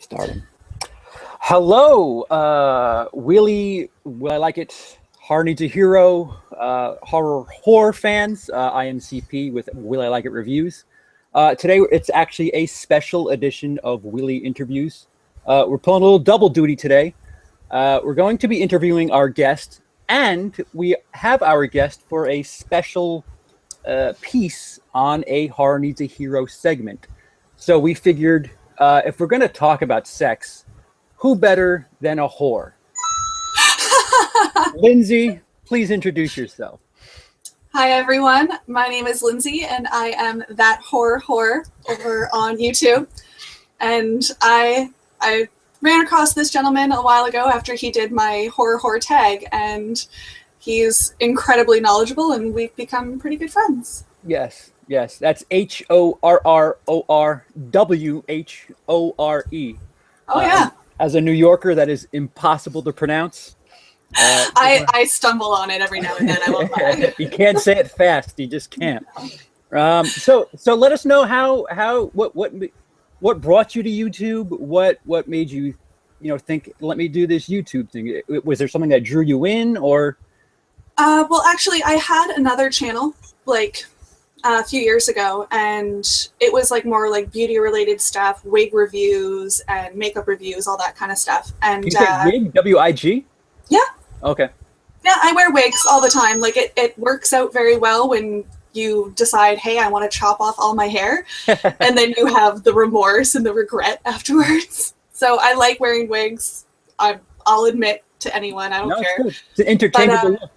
Starting. Hello, WILI, Will I Like It, Horror Needs a Hero, HorrorWhore fans. I am CP with Will I Like It Reviews. Today, it's actually a special edition of WILI Interviews. We're pulling a little double duty today. We're going to be interviewing our guest, and we have our guest for a special piece on a Horror Needs a Hero segment. So we figured if we're going to talk about sex, who better than a whore? Lindsay, please introduce yourself. Hi, everyone. My name is Lindsay, and I am that HorrorWhore over on YouTube. And I ran across this gentleman a while ago after he did my HorrorWhore tag, and he's incredibly knowledgeable, and we've become pretty good friends. Yes. That's HorrorWhore. Oh, yeah. As a New Yorker, that is impossible to pronounce. I stumble on it every now and then. I won't lie. You can't say it fast. You just can't. So let us know what brought you to YouTube. What made you, think, let me do this YouTube thing? Was there something that drew you in, or? Well, actually, I had another channel like a few years ago, and it was like more like beauty related stuff, wig reviews and makeup reviews, all that kind of stuff. And you say wig? W-I-G? Yeah. Okay. Yeah, I wear wigs all the time. Like it works out very well when you decide, hey, I want to chop off all my hair, and then you have the remorse and the regret afterwards. So I like wearing wigs. I'll admit to anyone, I don't care. It's good. It's an interchangeable look.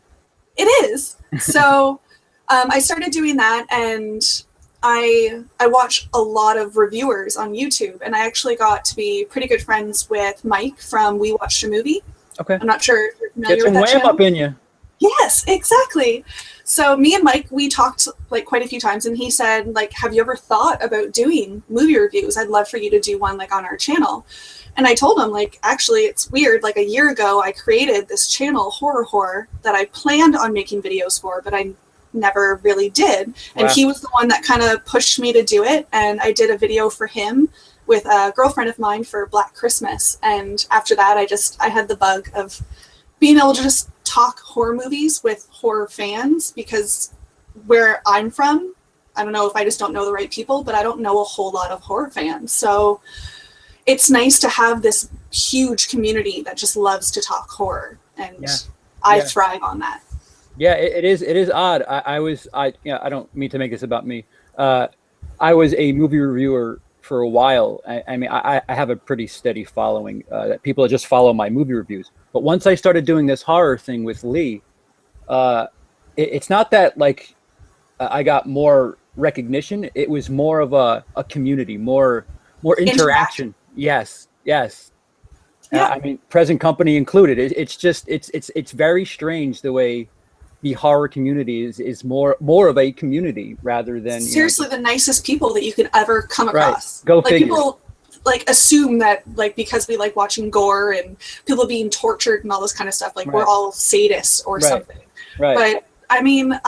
It is. So I started doing that, and I watch a lot of reviewers on YouTube, and I actually got to be pretty good friends with Mike from We Watched a Movie. Okay. I'm not sure if you're familiar with that Get some wham up in you. Yes, exactly. So me and Mike, we talked like quite a few times, and he said, like, have you ever thought about doing movie reviews? I'd love for you to do one like on our channel. And I told him, like, actually, it's weird. Like a year ago, I created this channel, HorrorWhore, that I planned on making videos for, but I never really did. And he was the one that kind of pushed me to do it. And I did a video for him with a girlfriend of mine for Black Christmas. And after that, I had the bug of being able to just talk horror movies with horror fans, because where I'm from, I don't know if I just don't know the right people, but I don't know a whole lot of horror fans. So it's nice to have this huge community that just loves to talk horror, and I thrive on that. Yeah, it is odd. I don't mean to make this about me. I was a movie reviewer for a while. I have a pretty steady following that people that just follow my movie reviews. But once I started doing this horror thing with Lee, it's not that like I got more recognition. It was more of a community, more interaction. Yes. Yeah. Present company included. It's very strange the way the horror community is more of a community rather than seriously the nicest people that you could ever come across. Right. Go figure. People like assume that like because we like watching gore and people being tortured and all this kind of stuff, like we're all sadists or something. Right. But I mean,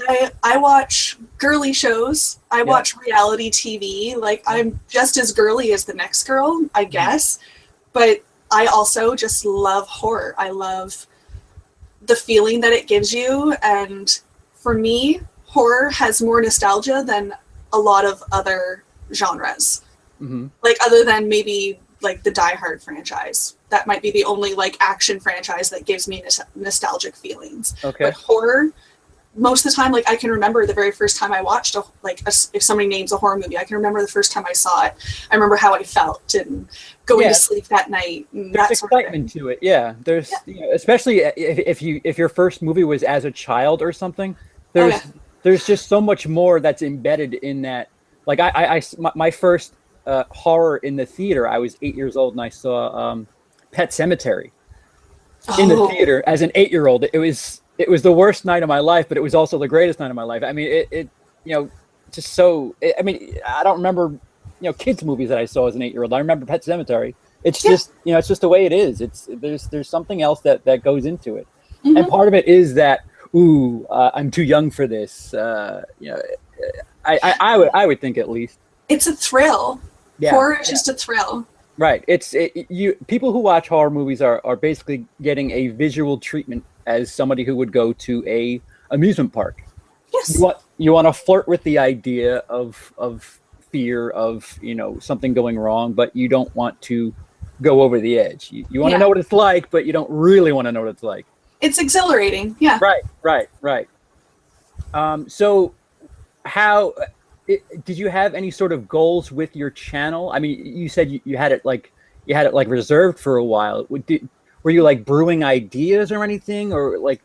I watch girly shows. I watch reality TV. Like I'm just as girly as the next girl, I guess. But I also just love horror. I love the feeling that it gives you. And for me, horror has more nostalgia than a lot of other genres. Mm-hmm. Like other than maybe like the Die Hard franchise. That might be the only like action franchise that gives me nostalgic feelings. Okay. But horror, most of the time, like I can remember the very first time I watched if somebody names a horror movie, I can remember the first time I saw it. I remember how I felt and going to sleep that night. And there's excitement to it. Yeah. There's especially if your first movie was as a child or something, there's just so much more that's embedded in that. Like my first horror in the theater, I was 8 years old and I saw Pet Sematary in the theater as an 8-year-old. It was the worst night of my life, but it was also the greatest night of my life. I mean, I don't remember, kids movies that I saw as an 8-year-old. I remember Pet Sematary. It's just, it's just the way it is. There's something else that goes into it. Mm-hmm. And part of it is that, I'm too young for this. I would think at least. It's a thrill. Yeah, horror is just a thrill. Right. People who watch horror movies are basically getting a visual treatment as somebody who would go to a amusement park. Yes. You want to flirt with the idea of fear of, you know, something going wrong, but you don't want to go over the edge. You want to know what it's like, but you don't really want to know what it's like. It's exhilarating. Yeah. Right. So how did you have any sort of goals with your channel? I mean, you said you had it like reserved for a while. Were you like brewing ideas or anything, or like?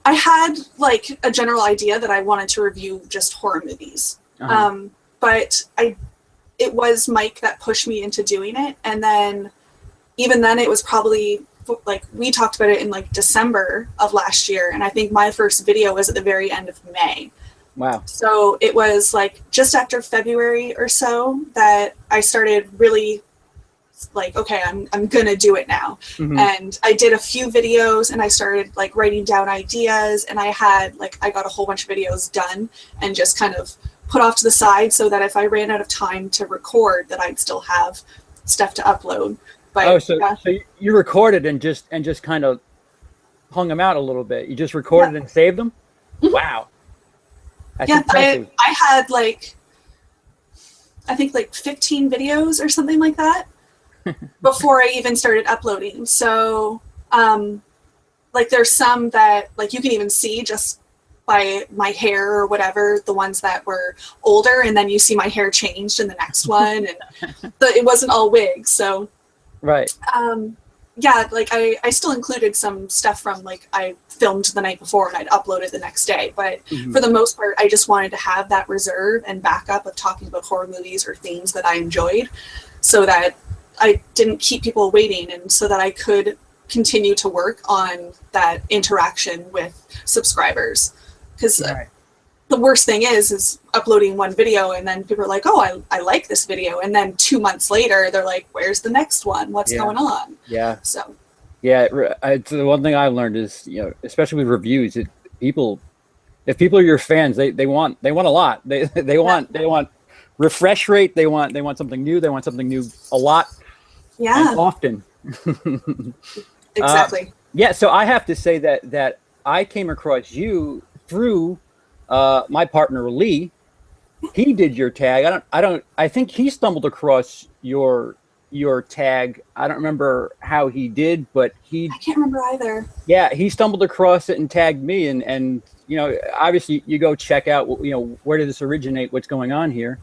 I had like a general idea that I wanted to review just horror movies, but it was Mike that pushed me into doing it, and then even then it was probably like we talked about it in like December of last year, and I think my first video was at the very end of May. Wow. So it was like just after February or so that I started really like, okay, I'm gonna do it now. And I did a few videos and I started like writing down ideas, and I got a whole bunch of videos done and just kind of put off to the side so that if I ran out of time to record that I'd still have stuff to upload. But so you recorded and just kind of hung them out a little bit. You just recorded and saved them? Wow. That's impressive. I had like, I think like 15 videos or something like that before I even started uploading. So like there's some that like you can even see just by my hair or whatever, the ones that were older, and then you see my hair changed in the next one, and it wasn't all wigs. So right. Yeah, like I still included some stuff from like I filmed the night before and I'd upload it the next day. But for the most part, I just wanted to have that reserve and backup of talking about horror movies or themes that I enjoyed, so that I didn't keep people waiting, and so that I could continue to work on that interaction with subscribers. Because the worst thing is uploading one video and then people are like, oh, I like this video, and then 2 months later they're like, where's the next one, what's going on? So it's the one thing I've learned is, you know, especially with reviews, if people are your fans, they want a lot. They want refresh rate, they want something new, a lot, and often. Exactly. So I have to say that I came across you through my partner Lee. He did your tag. I think he stumbled across your tag. I don't remember how he did, but I can't remember either. Yeah, he stumbled across it and tagged me, and you know, obviously you go check out, you know, where did this originate, what's going on here.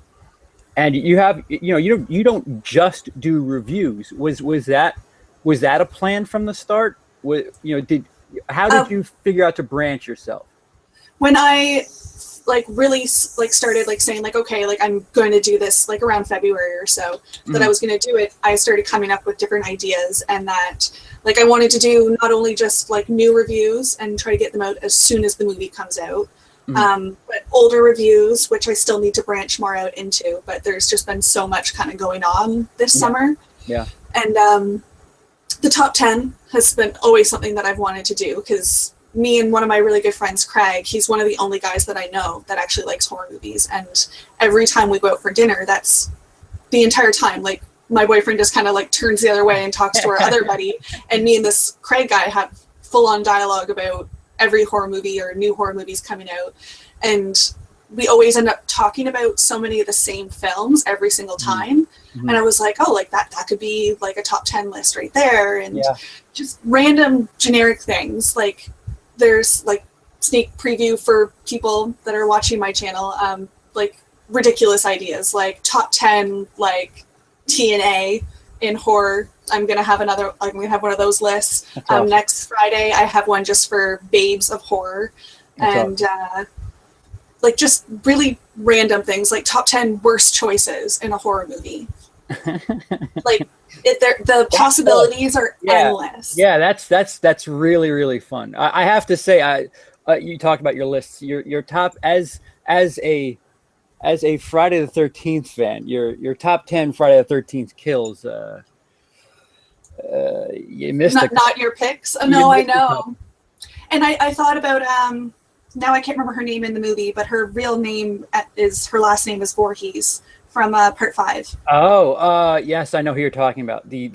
And you have, you know, you don't just do reviews. Was that a plan from the start? How did you figure out to branch yourself? When I like really like started like saying like, okay, like I'm going to do this like around February or so, that I was going to do it, I started coming up with different ideas, and that like I wanted to do not only just like new reviews and try to get them out as soon as the movie comes out, but older reviews, which I still need to branch more out into, but there's just been so much kind of going on this summer. And the top 10 has been always something that I've wanted to do, because me and one of my really good friends, Craig, he's one of the only guys that I know that actually likes horror movies, and every time we go out for dinner, that's the entire time, like my boyfriend just kind of like turns the other way and talks to our other buddy, and me and this Craig guy have full-on dialogue about every horror movie or new horror movies coming out, and we always end up talking about so many of the same films every single time. And I was like, oh, like that could be like a top 10 list right there, and just random generic things. Like there's like sneak preview for people that are watching my channel, like ridiculous ideas, like top 10 like TNA in horror. I'm gonna have one of those lists. Next Friday I have one just for babes of horror. That's awesome. Like just really random things, like top 10 worst choices in a horror movie. Like the possibilities are endless. Yeah, that's really, really fun. I have to say, you talked about your lists. Your top as a Friday the 13th fan, your top 10 Friday the 13th kills. You missed not your picks. Oh, no, I know. And I thought about now I can't remember her name in the movie, but her real name her last name is Voorhees from part 5. Oh, yes, I know who you're talking about. The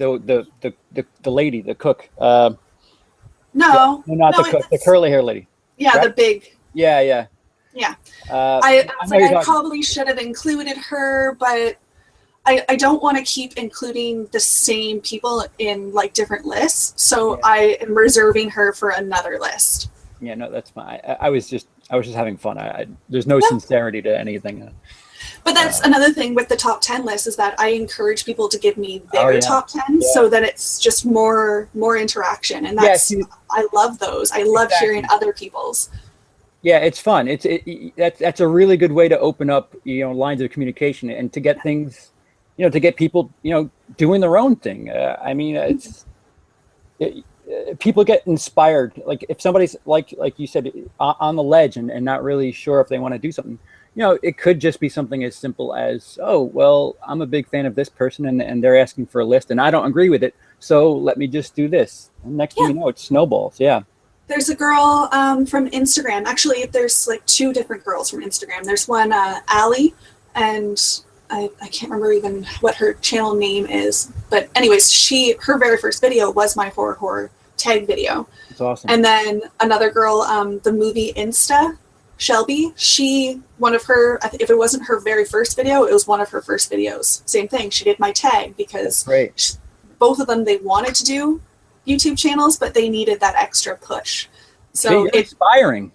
lady, the cook. No, not the cook, the curly hair lady. Yeah, right? The big. Yeah. Yeah. I was like, I probably should have included her, but I don't want to keep including the same people in like different lists, so I am reserving her for another list. Yeah, no, that's fine. I was just having fun. There's no sincerity to anything. But that's another thing with the top 10 list, is that I encourage people to give me their top 10 so that it's just more interaction, and that's I love those. I love hearing other people's. Yeah, it's fun. That's a really good way to open up lines of communication and to get things, to get people doing their own thing. I mean, people get inspired. Like if somebody's like you said on the ledge and not really sure if they want to do something. It could just be something as simple as, oh, well, I'm a big fan of this person and they're asking for a list and I don't agree with it. So let me just do this. And next thing you know, it snowballs. Yeah. There's a girl from Instagram. Actually, there's like 2 different girls from Instagram. There's one, Allie, and I can't remember even what her channel name is. But anyways, her very first video was my horror tag video. That's awesome. And then another girl, the movie Insta, Shelby, if it wasn't her very first video, it was one of her first videos. Same thing. She did my tag because both of them, they wanted to do YouTube channels, but they needed that extra push. So it's inspiring.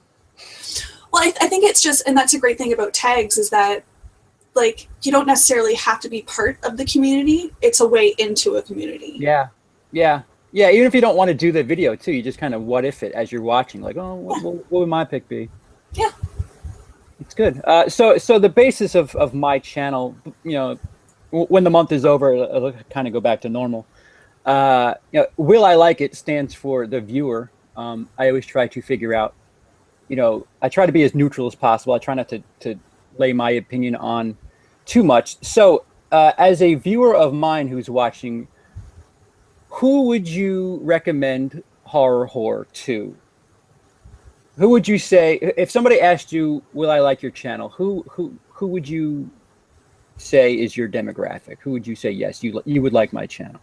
Well, I think it's just, and that's a great thing about tags, is that like you don't necessarily have to be part of the community. It's a way into a community. Yeah. Even if you don't want to do the video too, you just kind of what if it as you're watching, like, oh, what would my pick be? Yeah. It's good. So the basis of my channel, when the month is over, it'll kind of go back to normal. Will I Like It stands for the viewer. I always try to figure out, I try to be as neutral as possible. I try not to lay my opinion on too much. So as a viewer of mine who's watching, who would you recommend HorrorWhore to? Who would you say, if somebody asked you, will I like your channel, who would you say is your demographic? Who would you say, yes, you would like my channel?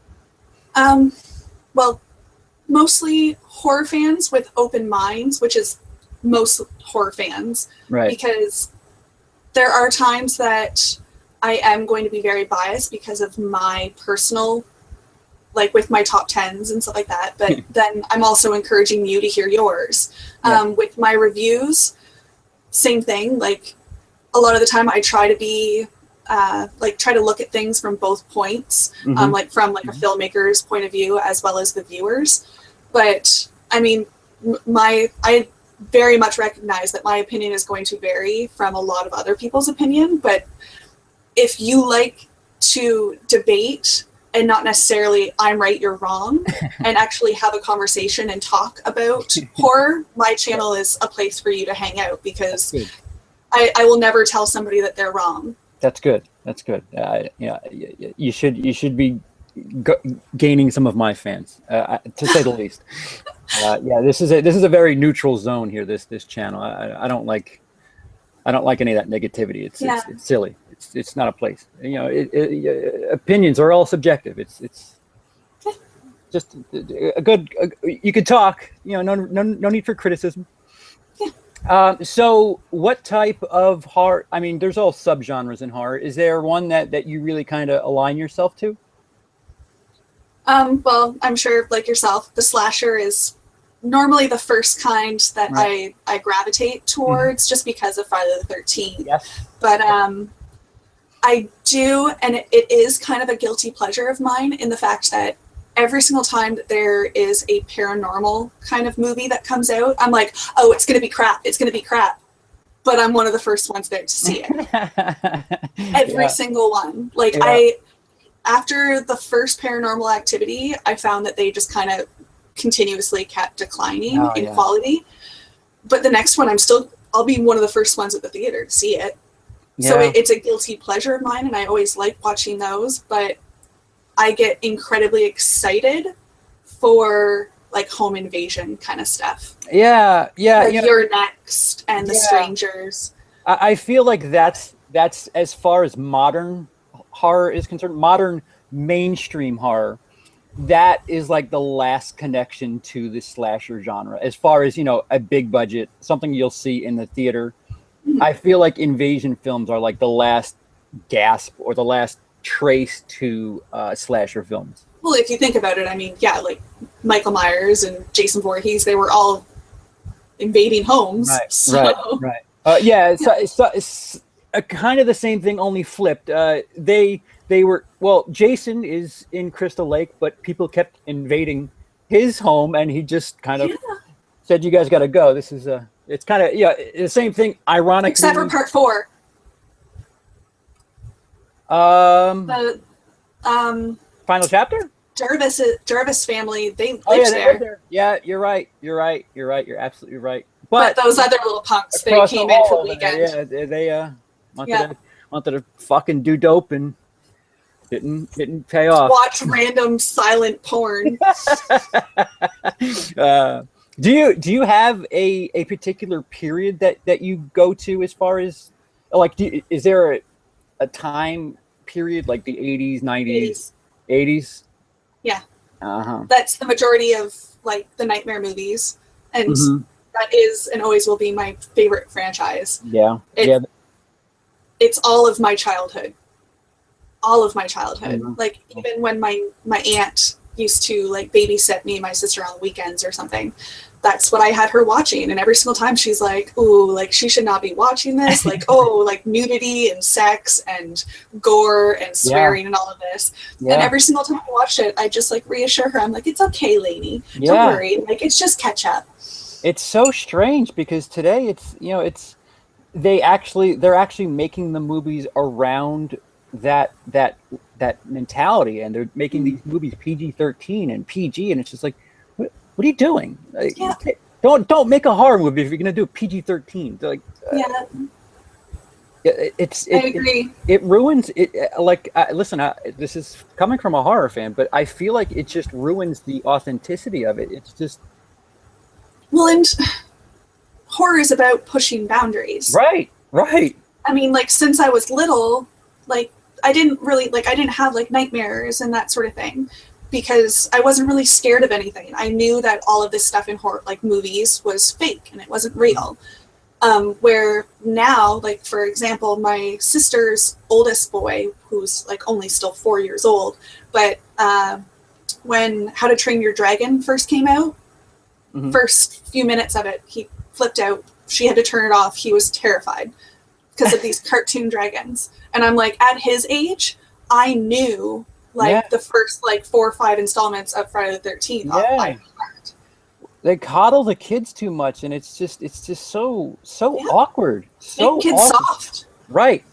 Well, mostly horror fans with open minds, which is most horror fans. Right. Because there are times that I am going to be very biased because of my personal, like with my top 10s and stuff like that. But then I'm also encouraging you to hear yours. With my reviews, same thing. Like a lot of the time I try to be, try to look at things from both points, like from like a filmmaker's point of view as well as the viewers. But I mean, I very much recognize that my opinion is going to vary from a lot of other people's opinion. But if you like to debate and not necessarily I'm right, you're wrong, and actually have a conversation and talk about horror, my channel is a place for you to hang out, because I will never tell somebody that they're wrong. That's good. That's good. You should be gaining some of my fans, to say the least. This is a very neutral zone here. This channel. I don't like any of that negativity. It's silly. It's not a place. Opinions are all subjective. It's just a good. You could talk. No need for criticism. So what type of horror? I mean, there's all subgenres in horror. Is there one that you really kind of align yourself to? Well, I'm sure, like yourself, the slasher is normally the first kind that I gravitate towards, just because of Friday the 13th. Yes. But I do, and it is kind of a guilty pleasure of mine, in the fact that every single time that there is a paranormal kind of movie that comes out, I'm like, oh, it's going to be crap. It's going to be crap. But I'm one of the first ones there to see it. Every single one. Like after the first Paranormal Activity, I found that they just kind of continuously kept declining in quality. But the next one, I'll be one of the first ones at the theater to see it. Yeah. So it's a guilty pleasure of mine, and I always like watching those, but I get incredibly excited for like home invasion kind of stuff. Yeah. Like You're Next and The Strangers. I feel like that's as far as modern horror is concerned, modern mainstream horror, that is like the last connection to the slasher genre. As far as, a big budget, something you'll see in the theater. I feel like invasion films are like the last gasp or the last trace to slasher films. Well, if you think about it, I mean, yeah, like Michael Myers and Jason Voorhees, they were all invading homes. Right. It's kind of the same thing, only flipped. They were, Jason is in Crystal Lake, but people kept invading his home, and he just kind of said, "You guys got to go." This is it's kind of the same thing. Ironically, except for part 4. Final chapter. Jarvis family, they lived there. Yeah, you're right. You're absolutely right. But those other little punks, they came in for the weekend. They wanted to fucking do dope and didn't pay off. Watch random silent porn. Do you have a particular period that you go to as far as like is there a time period like the 80s, 90s, 80s? Yeah. That's the majority of like the nightmare movies, and that is and always will be my favorite franchise. It's all of my childhood. Like even when my aunt used to like babysit me and my sister on the weekends or something, that's what I had her watching, and every single time she's like, "Ooh, like she should not be watching this." Like, "Oh, like nudity and sex and gore and swearing and all of this." And every single time I watched it, I just like reassure her. I'm like, "It's okay, lady. Don't worry. Like it's just catch up." It's so strange because today they're actually making the movies around that mentality, and they're making these movies PG-13 and PG, and it's just like, what are you doing? Like, don't make a horror movie if you're gonna do PG-13. Like, I agree. It ruins it. Like, listen, this is coming from a horror fan, but I feel like it just ruins the authenticity of it. It's just and horror is about pushing boundaries. Right. I mean, like since I was little, like I didn't have like nightmares and that sort of thing because I wasn't really scared of anything. I knew that all of this stuff in horror, like movies, was fake and it wasn't real. Where now, like for example, my sister's oldest boy, who's like only still 4 years old, but when How to Train Your Dragon first came out, first few minutes of it, he flipped out. She had to turn it off. He was terrified because of these cartoon dragons. And I'm like, at his age, I knew like the first like 4 or 5 installments of Friday the 13th off by heart. They coddle the kids too much, and it's just so awkward. So make kids soft. Right.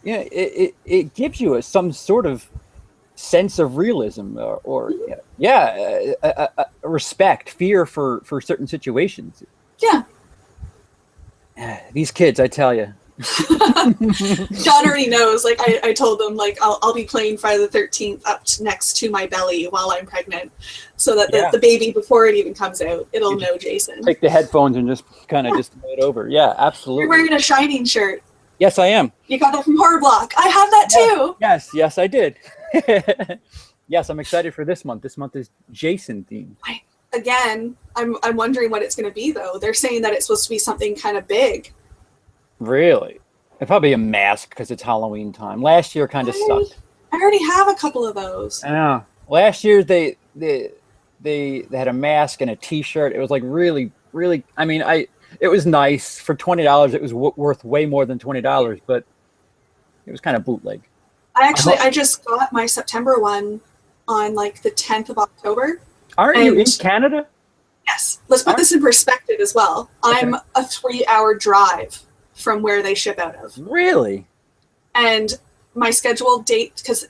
Yeah, it gives you some sort of sense of realism or respect, fear for certain situations. Yeah. These kids, I tell you. John already knows. Like I told them, like I'll be playing Friday the 13th up next to my belly while I'm pregnant, so that the baby, before it even comes out, it'll know Jason. Take the headphones and just kind of just lay it over. Yeah, absolutely. You're wearing a Shining shirt. Yes, I am. You got that from Horror Block. I have that too. Yes, I did. Yes, I'm excited for this month. This month is Jason themed. Again, I'm wondering what it's going to be though. They're saying that it's supposed to be something kind of big. Really? It'd probably be a mask because it's Halloween time. Last year kind of sucked. I already have a couple of those. Yeah. Last year they had a mask and a T-shirt. It was like really. I mean, it was nice for $20. It was worth way more than $20, but it was kind of bootleg. I just got my September one on like the 10th of October. Aren't you in Canada? Yes. Let's put this in perspective as well. Okay. I'm a 3-hour drive from where they ship out of. Really? And my scheduled date, because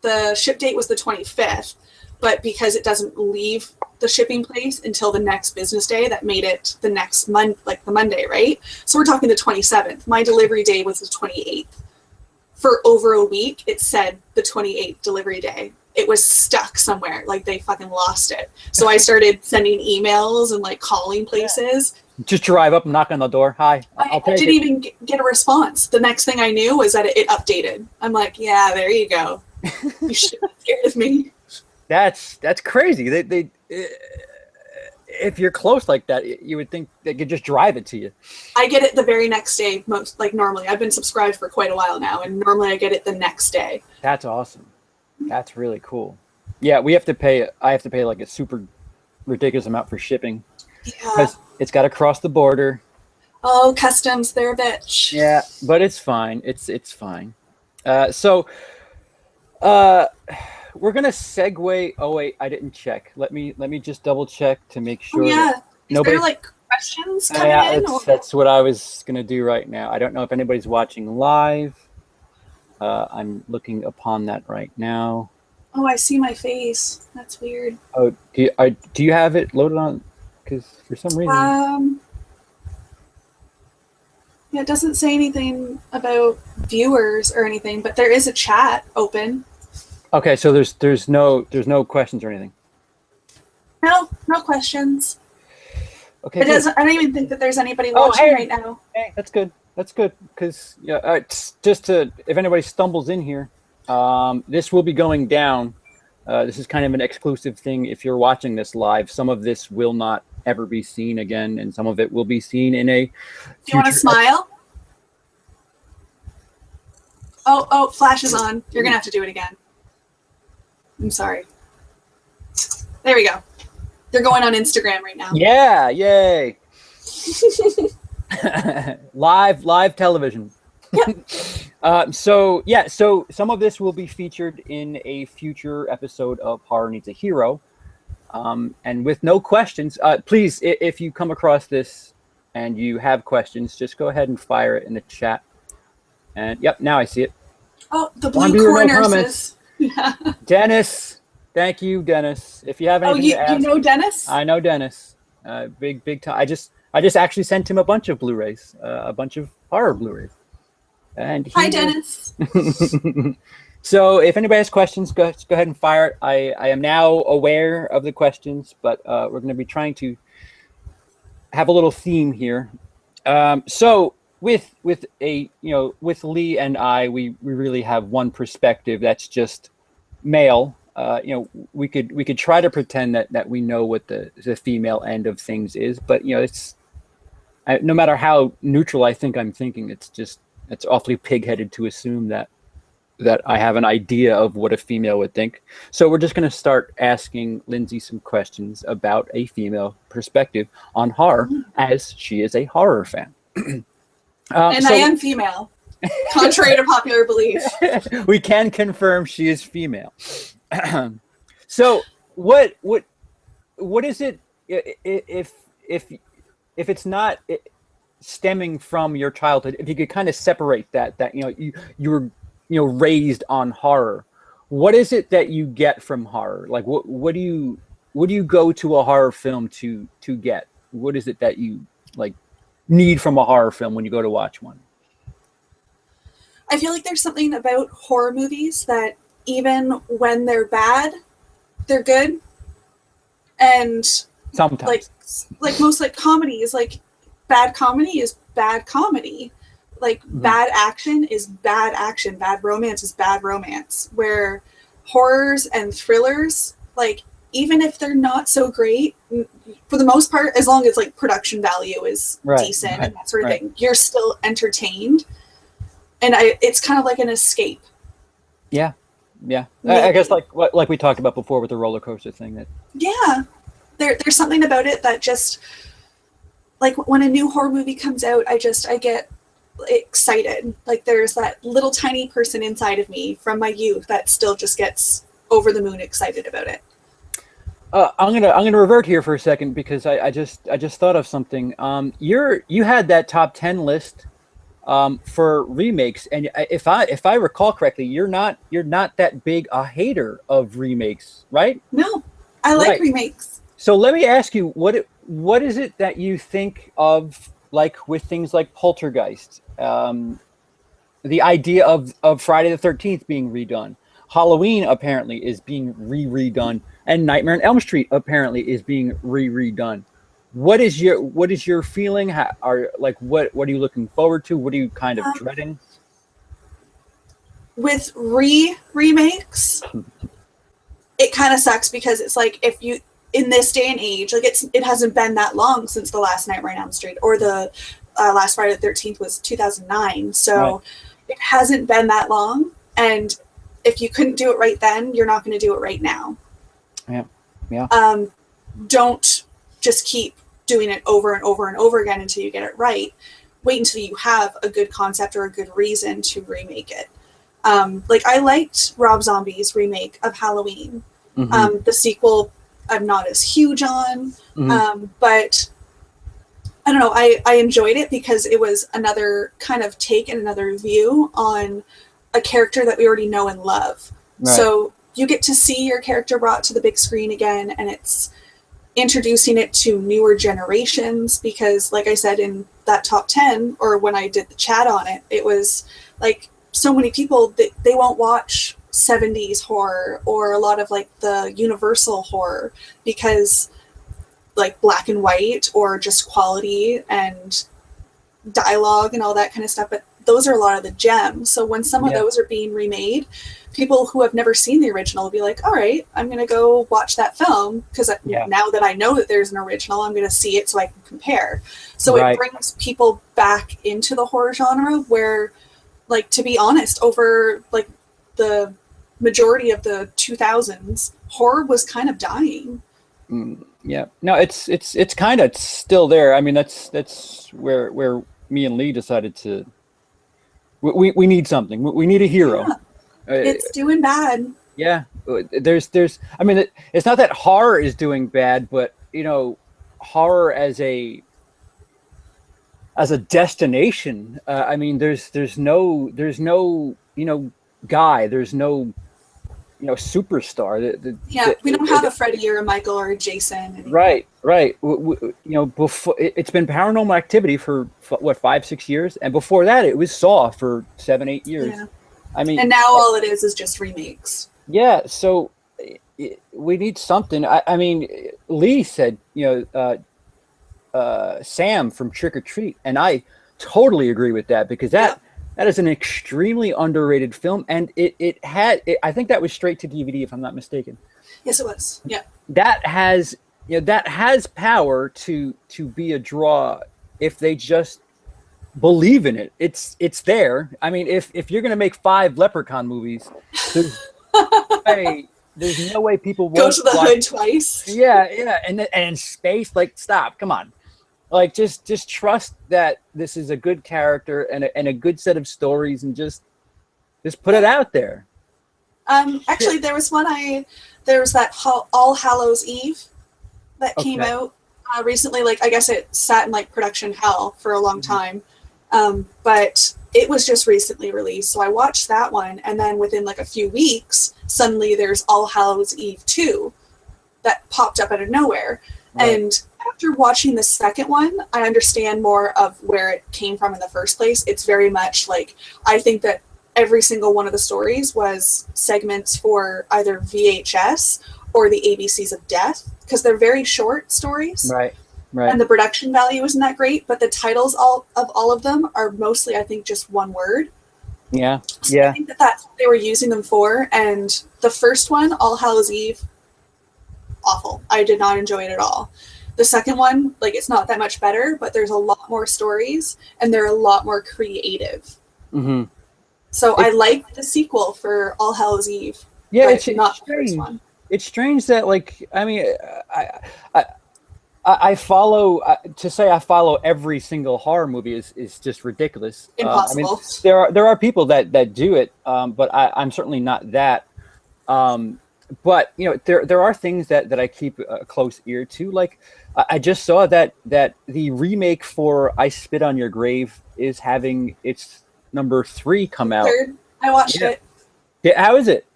the ship date was the 25th, but because it doesn't leave the shipping place until the next business day, that made it the next the Monday, right? So we're talking the 27th. My delivery day was the 28th. For over a week, it said the 28th delivery day. It was stuck somewhere, like they fucking lost it. So I started sending emails and like calling places Just drive up and knock on the door. Hi. I didn't even get a response. The next thing I knew was that it updated. I'm like, yeah, there you go. You should be scared of me. That's crazy. They if you're close like that, you would think they could just drive it to you. I get it the very next day. Normally, I've been subscribed for quite a while now, and normally I get it the next day. That's awesome. That's really cool. Yeah, we have to pay. I have to pay like a super ridiculous amount for shipping. Yeah. Because it's got to cross the border. Oh, customs, they're a bitch. Yeah, but it's fine. It's fine. We're gonna segue. Oh wait, I didn't check. Let me just double check to make sure. Oh, yeah. Is nobody, there like questions coming in? That's what I was gonna do right now. I don't know if anybody's watching live. I'm looking upon that right now. Oh, I see my face. That's weird. Oh, do you have it loaded on? Because for some reason. Yeah, it doesn't say anything about viewers or anything, but there is a chat open. Okay, so there's no questions or anything. No questions. Okay. I don't even think that there's anybody watching right now. Hey, that's good. That's good because if anybody stumbles in here, this will be going down. This is kind of an exclusive thing. If you're watching this live, some of this will not ever be seen again, and some of it will be seen in a. You want to smile? Oh, flash is on. You're gonna have to do it again. I'm sorry. There we go. They're going on Instagram right now. Yeah, yay. live television. Yep. So some of this will be featured in a future episode of Horror Needs a Hero. And with no questions, please, if you come across this and you have questions, just go ahead and fire it in the chat. And yep, now I see it. Oh, the blue corners. Yeah. Dennis, thank you, Dennis. If you have anything to ask, you know Dennis? I know Dennis. Big time. I just actually sent him a bunch of Blu-rays, a bunch of horror Blu-rays. And hi, Dennis. So if anybody has questions, go ahead and fire it. I am now aware of the questions, but we're going to be trying to have a little theme here. So with Lee and I, we really have one perspective that's just male. We could try to pretend that we know what the female end of things is, but it's no matter how neutral I think I'm thinking, it's awfully pig-headed to assume that I have an idea of what a female would think. So we're just going to start asking Lindsay some questions about a female perspective on horror, as she is a horror fan. I am female, contrary to popular belief. We can confirm she is female. So what is it if it's not stemming from your childhood? If you could kind of separate that you were raised on horror, what is it that you get from horror? Like what do you go to a horror film to get? What is it that you like need from a horror film when you go to watch one? I feel like there's something about horror movies that even when they're bad, they're good. And sometimes like most like comedies, like bad comedy is bad comedy. Like bad action is bad action, bad romance is bad romance. Where horrors and thrillers, like even if they're not so great, for the most part, as long as like production value is decent and that sort of thing, you're still entertained. And it's kind of like an escape. Yeah. I guess like we talked about before with the roller coaster thing. There's something about it that just like when a new horror movie comes out, I get excited. Like there's that little tiny person inside of me from my youth that still just gets over the moon excited about it. I'm gonna revert here for a second because I just thought of something. You had that top 10 list for remakes, and if I recall correctly, you're not that big a hater of remakes, right? No, I like remakes. So let me ask you, what is it that you think of, like with things like Poltergeist, the idea of Friday the 13th being redone, Halloween apparently is being redone, and Nightmare on Elm Street apparently is being redone. what is your feeling? What are you looking forward to? What are you kind of dreading? With remakes, it kind of sucks because it's like if you in this day and age, like it hasn't been that long since the last Nightmare on Elm Street or the last Friday the 13th was 2009, so it hasn't been that long, and if you couldn't do it right then, you're not going to do it right now. Don't just keep doing it over and over and over again until you get it right. Wait until you have a good concept or a good reason to remake it. Like I liked Rob Zombie's remake of Halloween. The sequel I'm not as huge on, but I don't know, I enjoyed it because it was another kind of take and another view on a character that we already know and love. So you get to see your character brought to the big screen again, and it's introducing it to newer generations because, like I said, in that top 10, or when I did the chat on it, it was like so many people that they won't watch 70s horror or a lot of like the Universal horror because like black and white or just quality and dialogue and all that kind of stuff, but those are a lot of the gems. So when some of those are being remade, people who have never seen the original will be like, all right, I'm going to go watch that film because now that I know that there's an original, I'm going to see it so I can compare. So it brings people back into the horror genre where, like, to be honest, over like the majority of the 2000s, horror was kind of dying. No, it's kind of still there. I mean, that's where me and Lee decided to. We need something. We need a hero. It's doing bad. Yeah, there's. I mean, it's not that horror is doing bad, but you know, horror as a destination. I mean, there's no guy. There's no superstar. We don't have a Freddy or a Michael or a Jason anymore. Right. Before it's been Paranormal Activity for what 5-6 years, and before that it was Saw for 7-8 years. Yeah. I mean, and now all it is just remakes. Yeah, so we need something. I mean, Lee said Sam from Trick or Treat, and I totally agree with that because that is an extremely underrated film, and I think that was straight to DVD if I'm not mistaken. Yes, it was. Yeah. That has power to be a draw if they just believe in it. It's there. I mean, if you're gonna make 5 Leprechaun movies, there's no way people won't go to the hood twice. Yeah, and space. Like, stop, come on. Like, just trust that this is a good character and a good set of stories, and just put it out there. Actually, there was that All Hallows Eve that came out recently. Like, I guess it sat in like production hell for a long time, but it was just recently released. So I watched that one, and then within like a few weeks, suddenly there's All Hallows Eve 2 that popped up out of nowhere. And after watching the second one, I understand more of where it came from in the first place. It's very much like, I think that every single one of the stories was segments for either VHS or the ABCs of Death, because they're very short stories. Right. And the production value isn't that great, but the titles of all of them are mostly, I think, just one word. Yeah. So I think that's what they were using them for. And the first one, All Hallows Eve, awful. I did not enjoy it at all. The second one, like, it's not that much better, but there's a lot more stories and they're a lot more creative. So I like the sequel for All Hallows Eve. Yeah, it's not strange. The first one. It's strange that, like, I mean, I follow to say I follow every single horror movie is just ridiculous. Impossible. I mean, there are people that do it, but I'm certainly not that. But there are things that I keep a close ear to. Like, I just saw that the remake for I Spit on Your Grave is having its number 3 come out. I watched it. Yeah, how is it?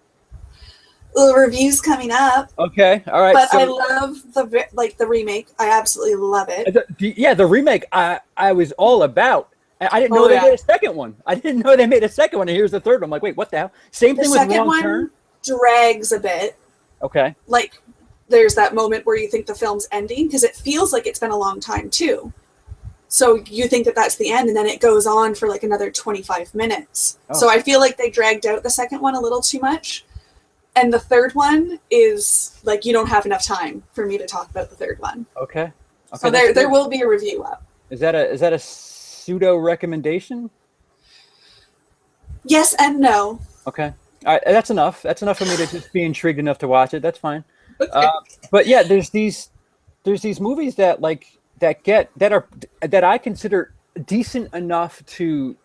The review's coming up. Okay, all right. But I love the remake. I absolutely love it. The remake I was all about. I didn't know they made a second one. I didn't know they made a second one, and here's the third one. I'm like, wait, what the hell? Same thing with Wrong Turn. Drags a bit. Okay. Like, there's that moment where you think the film's ending, because it feels like it's been a long time too. So you think that that's the end, and then it goes on for like another 25 minutes. Oh. So I feel like they dragged out the second one a little too much. And the third one is like, you don't have enough time for me to talk about the third one. Okay. So there will be a review up. Is that a pseudo recommendation? Yes and no. Okay. All right. That's enough. That's enough for me to just be intrigued enough to watch it. That's fine. Okay. But yeah, there's these movies that I consider decent enough to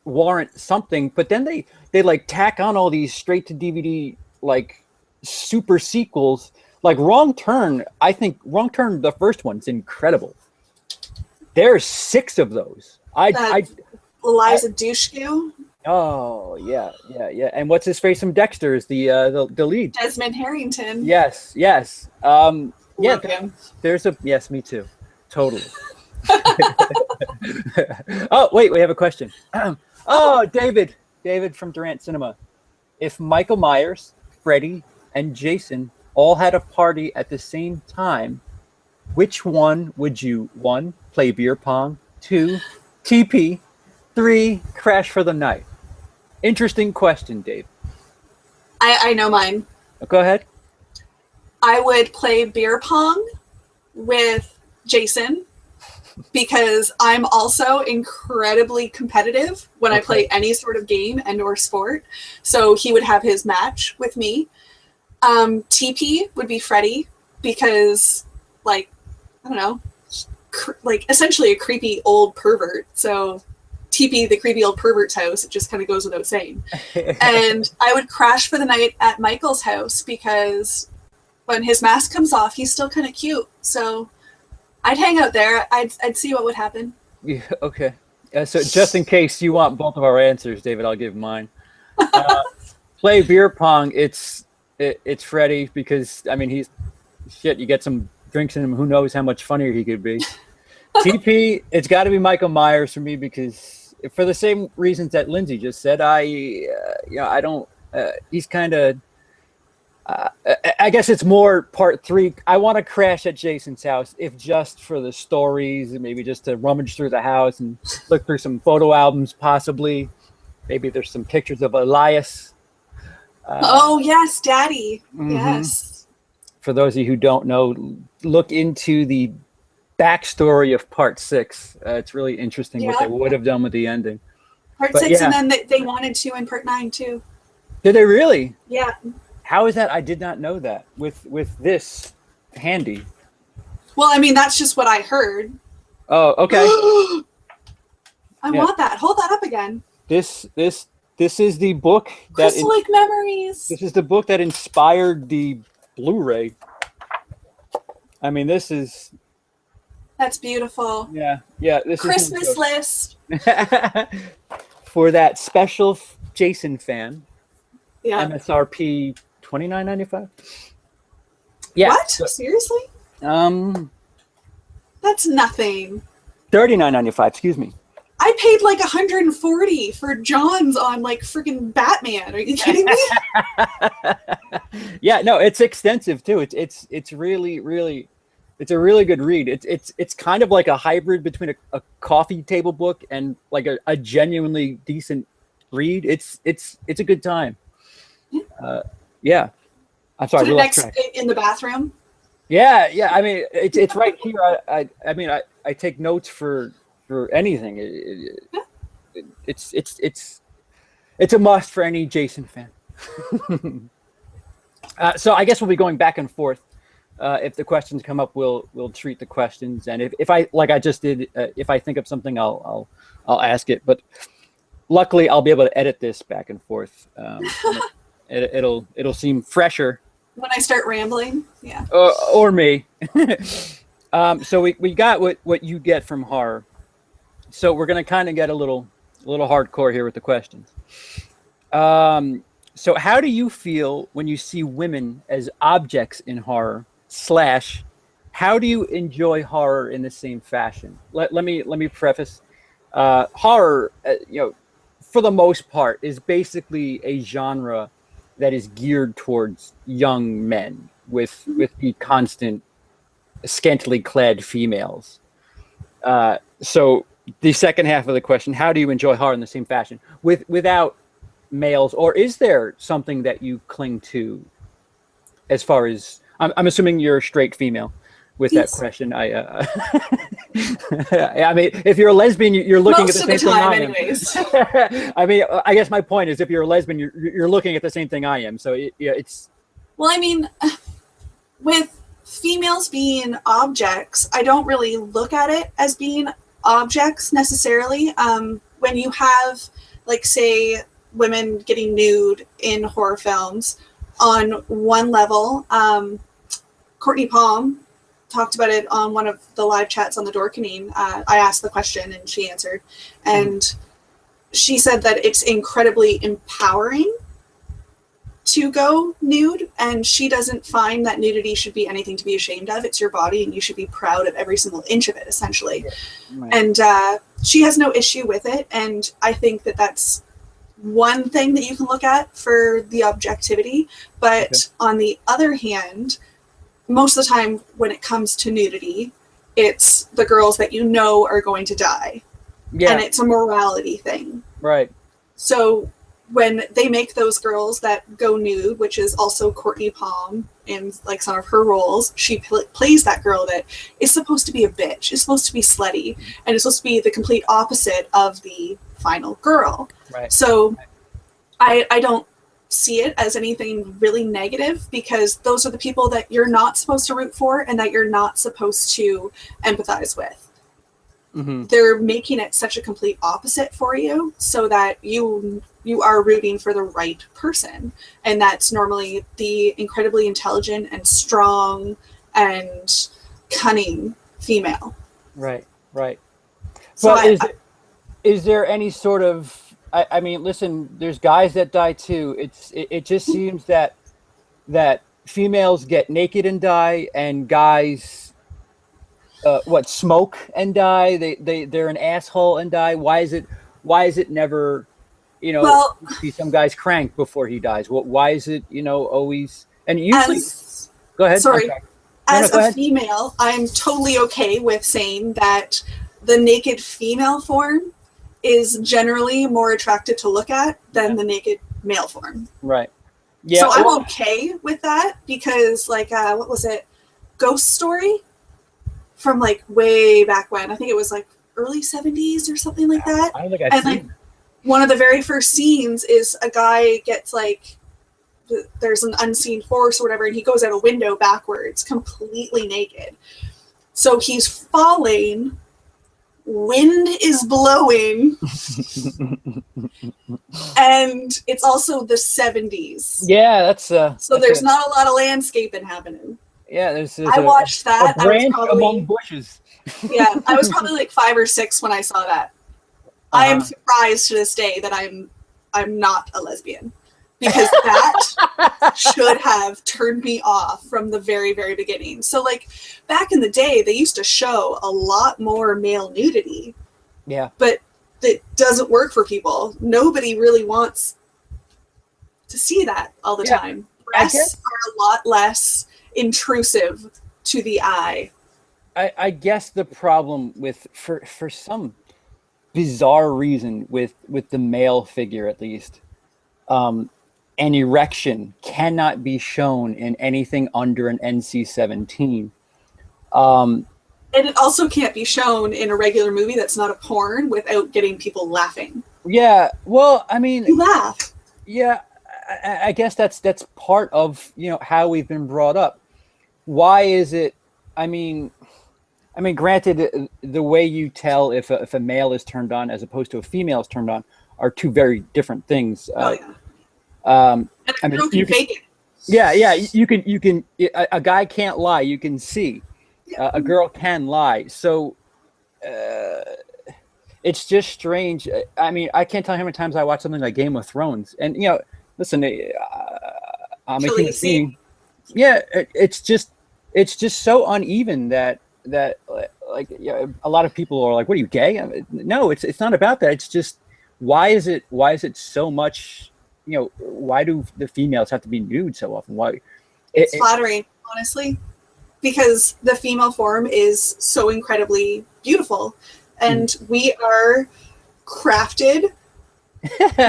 warrant something, but then they like tack on all these straight to DVD like super sequels. Like Wrong Turn, I think Wrong Turn, the first one's incredible. There's 6 of those. Eliza Dushku. Oh yeah. And what's his face from Dexter is the lead. Desmond Harrington. Yes. Love him. There's a yes, me too. Totally. Oh wait, we have a question. Oh, David from Durant Cinema. If Michael Myers, Freddy, and Jason all had a party at the same time, which one would you 1 play beer pong, 2 TP, 3 crash for the night? Interesting question, Dave. I know mine. Go ahead. I would play beer pong with Jason because I'm also incredibly competitive when I play any sort of game and or sport. So he would have his match with me. TP would be Freddy because, like, I don't know, like essentially a creepy old pervert. So TP, the creepy old pervert's house, it just kind of goes without saying. And I would crash for the night at Michael's house because when his mask comes off, he's still kind of cute. So I'd hang out there. I'd see what would happen. Yeah, okay. So just in case you want both of our answers, David, I'll give mine. Play beer pong. It's Freddy because, I mean, you get some drinks in him. Who knows how much funnier he could be. TP, it's got to be Michael Myers for me because for the same reasons that Lindsay just said, I don't, he's kind of, I guess it's more part 3. I want to crash at Jason's house, if just for the stories, and maybe just to rummage through the house and look through some photo albums, possibly. Maybe there's some pictures of Elias. Oh, yes, Daddy. Mm-hmm. Yes. For those of you who don't know, look into the backstory of part 6. It's really interesting what they would have done with the ending. Part 6, and then they wanted to in part 9, too. Did they really? Yeah. How is that? I did not know that with this handy. Well, I mean, that's just what I heard. Oh, okay. I want that. Hold that up again. This is the book that Crystal-like memories. This is the book that inspired the Blu-ray. I mean, this is. That's beautiful. Yeah. This Christmas list for that special Jason fan. Yeah. MSRP $29.95. Yeah. What? Seriously? That's nothing. $39.95. Excuse me. I paid like $140 for John's on like freaking Batman. Are you kidding me? Yeah, no, it's extensive too. It's really it's a really good read. It's kind of like a hybrid between a coffee table book and like a genuinely decent read. It's a good time. Yeah. I'm sorry. Next in the bathroom. Yeah. I mean, it's right here. I mean, I take notes for anything. It's a must for any Jason fan. So I guess we'll be going back and forth. If the questions come up, we'll treat the questions, and if I like I just did, if I think of something, I'll ask it. But luckily, I'll be able to edit this back and forth. It'll seem fresher when I start rambling. Yeah. Or me. So we got what you get from horror. So we're gonna kind of get a little hardcore here with the questions. So how do you feel when you see women as objects in horror? / how do you enjoy horror in the same fashion? Let me preface. Horror, for the most part, is basically a genre that is geared towards young men. with the constant scantily clad females. So the second half of the question, how do you enjoy horror in the same fashion without males, or is there something that you cling to as far as, I'm assuming you're a straight female with that question. I mean, if you're a lesbian, you're looking most at the same time, thing anyways. I am. I mean, I guess my point is, if you're a lesbian, you're looking at the same thing I am. So it's. Well, I mean, with females being objects, I don't really look at it as being objects necessarily. When you have, like, say, women getting nude in horror films, on one level, Courtney Palm talked about it on one of the live chats on the Dorkening. I asked the question and she answered, and she said that it's incredibly empowering to go nude, and she doesn't find that nudity should be anything to be ashamed of. It's your body and you should be proud of every single inch of it, essentially. Right. And she has no issue with it, and I think that that's one thing that you can look at for the objectivity. But on the other hand, most of the time when it comes to nudity, it's the girls that you know are going to die. Yeah. And it's a morality thing. Right. So when they make those girls that go nude, which is also Courtney Palm in like some of her roles, she plays that girl that is supposed to be a bitch, is supposed to be slutty, and is supposed to be the complete opposite of the final girl. Right. So I don't see it as anything really negative, because those are the people that you're not supposed to root for and that you're not supposed to empathize with. Mm-hmm. They're making it such a complete opposite for you so that you are rooting for the right person, and that's normally the incredibly intelligent and strong and cunning female. Right. So is there any sort of, I mean, listen, there's guys that die too. It just seems that females get naked and die, and guys smoke and die. They're an asshole and die. Why is it never, you see some guys crank before he dies? Why is it, always, and usually go ahead. Sorry. As a female, I'm totally okay with saying that the naked female form is generally more attractive to look at than the naked male form. Right. Yeah. So I'm okay with that, because like, what was it? Ghost Story from like way back when. I think it was like early 70s or something like that. I don't think I've seen. One of the very first scenes is a guy gets like, there's an unseen force or whatever, and he goes out a window backwards, completely naked. So he's falling, wind is blowing, and it's also the 70s. Yeah, that's so there's not a lot of landscaping happening. Yeah, I watched that. A branch among bushes. Yeah, I was probably like 5 or 6 when I saw that. I am surprised to this day that I'm not a lesbian, because that should have turned me off from the very, very beginning. So like back in the day, they used to show a lot more male nudity. Yeah. But it doesn't work for people. Nobody really wants to see that all the time. Breasts are a lot less intrusive to the eye. I guess the problem with, for some bizarre reason with the male figure, at least, an erection cannot be shown in anything under an NC-17. And it also can't be shown in a regular movie that's not a porn without getting people laughing. Yeah, well, I mean, you laugh. Yeah, I guess that's part of how we've been brought up. Why is it? I mean, granted, the way you tell if a male is turned on as opposed to a female is turned on are two very different things. I mean, you can fake it. Yeah, you can. A guy can't lie. You can see. A girl can lie. So it's just strange. I mean, I can't tell how many times I watch something like Game of Thrones, and listen, I'm a human being. Yeah, it's just so uneven that like a lot of people are like, "What are you, gay?" I mean, no, it's not about that. It's just why is it so much? Why do the females have to be nude so often? Why? It's flattering. honestly, because the female form is so incredibly beautiful, and we are crafted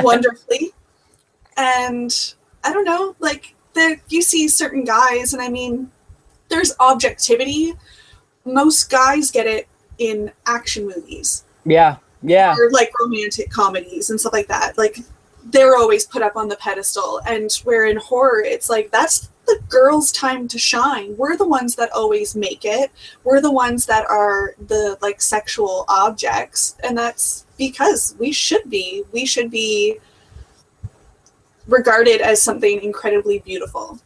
wonderfully. And I don't know, like, you see certain guys, and I mean, there's objectivity. Most guys get it in action movies. Yeah. Or like romantic comedies and stuff like that. Like, they're always put up on the pedestal. And where in horror, it's like, that's the girls' time to shine. We're the ones that always make it. We're the ones that are the, like, sexual objects. And that's because we should be regarded as something incredibly beautiful.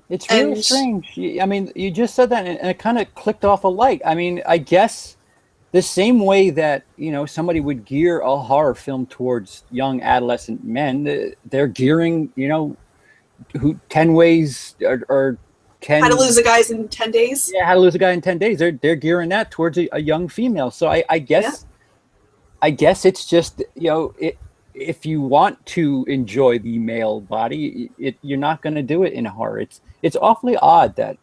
It's really strange. I mean, you just said that and it kind of clicked off a light. I mean, I guess the same way that, you know, somebody would gear a horror film towards young adolescent men, they're gearing, you know, 10 ways or 10... How to Lose a Guy in 10 Days? Yeah, How to Lose a Guy in 10 Days. They're gearing that towards a young female. So I guess it's just, you know, if you want to enjoy the male body, you're not going to do it in horror. It's awfully odd that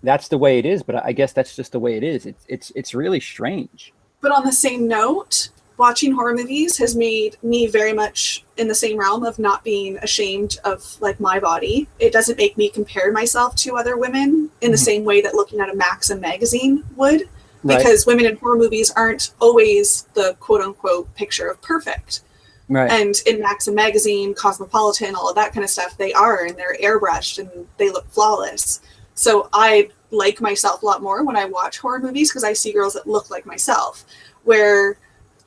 that's the way it is, but I guess that's just the way it is. It's really strange. But on the same note, watching horror movies has made me very much in the same realm of not being ashamed of, like, my body. It doesn't make me compare myself to other women in the same way that looking at a Maxim magazine would. Because women in horror movies aren't always the quote-unquote picture of perfect. Right. And in Maxim magazine, Cosmopolitan, all of that kind of stuff, they are, and they're airbrushed, and they look flawless. So I like myself a lot more when I watch horror movies because I see girls that look like myself. Where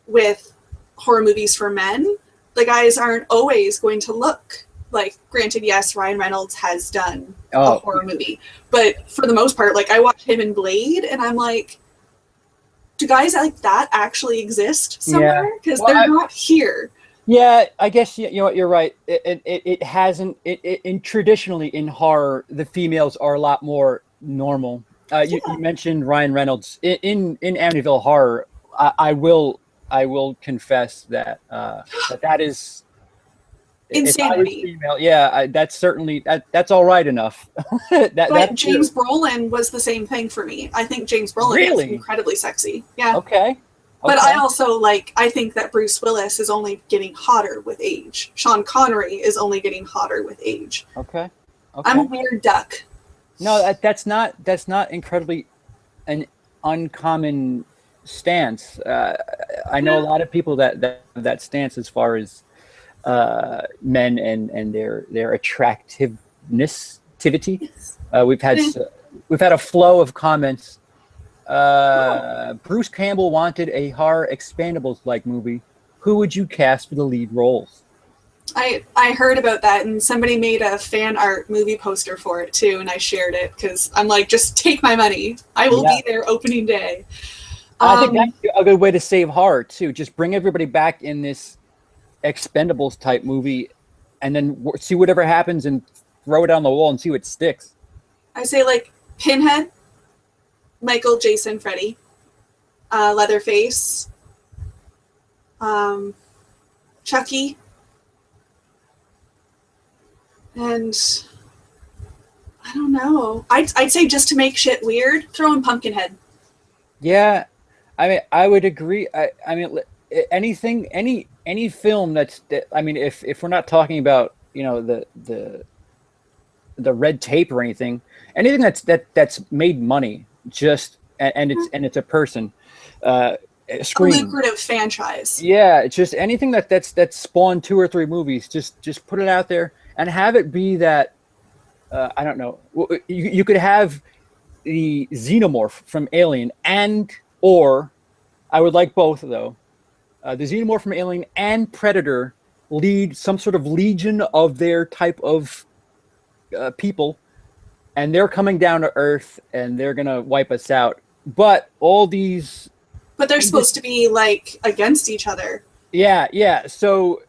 with horror movies for men, the guys aren't always going to look like, granted, yes, Ryan Reynolds has done a horror movie. But for the most part, like, I watched him in Blade, and I'm like, do guys like that actually exist somewhere? Because they're not here. Yeah, I guess you know what, you're right. It hasn't. Traditionally in horror, the females are a lot more normal. You mentioned Ryan Reynolds in Amityville Horror. I will confess that that is insanity. Female, that's certainly that's all right enough. But James Brolin was the same thing for me. I think James Brolin is incredibly sexy. Yeah. Okay. But I also I think that Bruce Willis is only getting hotter with age. Sean Connery is only getting hotter with age. Okay. I'm a weird duck. No, that's not incredibly an uncommon stance. I know a lot of people that stance as far as men and their attractiveness. Yes. We've had a flow of comments. Bruce Campbell wanted a horror Expendables-like movie. Who would you cast for the lead roles? I heard about that, and somebody made a fan art movie poster for it too, and I shared it because I'm like, just take my money. I will be there opening day. I think that's a good way to save horror too. Just bring everybody back in this Expendables type movie, and then see whatever happens and throw it on the wall and see what sticks. I say, like, Pinhead, Michael, Jason, Freddy, Leatherface, Chucky, and I don't know. I'd say, just to make shit weird, throw in Pumpkinhead. Yeah, I mean, I would agree. I mean, anything, any film that I mean, if we're not talking about, you know, the red tape or anything that's made money, just and it's a person, Scream. A lucrative franchise. Yeah, just anything that's spawned 2 or 3 movies. Just put it out there and have it be that. I don't know. You could have the xenomorph from Alien or I would like both though. The xenomorph from Alien and Predator lead some sort of legion of their type of people, and they're coming down to Earth and they're gonna wipe us out. But they're supposed to be like against each other. Yeah. So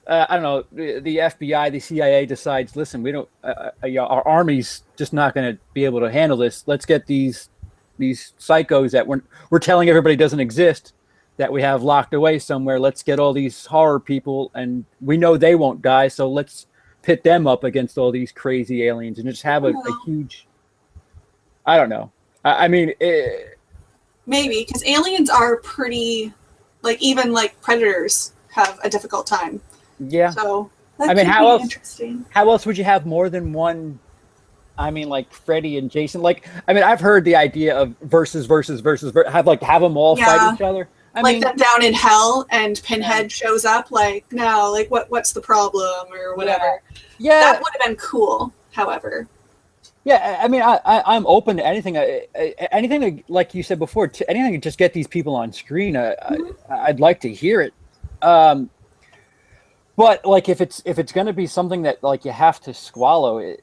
I don't know. The FBI, the CIA decides, listen, we don't. Our army's just not going to be able to handle this. Let's get these psychos that we're telling everybody doesn't exist, that we have locked away somewhere. Let's get all these horror people, and we know they won't die. So let's pit them up against all these crazy aliens and just have a huge, I don't know. I mean, maybe because aliens are pretty, like, even like predators have a difficult time. Yeah. So I mean, how else would you have more than one? I mean, like Freddy and Jason. Like, I mean, I've heard the idea of versus, have them all fight each other. I mean, them down in hell, and Pinhead shows up. Like, no, like what's the problem or whatever. Yeah, that would have been cool. However, yeah, I mean, I'm open to anything. Anything that, like you said before, anything to just get these people on screen. I'd like to hear it. But like, if it's going to be something that like you have to swallow,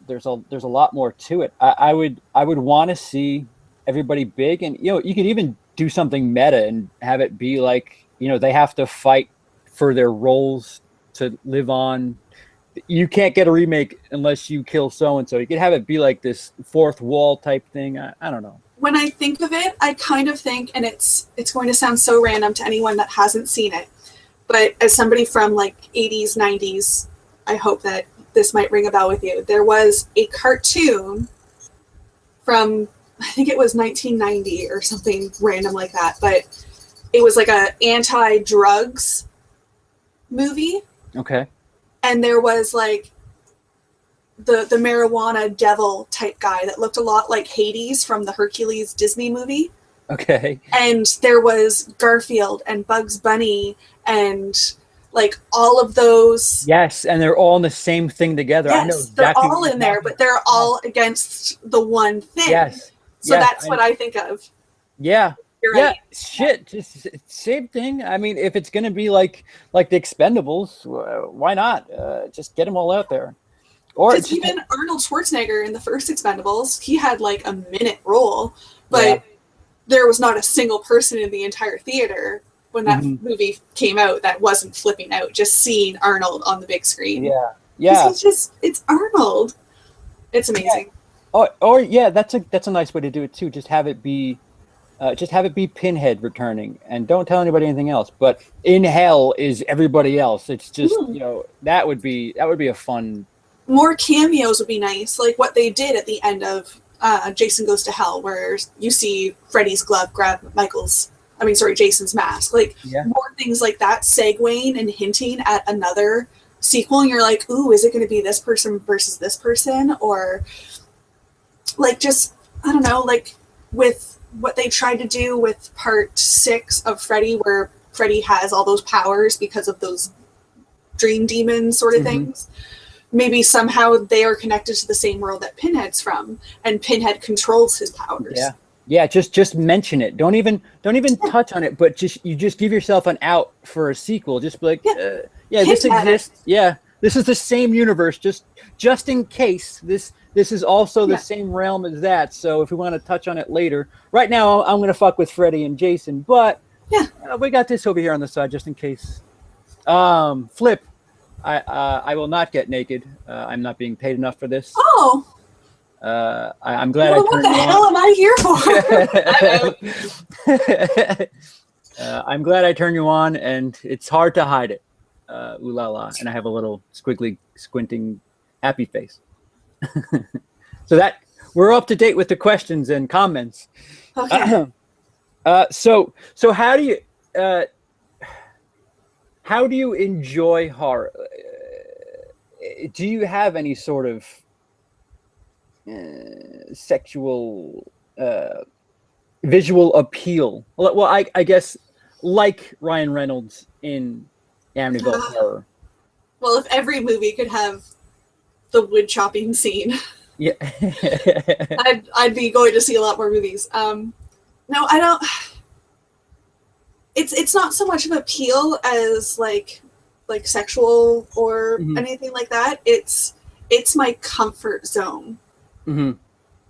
there's a lot more to it. I would want to see everybody big, and you could even do something meta and have it be like, they have to fight for their roles to live on. You can't get a remake unless you kill so and so. You could have it be like this fourth wall type thing. I don't know. When I think of it, I kind of think, and it's going to sound so random to anyone that hasn't seen it, but as somebody from like 80s, 90s, I hope that this might ring a bell with you. There was a cartoon from, I think it was 1990 or something random like that, but it was like a anti-drugs movie. Okay. And there was like the marijuana devil type guy that looked a lot like Hades from the Hercules Disney movie. Okay. And there was Garfield and Bugs Bunny and like all of those. Yes, and they're all in the same thing together. Yes, I know exactly they're all in there, but they're all against the one thing. Yes. So that's what I think of. Yeah. You're right. Shit, just same thing. I mean, if it's gonna be like the Expendables, why not? Just get them all out there. Or even Arnold Schwarzenegger in the first Expendables, he had like a minute role, but there was not a single person in the entire theater when that movie came out that wasn't flipping out just seeing Arnold on the big screen. Yeah. It's Arnold. It's amazing. Yeah. Or that's a nice way to do it too. Just have it be Pinhead returning, and don't tell anybody anything else. But in hell is everybody else. It's just that would be a fun. More cameos would be nice, like what they did at the end of Jason Goes to Hell, where you see Freddy's glove grab Jason's mask. Like more things like that, segueing and hinting at another sequel, and you're like, ooh, is it going to be this person versus this person, or like just I don't know, like with what they tried to do with part 6 of Freddy, where Freddy has all those powers because of those dream demons sort of things. Maybe somehow they are connected to the same world that Pinhead's from, and Pinhead controls his powers. Yeah. Just mention it. Don't even touch on it. But just give yourself an out for a sequel. Just be like, this exists. Yeah, this is the same universe. Just in case this is also the same realm as that. So if we want to touch on it later, right now I'm gonna fuck with Freddy and Jason, but we got this over here on the side just in case. Flip. I will not get naked. I'm not being paid enough for this. Oh. I'm glad I turned what the hell am I here for? I'm glad I turned you on, and it's hard to hide it. Ooh la la. And I have a little squiggly, squinting, happy face. So that we're up to date with the questions and comments. Okay. So how do you enjoy horror? Do you have any sort of sexual visual appeal? Well, I guess like Ryan Reynolds in Amityville Horror. Well, if every movie could have the wood chopping scene, I'd be going to see a lot more movies. No, I don't. It's not so much of appeal as like sexual or anything like that. It's my comfort zone.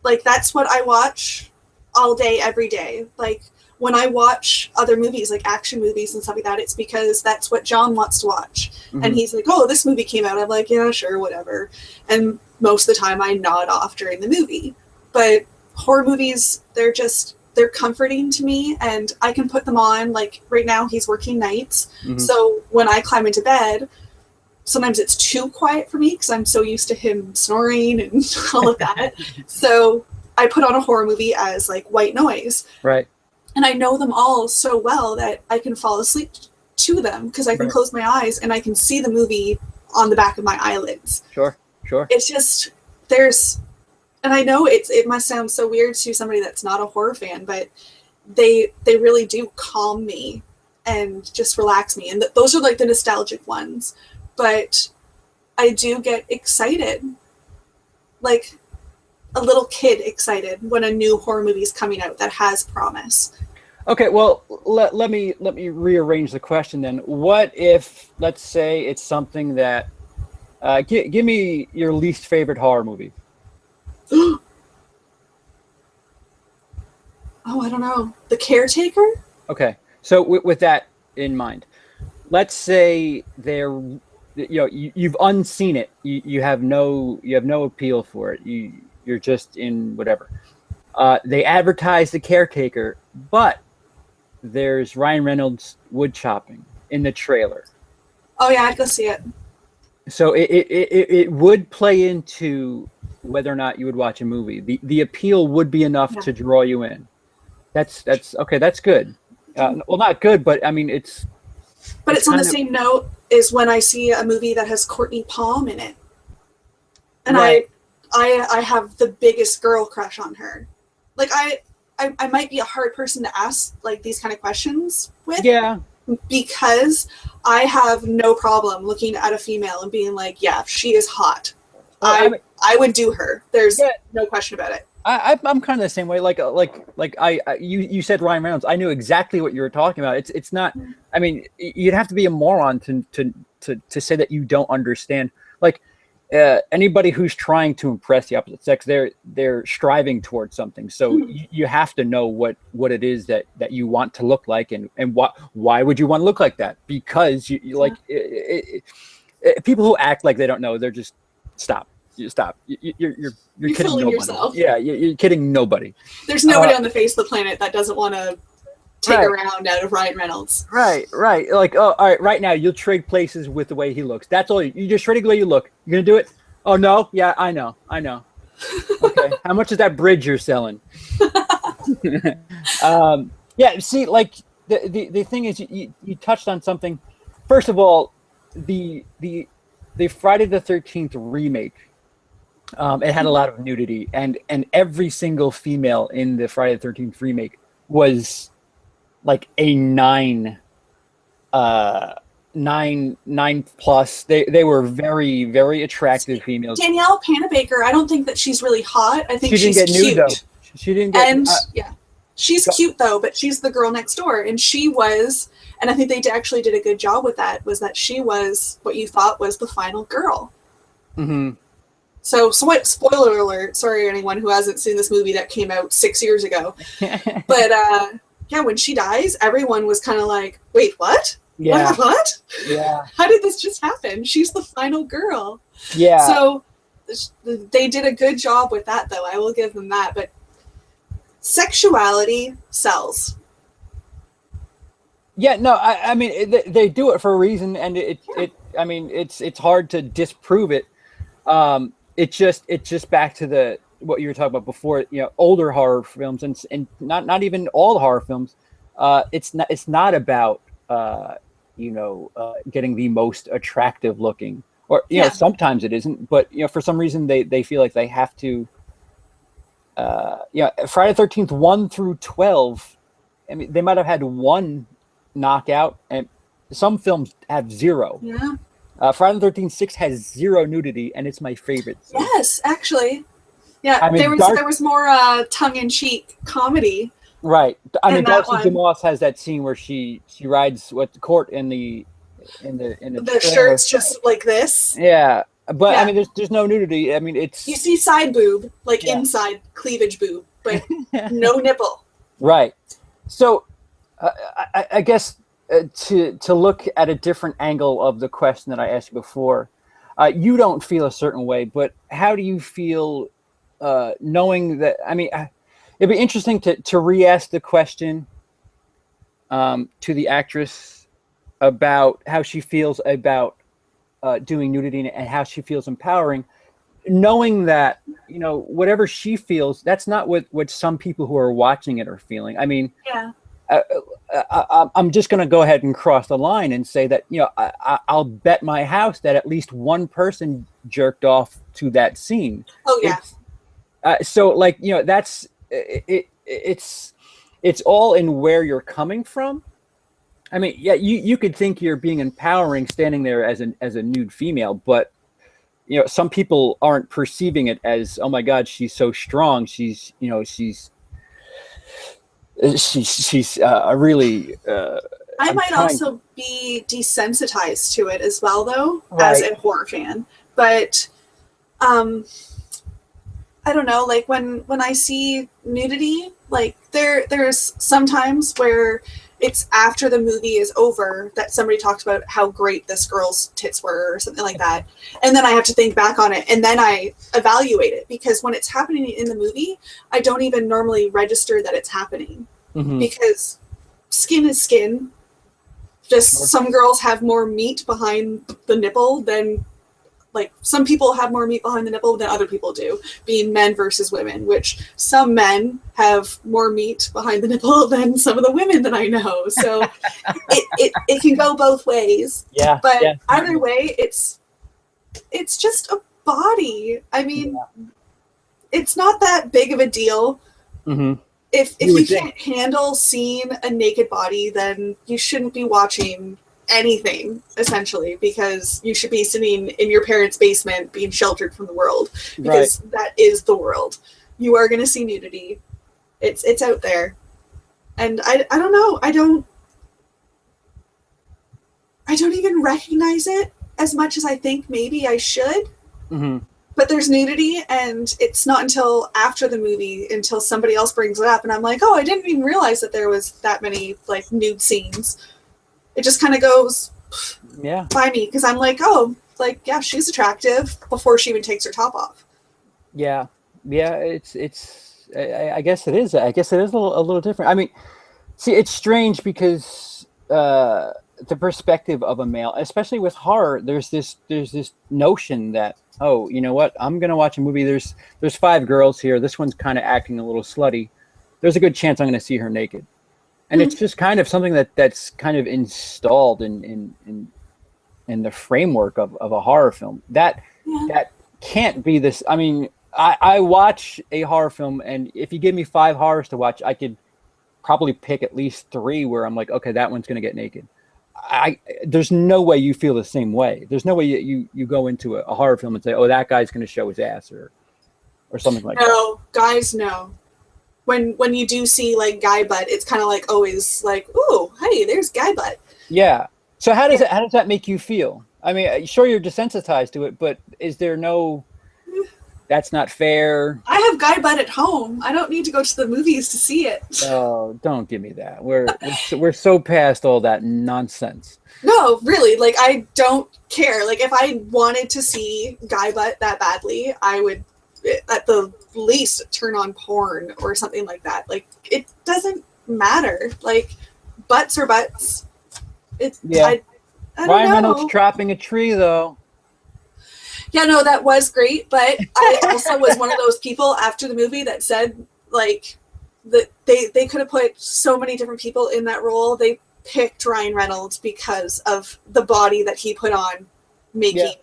Like that's what I watch all day, every day. Like when I watch other movies, like action movies and stuff like that, it's because that's what John wants to watch. And he's like, oh, this movie came out. I'm like, yeah, sure, whatever. And most of the time I nod off during the movie. But horror movies, they're comforting to me, and I can put them on. Like right now he's working nights. So when I climb into bed, sometimes it's too quiet for me because I'm so used to him snoring and all of that. So I put on a horror movie as like white noise. Right. And I know them all so well that I can fall asleep to them because I can close my eyes and I can see the movie on the back of my eyelids. Sure. It's just, and I know it must sound so weird to somebody that's not a horror fan, but they really do calm me and just relax me. And those are like the nostalgic ones. But I do get excited, like a little kid excited when a new horror movie is coming out that has promise. Okay, well, let me rearrange the question then. What if, let's say, it's something that give me your least favorite horror movie. Oh, I don't know. The Caretaker? Okay, so with that in mind, let's say you've unseen it. You have no appeal for it. You're just in whatever. They advertise The Caretaker, but there's Ryan Reynolds wood chopping in the trailer. Oh yeah, I'd go see it. So it would play into whether or not you would watch a movie. The appeal would be enough to draw you in. That's okay. That's good. Well, not good, but I mean it's. But it's on the same note as when I see a movie that has Courtney Palm in it, and I have the biggest girl crush on her. Like I might be a hard person to ask like these kind of questions with. Yeah. Because I have no problem looking at a female and being like, yeah, she is hot. I would do her. There's no question about it. I'm kind of the same way. You said Ryan Reynolds. I knew exactly what you were talking about. It's not. I mean, you'd have to be a moron to say that you don't understand. Like anybody who's trying to impress the opposite sex, they're striving towards something. So you have to know what it is that you want to look like, and why would you want to look like that? Because you like people who act like they don't know. They're just stop. You're kidding nobody. Yourself. Yeah, you're kidding nobody. There's nobody on the face of the planet that doesn't want to take a round out of Ryan Reynolds. Right. Like, oh, all right. Right now, you'll trade places with the way he looks. That's all. You're just trading the way you look. You're gonna do it? Oh no. Yeah, I know. Okay. How much is that bridge you're selling? Yeah. See, like the thing is, you touched on something. First of all, the Friday the 13th remake. It had a lot of nudity, and every single female in the Friday the 13th remake was like a 9 plus. They were very, very attractive females. Danielle Panabaker, I don't think that she's really hot. I think she's didn't get cute. Nude, though. She didn't get. And she's cute though, but she's the girl next door, and she was. And I think they actually did a good job with that. Was that she was what you thought was the final girl? Mm-hmm. So what? Spoiler alert! Sorry, anyone who hasn't seen this movie that came out 6 years ago. But yeah, when she dies, everyone was kind of like, "Wait, what? Yeah. What? Yeah. How did this just happen? She's the final girl." Yeah. So they did a good job with that, though. I will give them that. But sexuality sells. Yeah. No. I mean, they do it for a reason, and I mean, it's hard to disprove it. It's just back to what you were talking about before, older horror films and not even all horror films. It's not about, getting the most attractive looking, or, sometimes it isn't, but, for some reason they feel like they have to, Friday the 13th, 1 through 12. I mean, they might've had one knockout, and some films have 0. Yeah. Friday the 13th 6 has 0 nudity, and it's my favorite. So. Yes, actually. Yeah, I mean, there was more tongue-in-cheek comedy. Right. I mean, Darcy DeMoss has that scene where she rides the court in the shirt's just like this. Yeah, but I mean, there's no nudity. I mean, you see side boob, like inside cleavage boob, but no nipple. Right. So, I guess. To look at a different angle of the question that I asked you before, you don't feel a certain way, but how do you feel knowing that? I mean, it'd be interesting to re-ask the question to the actress about how she feels about doing nudity and how she feels empowering, knowing that, whatever she feels, that's not what some people who are watching it are feeling. I mean, yeah. I'm just going to go ahead and cross the line and say that, I'll bet my house that at least one person jerked off to that scene. Oh yeah. So like, that's it's all in where you're coming from. I mean, yeah, you could think you're being empowering standing there as a nude female, but some people aren't perceiving it as, oh my God, she's so strong. She's a really. I might also be desensitized to it as well, though, right. as a horror fan. But I don't know, like when I see nudity, like there's sometimes where it's after the movie is over that somebody talks about how great this girl's tits were or something like that. And then I have to think back on it and then I evaluate it, because when it's happening in the movie, I don't even normally register that it's happening, because skin is skin. Just some girls have more meat behind the nipple than, like, some people have more meat behind the nipple than other people do, being men versus women, which some men have more meat behind the nipple than some of the women that I know. So it can go both ways. Yeah. But yeah. either way, it's just a body. I mean, it's not that big of a deal. Mm-hmm. If you can't handle seeing a naked body, then you shouldn't be watching anything, essentially, because you should be sitting in your parents' basement being sheltered from the world, because that is the world. You are going to see nudity. It's out there. And I don't know. I don't even recognize it as much as I think maybe I should. Mm-hmm. But there's nudity, and it's not until after the movie, until somebody else brings it up, and I'm like, oh, I didn't even realize that there was that many, like, nude scenes. It just kind of goes by me, because I'm like, oh, like, yeah, she's attractive before she even takes her top off. Yeah. It's I guess it is. I guess it is a little different. I mean, see, it's strange because the perspective of a male, especially with horror, there's this notion that, oh, you know what? I'm gonna watch a movie. There's 5 girls here. This one's kind of acting a little slutty. There's a good chance I'm gonna see her naked. And it's just kind of something that's kind of installed in the framework of a horror film. That can't be this. I mean, I watch a horror film, and if you give me 5 horrors to watch, I could probably pick at least 3 where I'm like, okay, that one's going to get naked. There's no way you feel the same way. There's no way you go into a horror film and say, oh, that guy's going to show his ass or something like that. No, guys, no. When you do see, like, guy butt, it's kind of like always like, ooh, hey, there's guy butt. Yeah. So how does that make you feel? I mean, sure, you're desensitized to it, but is there no, that's not fair? I have guy butt at home. I don't need to go to the movies to see it. Oh, don't give me that. We're so past all that nonsense. No, really, like, I don't care. Like, if I wanted to see guy butt that badly, I would, at the least, turn on porn or something like that. Like, it doesn't matter. Like, butts are butts. I don't Ryan know. Reynolds chopping a tree, though. Yeah, no, that was great, but I also was one of those people after the movie that said, like, that they could have put so many different people in that role. They picked Ryan Reynolds because of the body that he put on making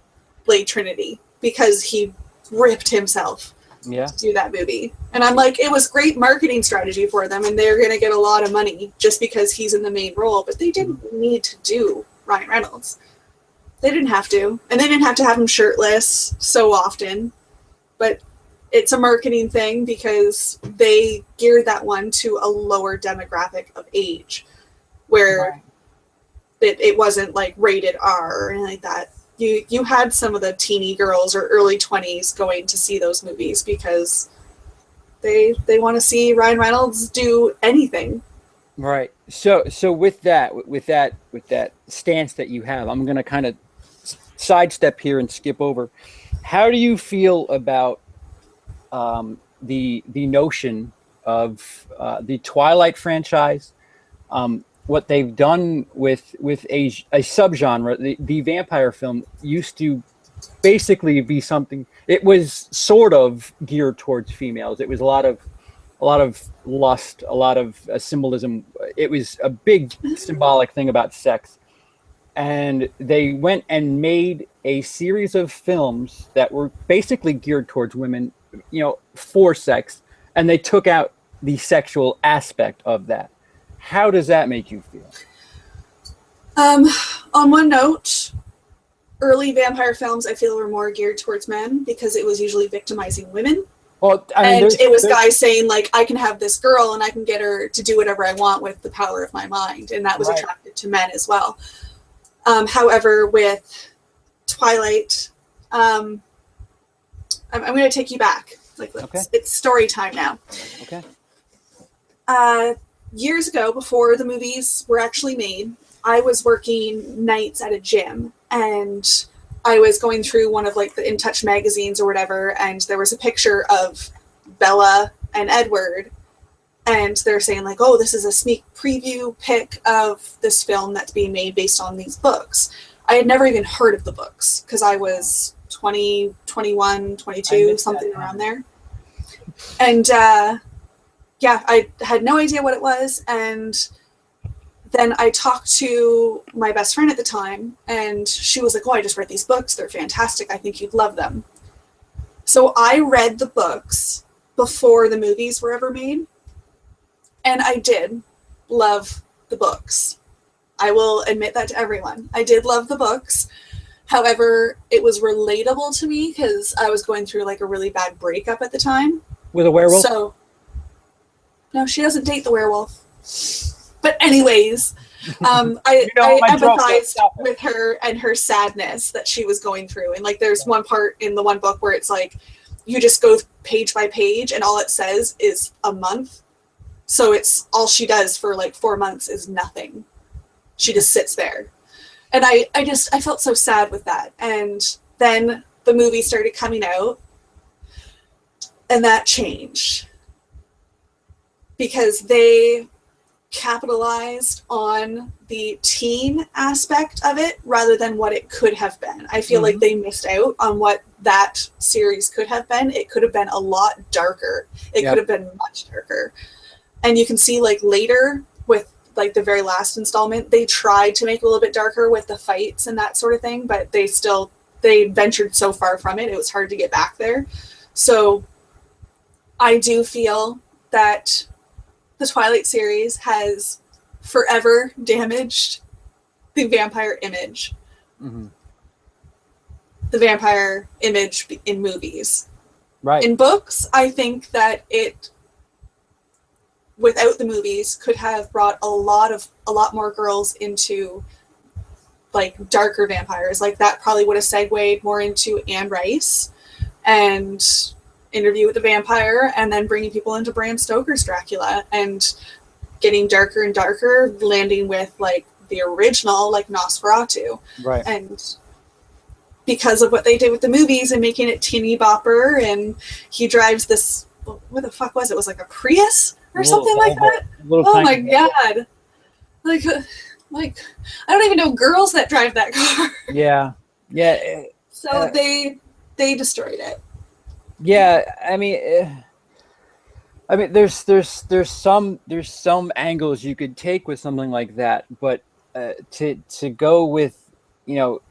Blade Trinity, because he ripped himself to do that movie. And I'm like, it was great marketing strategy for them, and they're going to get a lot of money just because he's in the main role, but they didn't need to do Ryan Reynolds. They didn't have to. And they didn't have to have him shirtless so often. But it's a marketing thing because they geared that one to a lower demographic of age, where it wasn't like rated R or anything like that. You had some of the teeny girls or early 20s going to see those movies because they want to see Ryan Reynolds do anything. Right. So with that stance that you have, I'm going to kind of sidestep here and skip over. How do you feel about the notion of the Twilight franchise what they've done with a subgenre. The vampire film used to basically be something. It was sort of geared towards females. It was a lot of lust, a lot of symbolism. It was a big symbolic thing about sex. And they went and made a series of films that were basically geared towards women, for sex, and they took out the sexual aspect of that. How does that make you feel? On one note, early vampire films I feel were more geared towards men because it was usually victimizing women. Well, I mean, it was guys saying, like, I can have this girl and I can get her to do whatever I want with the power of my mind, and that was attracted to men as well. However, with Twilight, I'm going to take you back. It's story time now. Okay. Years ago, before the movies were actually made, I was working nights at a gym, and I was going through one of the In Touch magazines or whatever, and there was a picture of Bella and Edward, and they're saying oh, this is a sneak preview pic of this film that's being made based on these books. I had never even heard of the books because I was 20, 21, 22, something around there. And I had no idea what it was. And then I talked to my best friend at the time, and she was like, oh, I just read these books. They're fantastic. I think you'd love them. So I read the books before the movies were ever made. And I did love the books. I will admit that to everyone. I did love the books. However, it was relatable to me because I was going through a really bad breakup at the time. With a werewolf? So, no, she doesn't date the werewolf. But anyways, I empathized with her and her sadness that she was going through. And there's one part in the one book where it's you just go page by page and all it says is a month. So it's all she does for 4 months is nothing. She just sits there. And I felt so sad with that. And then the movie started coming out, and that changed. Because they capitalized on the teen aspect of it rather than what it could have been. I feel like they missed out on what that series could have been. It could have been a lot darker. It could have been much darker. And you can see later with the very last installment, they tried to make it a little bit darker with the fights and that sort of thing, but they ventured so far from it, it was hard to get back there. So I do feel that the Twilight series has forever damaged the vampire image. Mm-hmm. The vampire image in movies. Right. In books, I think that it, without the movies, could have brought a lot more girls into darker vampires. That probably would have segued more into Anne Rice and Interview with the Vampire, and then bringing people into Bram Stoker's Dracula and getting darker and darker, landing with the original Nosferatu. Right. And because of what they did with the movies and making it teeny bopper, and he drives this, what the fuck was it? It was a Prius or something like that? Oh my god. I don't even know girls that drive that car. Yeah. Yeah. So they destroyed it. Yeah, I mean, there's some angles you could take with something like that, but to go with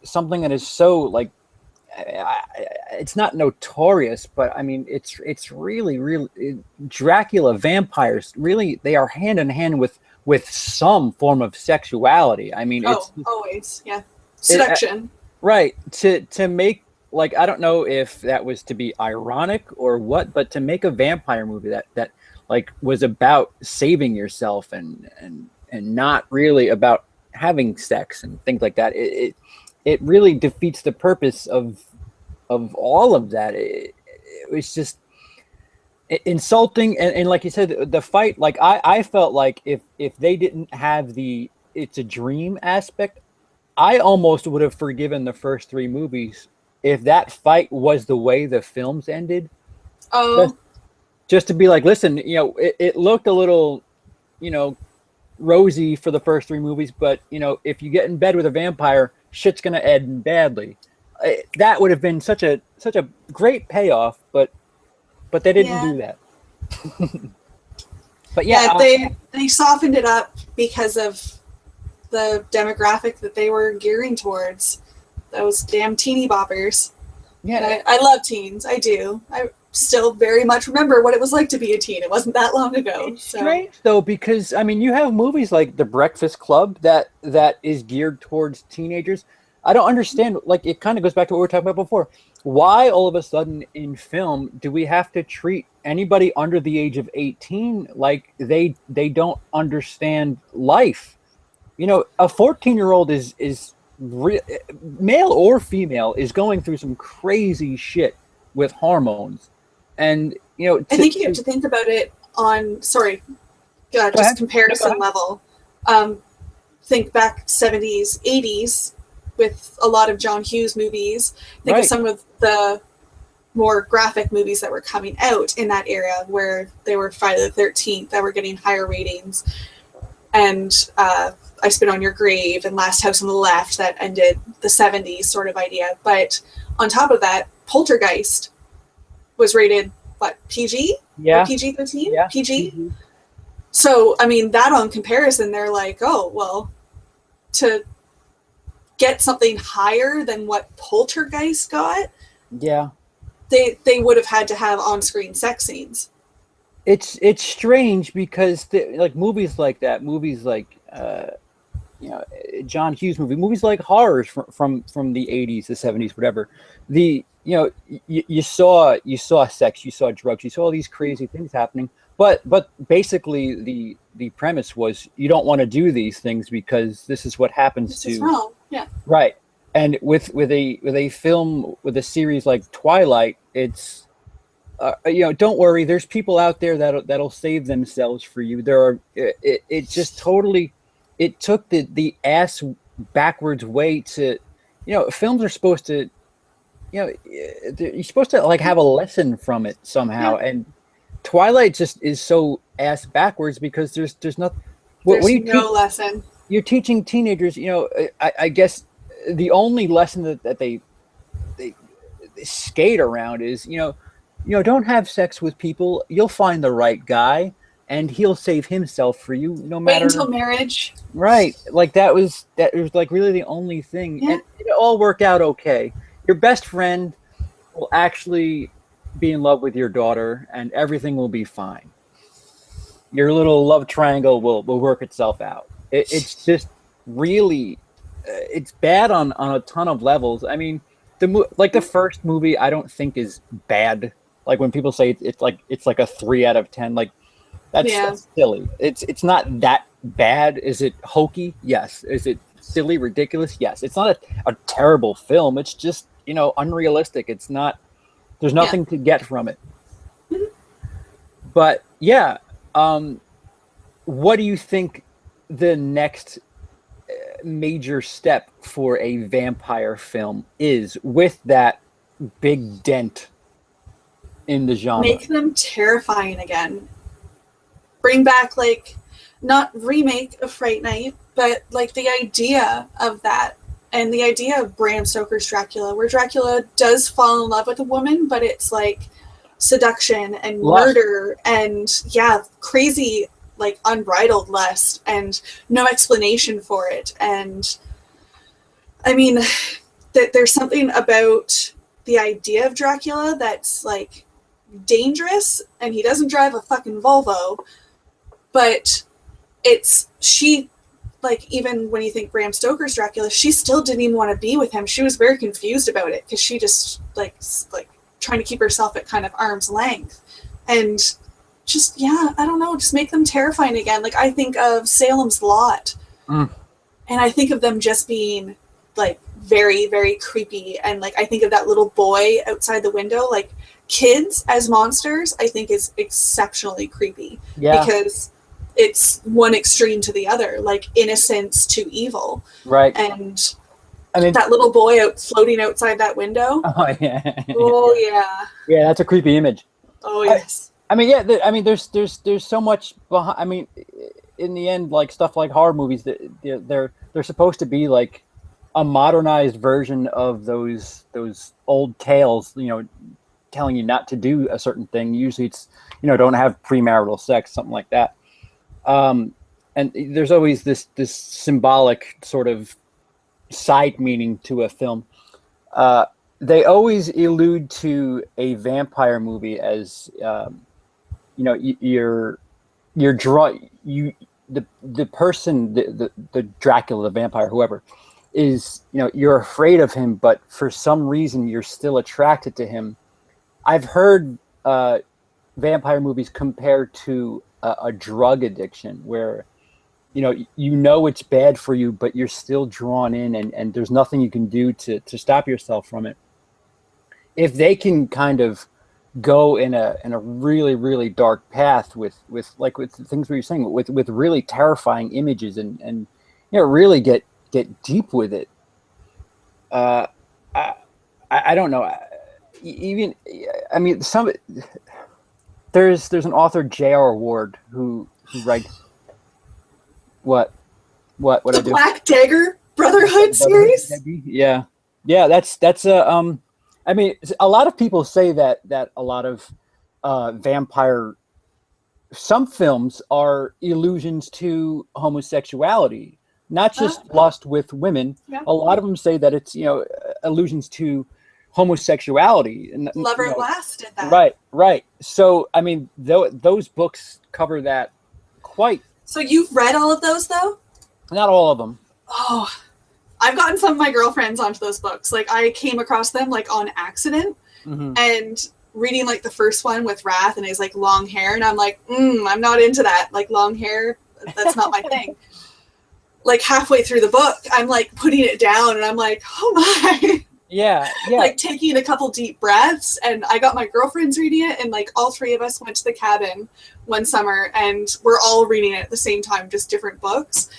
something that is so it's not notorious, but I mean it's really Dracula, vampires, really they are hand in hand with some form of sexuality. I mean, it's always seduction, right? To make. I don't know if that was to be ironic or what, but to make a vampire movie that was about saving yourself and not really about having sex and things like that, it really defeats the purpose of all of that. It was just insulting, and like you said, the fight. I felt like if they didn't have the it's a dream aspect, I almost would have forgiven the first 3 movies. If that fight was the way the films ended, just to be listen, it looked a little, rosy for the first 3 movies, but you know, if you get in bed with a vampire, shit's gonna end badly. That would have been such a great payoff, but they didn't do that. But yeah, they softened it up because of the demographic that they were gearing towards. Those damn teeny boppers. Yeah, I love teens. I do. I still very much remember what it was like to be a teen. It wasn't that long ago. It's strange though, because I mean, you have movies like The Breakfast Club that is geared towards teenagers. I don't understand. Like, it kind of goes back to what we were talking about before. Why all of a sudden in film do we have to treat anybody under the age of 18 like they don't understand life? You know, a 14-year-old is male or female, is going through some crazy shit with hormones. And, you know, I think you have to think about it on, comparison level. Think back 70s, 80s with a lot of John Hughes movies. Think of some of the more graphic movies that were coming out in that era where they were Friday the 13th, that were getting higher ratings. And I Spit on Your Grave and Last House on the Left that ended the 70s sort of idea. But on top of that, Poltergeist was rated, what, PG? Yeah. Or PG-13? Yeah. PG? Mm-hmm. So, I mean, that on comparison, they're like, oh, well, to get something higher than what Poltergeist got, yeah, they would have had to have on-screen sex scenes. It's strange because like movies like that, movies like you know, John Hughes movies like horrors from the 80s, the 70s, whatever. You know, you saw sex, you saw drugs, you saw all these crazy things happening. But basically the premise was you don't want to do these things because this is what happens this is wrong. Yeah. Right. And with a film, with a series like Twilight, it's you know, don't worry, there's people out there that'll save themselves for you. There are it just totally, it took the ass backwards way to, you know, films are supposed to, you know, you're supposed to like have a lesson from it somehow. Yeah. And Twilight just is so ass backwards because there's nothing. There's no lesson. You're teaching teenagers, you know, I guess the only lesson that they skate around is, you know, don't have sex with people. You'll find the right guy and he'll save himself for you no matter. Wait until marriage. Right. Like that was like really the only thing. Yeah. And it all worked out okay. Your best friend will actually be in love with your daughter and everything will be fine. Your little love triangle will work itself out. It's just really, it's bad on a ton of levels. I mean, the first movie I don't think is bad. Like when people say it's like a 3 out of 10, like that's silly. It's not that bad. Is it hokey? Yes. Is it silly, ridiculous? Yes. It's not a terrible film. It's just, you know, unrealistic. It's not. There's nothing to get from it. Mm-hmm. But yeah, what do you think the next major step for a vampire film is with that big dent in the genre? Make them terrifying again. Bring back, like, not remake of Fright Night, but like the idea of that. And the idea of Bram Stoker's Dracula, where Dracula does fall in love with a woman, but it's like seduction and murder and crazy, like unbridled lust and no explanation for it. And I mean, there's something about the idea of Dracula that's like dangerous, and he doesn't drive a fucking Volvo, but like, even when you think Bram Stoker's Dracula, she still didn't even want to be with him. She was very confused about it because she just like trying to keep herself at kind of arm's length. And just, I don't know, just make them terrifying again. Like, I think of Salem's Lot, and I think of them just being like very, very creepy. And like, I think of that little boy outside the window. Like, kids as monsters, I think is exceptionally creepy because it's one extreme to the other, like innocence to evil. Right. And I mean, that little boy floating outside that window. Oh yeah. Oh yeah. Yeah, that's a creepy image. Oh yes. I mean, yeah. I mean, there's so much behind. I mean, in the end, like stuff like horror movies, they're supposed to be like a modernized version of those old tales. You know, telling you not to do a certain thing. Usually, it's don't have premarital sex, something like that. And there's always this symbolic sort of side meaning to a film. They always allude to a vampire movie as you're draw you the person the Dracula, the vampire, whoever is, you're afraid of him, but for some reason you're still attracted to him. I've heard vampire movies compared to a drug addiction where it's bad for you, but you're still drawn in, and there's nothing you can do to stop yourself from it. If they can kind of go in a really, really dark path with the things we were saying, with really terrifying images, and really get deep with it. I don't know. Even, I mean, there's an author, J.R. Ward, who writes what the Black Dagger Brotherhood series. Yeah, that's a I mean, a lot of people say that a lot of vampire, some films are allusions to homosexuality, not just lust with women. Yeah. A lot of them say that it's allusions to homosexuality. And Lover Last did that. Right. So I mean, those books cover that quite. So you've read all of those, though? Not all of them. Oh, I've gotten some of my girlfriends onto those books. Like, I came across them, like, on accident. Mm-hmm. And reading, like, the first one with Wrath and his, like, long hair. And I'm like, I'm not into that. Like, long hair, that's not my thing. Like, halfway through the book, I'm, like, putting it down. And I'm like, oh, my. Yeah. Like, taking a couple deep breaths. And I got my girlfriends reading it. And, like, all three of us went to the cabin one summer, and we're all reading it at the same time, just different books.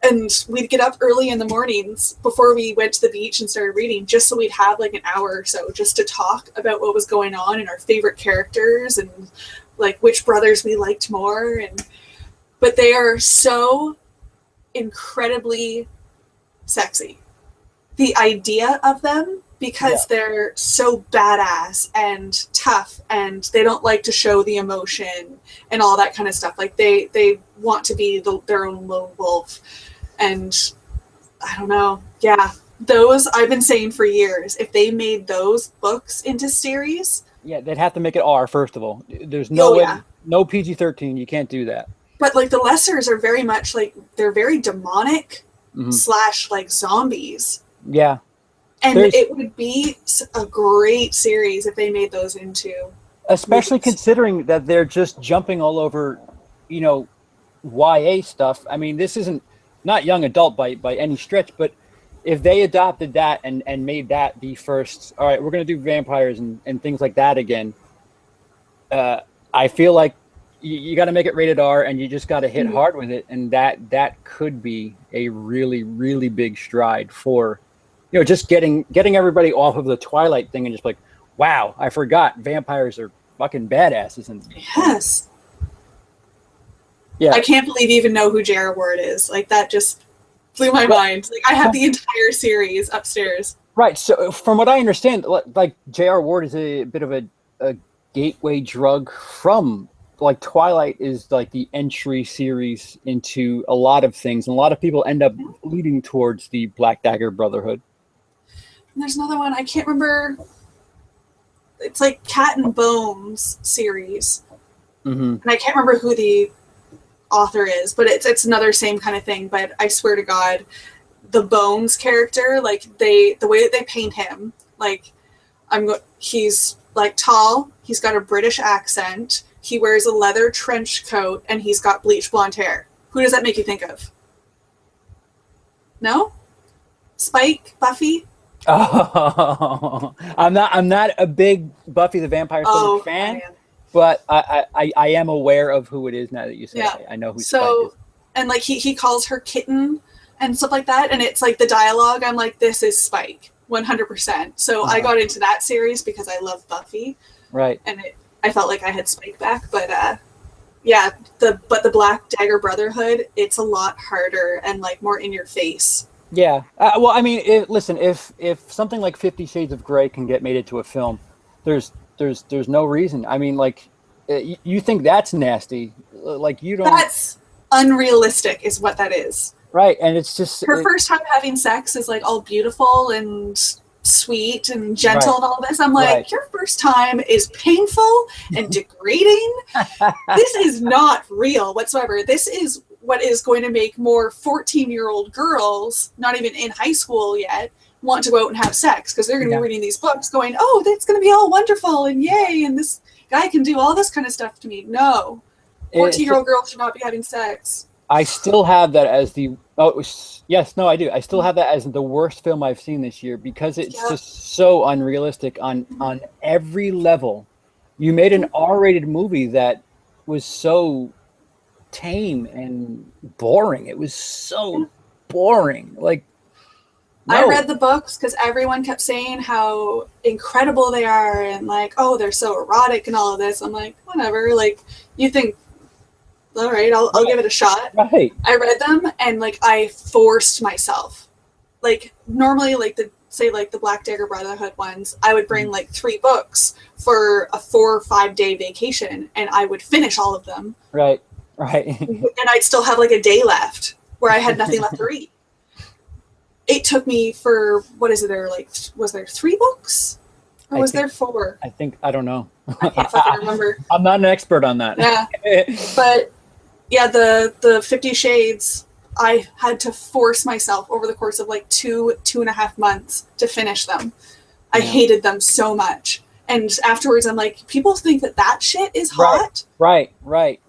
And we'd get up early in the mornings before we went to the beach and started reading, just so we'd have like an hour or so just to talk about what was going on and our favorite characters and like which brothers we liked more. But they are so incredibly sexy. The idea of them, because they're so badass and tough, and they don't like to show the emotion and all that kind of stuff. Like they want to be their own lone wolf. And I don't know. Yeah. Those I've been saying for years, if they made those books into series. Yeah, they'd have to make it R, first of all. There's no way, no PG-13. You can't do that. But like the Lessers are very much like, they're very demonic / like zombies. Yeah. And it would be a great series if they made those into. Especially movies. Considering that they're just jumping all over, YA stuff. I mean, this isn't not young adult by any stretch, but if they adopted that and made that the first, all right, we're going to do vampires and things like that again, I feel like you got to make it rated R, and you just got to hit hard with it. And that could be a really, really big stride for, just getting everybody off of the Twilight thing and just like, wow, I forgot vampires are fucking badasses. And yes. Yeah. I can't believe you even know who J.R. Ward is. Like, that just blew my mind. Like, I have the entire series upstairs. Right. So from what I understand, like J.R. Ward is a bit of a gateway drug from, like, Twilight is like the entry series into a lot of things. And a lot of people end up leading towards the Black Dagger Brotherhood. And there's another one. I can't remember. It's like Cat and Bones series. Mm-hmm. And I can't remember who the author is, but it's another same kind of thing. But I swear to God, the Bones character, like the way that they paint him, like he's like tall, he's got a British accent, he wears a leather trench coat, and he's got bleach blonde hair. Who does that make you think of? No? Spike? Buffy? Oh, I'm not a big Buffy the Vampire Slayer fan. But I am aware of who it is now that you say it. I know who Spike is. And like he calls her kitten and stuff like that, and it's like the dialogue, I'm like, this is Spike, 100%. So I got into that series because I love Buffy. Right. And I felt like I had Spike back, but yeah, the Black Dagger Brotherhood, it's a lot harder and like more in your face. Yeah. Well, I mean, listen, if something like 50 Shades of Grey can get made into a film, there's no reason. I mean, like, you think that's nasty? Like, you don't. That's unrealistic, is what that is. Right, and it's just her first time having sex is like all beautiful and sweet and gentle and all this. I'm like, your first time is painful and degrading. This is not real whatsoever. This is what is going to make more 14-year-old girls, not even in high school yet, want to go out and have sex because they're going to be reading these books going, oh, that's going to be all wonderful and yay, and this guy can do all this kind of stuff to me. No. 14-year-old girls should not be having sex. I still have that as the yes, no, I do. I still have that as the worst film I've seen this year because it's just so unrealistic on every level. You made an R-rated movie that was so tame and boring. It was so boring. Like, no. I read the books because everyone kept saying how incredible they are and like, oh, they're so erotic and all of this. I'm like, whatever. Like, you think, all right, I'll give it a shot. Right. I read them and like I forced myself. Like normally, like the Black Dagger Brotherhood ones, I would bring like 3 books for a 4 or 5 day vacation, and I would finish all of them. Right. And I'd still have like a day left where I had nothing left to read. It took me for was there 3 books? Or was there 4? I don't know. I can't fucking remember. I'm not an expert on that. Yeah. But yeah, the 50 Shades, I had to force myself over the course of like 2.5 months to finish them. I hated them so much. And afterwards, I'm like, people think that shit is hot. Right. Read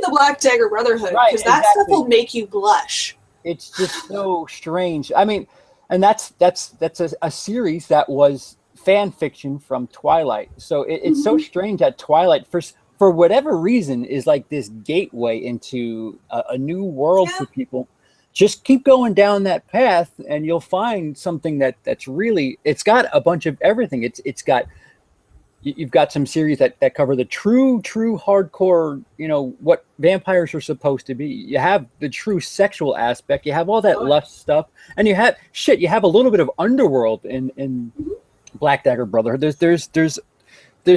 the Black Dagger Brotherhood because that stuff will make you blush. It's just so strange. I mean, and that's a series that was fan fiction from Twilight. So it's so strange that Twilight, for whatever reason, is like this gateway into a new world for people. Just keep going down that path, and you'll find something that's really. It's got a bunch of everything. You've got some series that cover the true hardcore, what vampires are supposed to be. You have the true sexual aspect. You have all that lust stuff, and you have a little bit of underworld in Black Dagger Brotherhood. There's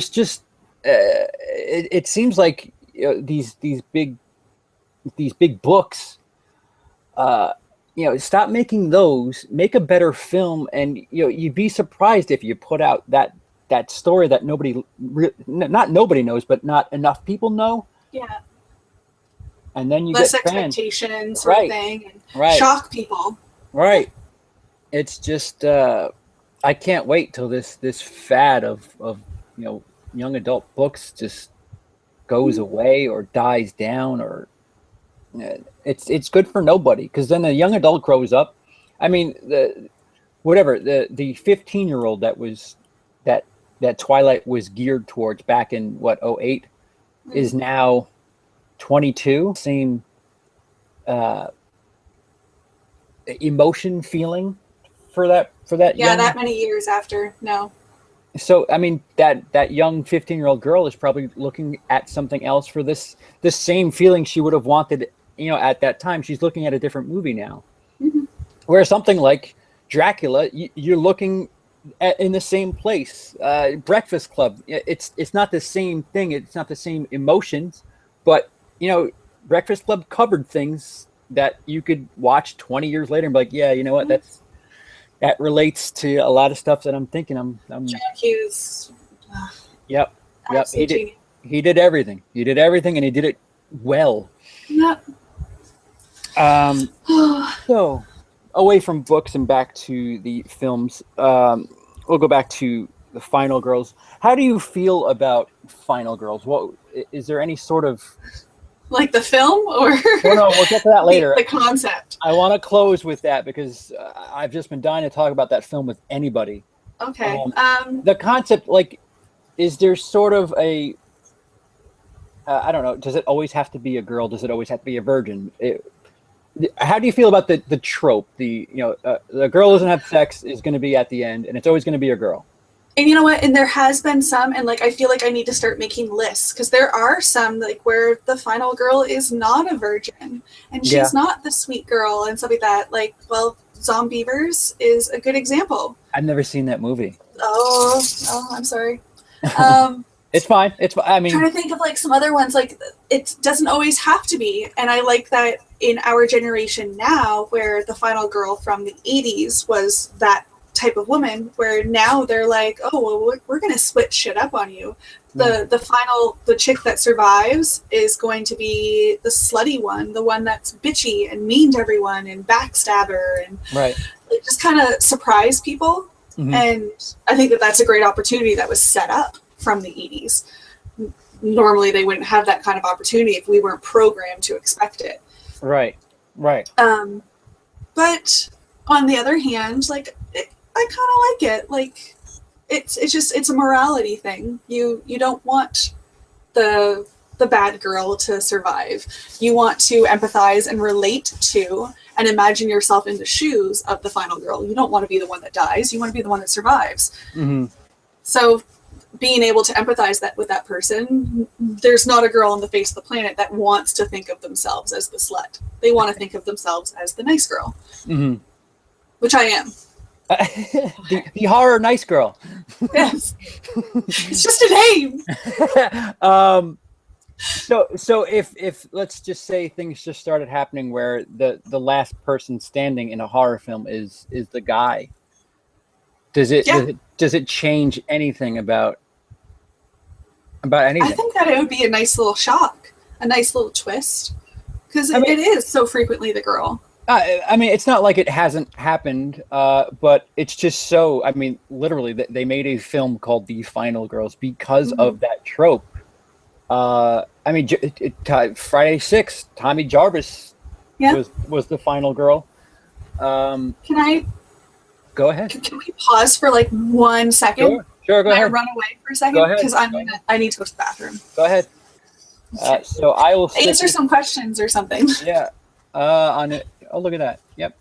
just it seems like these big books. Stop making those. Make a better film, and you'd be surprised if you put out that story that not nobody knows, but not enough people know. Yeah. And then you less get expectations sort of thing, and shock people. Right. It's just I can't wait till this fad of young adult books just goes away or dies down, or it's good for nobody, because then the young adult grows up. I mean, the 15-year-old that Twilight was geared towards back in 2008 is now 22. Same emotion feeling for that that many years after. No. So I mean, that young 15-year-old girl is probably looking at something else for this same feeling she would have wanted at that time. She's looking at a different movie now. Where something like Dracula, you're looking in the same place. Breakfast Club, it's not the same thing. It's not the same emotions, but Breakfast Club covered things that you could watch 20 years later and be like, yeah, you know what, that relates to a lot of stuff that I'm thinking. I'm John Hughes. Yep. He did everything. He did everything, and he did it well. Yep. So away from books and back to the films, we'll go back to the Final Girls. How do you feel about Final Girls? What is there any sort of like the film, or no, we'll get to that later. The concept. I want to close with that because I've just been dying to talk about that film with anybody. Okay. The concept, like, is there sort of a I don't know, does it always have to be a girl? Does it always have to be a virgin? How do you feel about the trope? The girl doesn't have sex is going to be at the end, and it's always going to be a girl. And you know what? And there has been some, and like I feel like I need to start making lists because there are some like where the final girl is not a virgin and she's not the sweet girl and stuff like that. Like, well, Zombievers is a good example. I've never seen that movie. Oh, I'm sorry. It's fine. I mean, trying to think of like some other ones. Like, it doesn't always have to be, and I like that in our generation now, where the final girl from the '80s was that type of woman, where now they're like, oh well, we're gonna switch shit up on you. The chick that survives is going to be the slutty one, the one that's bitchy and mean to everyone and backstabber and like, just kind of surprise people. And I think that that's a great opportunity that was set up from the 80s. Normally they wouldn't have that kind of opportunity if we weren't programmed to expect it. Right. But on the other hand, like, I kind of like it. Like, it's a morality thing. You don't want the bad girl to survive. You want to empathize and relate to and imagine yourself in the shoes of the final girl. You don't want to be the one that dies. You want to be the one that survives. So being able to empathize with that person, there's not a girl on the face of the planet that wants to think of themselves as the slut. They want to think of themselves as the nice girl, which I am. The horror nice girl. Yes. It's just a name. So if let's just say things just started happening where the last person standing in a horror film is the guy, does it change anything about anything? I think that it would be a nice little shock, a nice little twist, because it is so frequently the girl. I mean, it's not like it hasn't happened, but it's just so. I mean, literally, they made a film called The Final Girls because of that trope. I mean, Friday 6th, Tommy Jarvis was the final girl. Can I go ahead? Can we pause for like 1 second? Sure, go ahead. Can I run away for a second? Because I need to go to the bathroom. Go ahead. So I will answer some questions or something. Yeah. On it. Oh, look at that. Yep.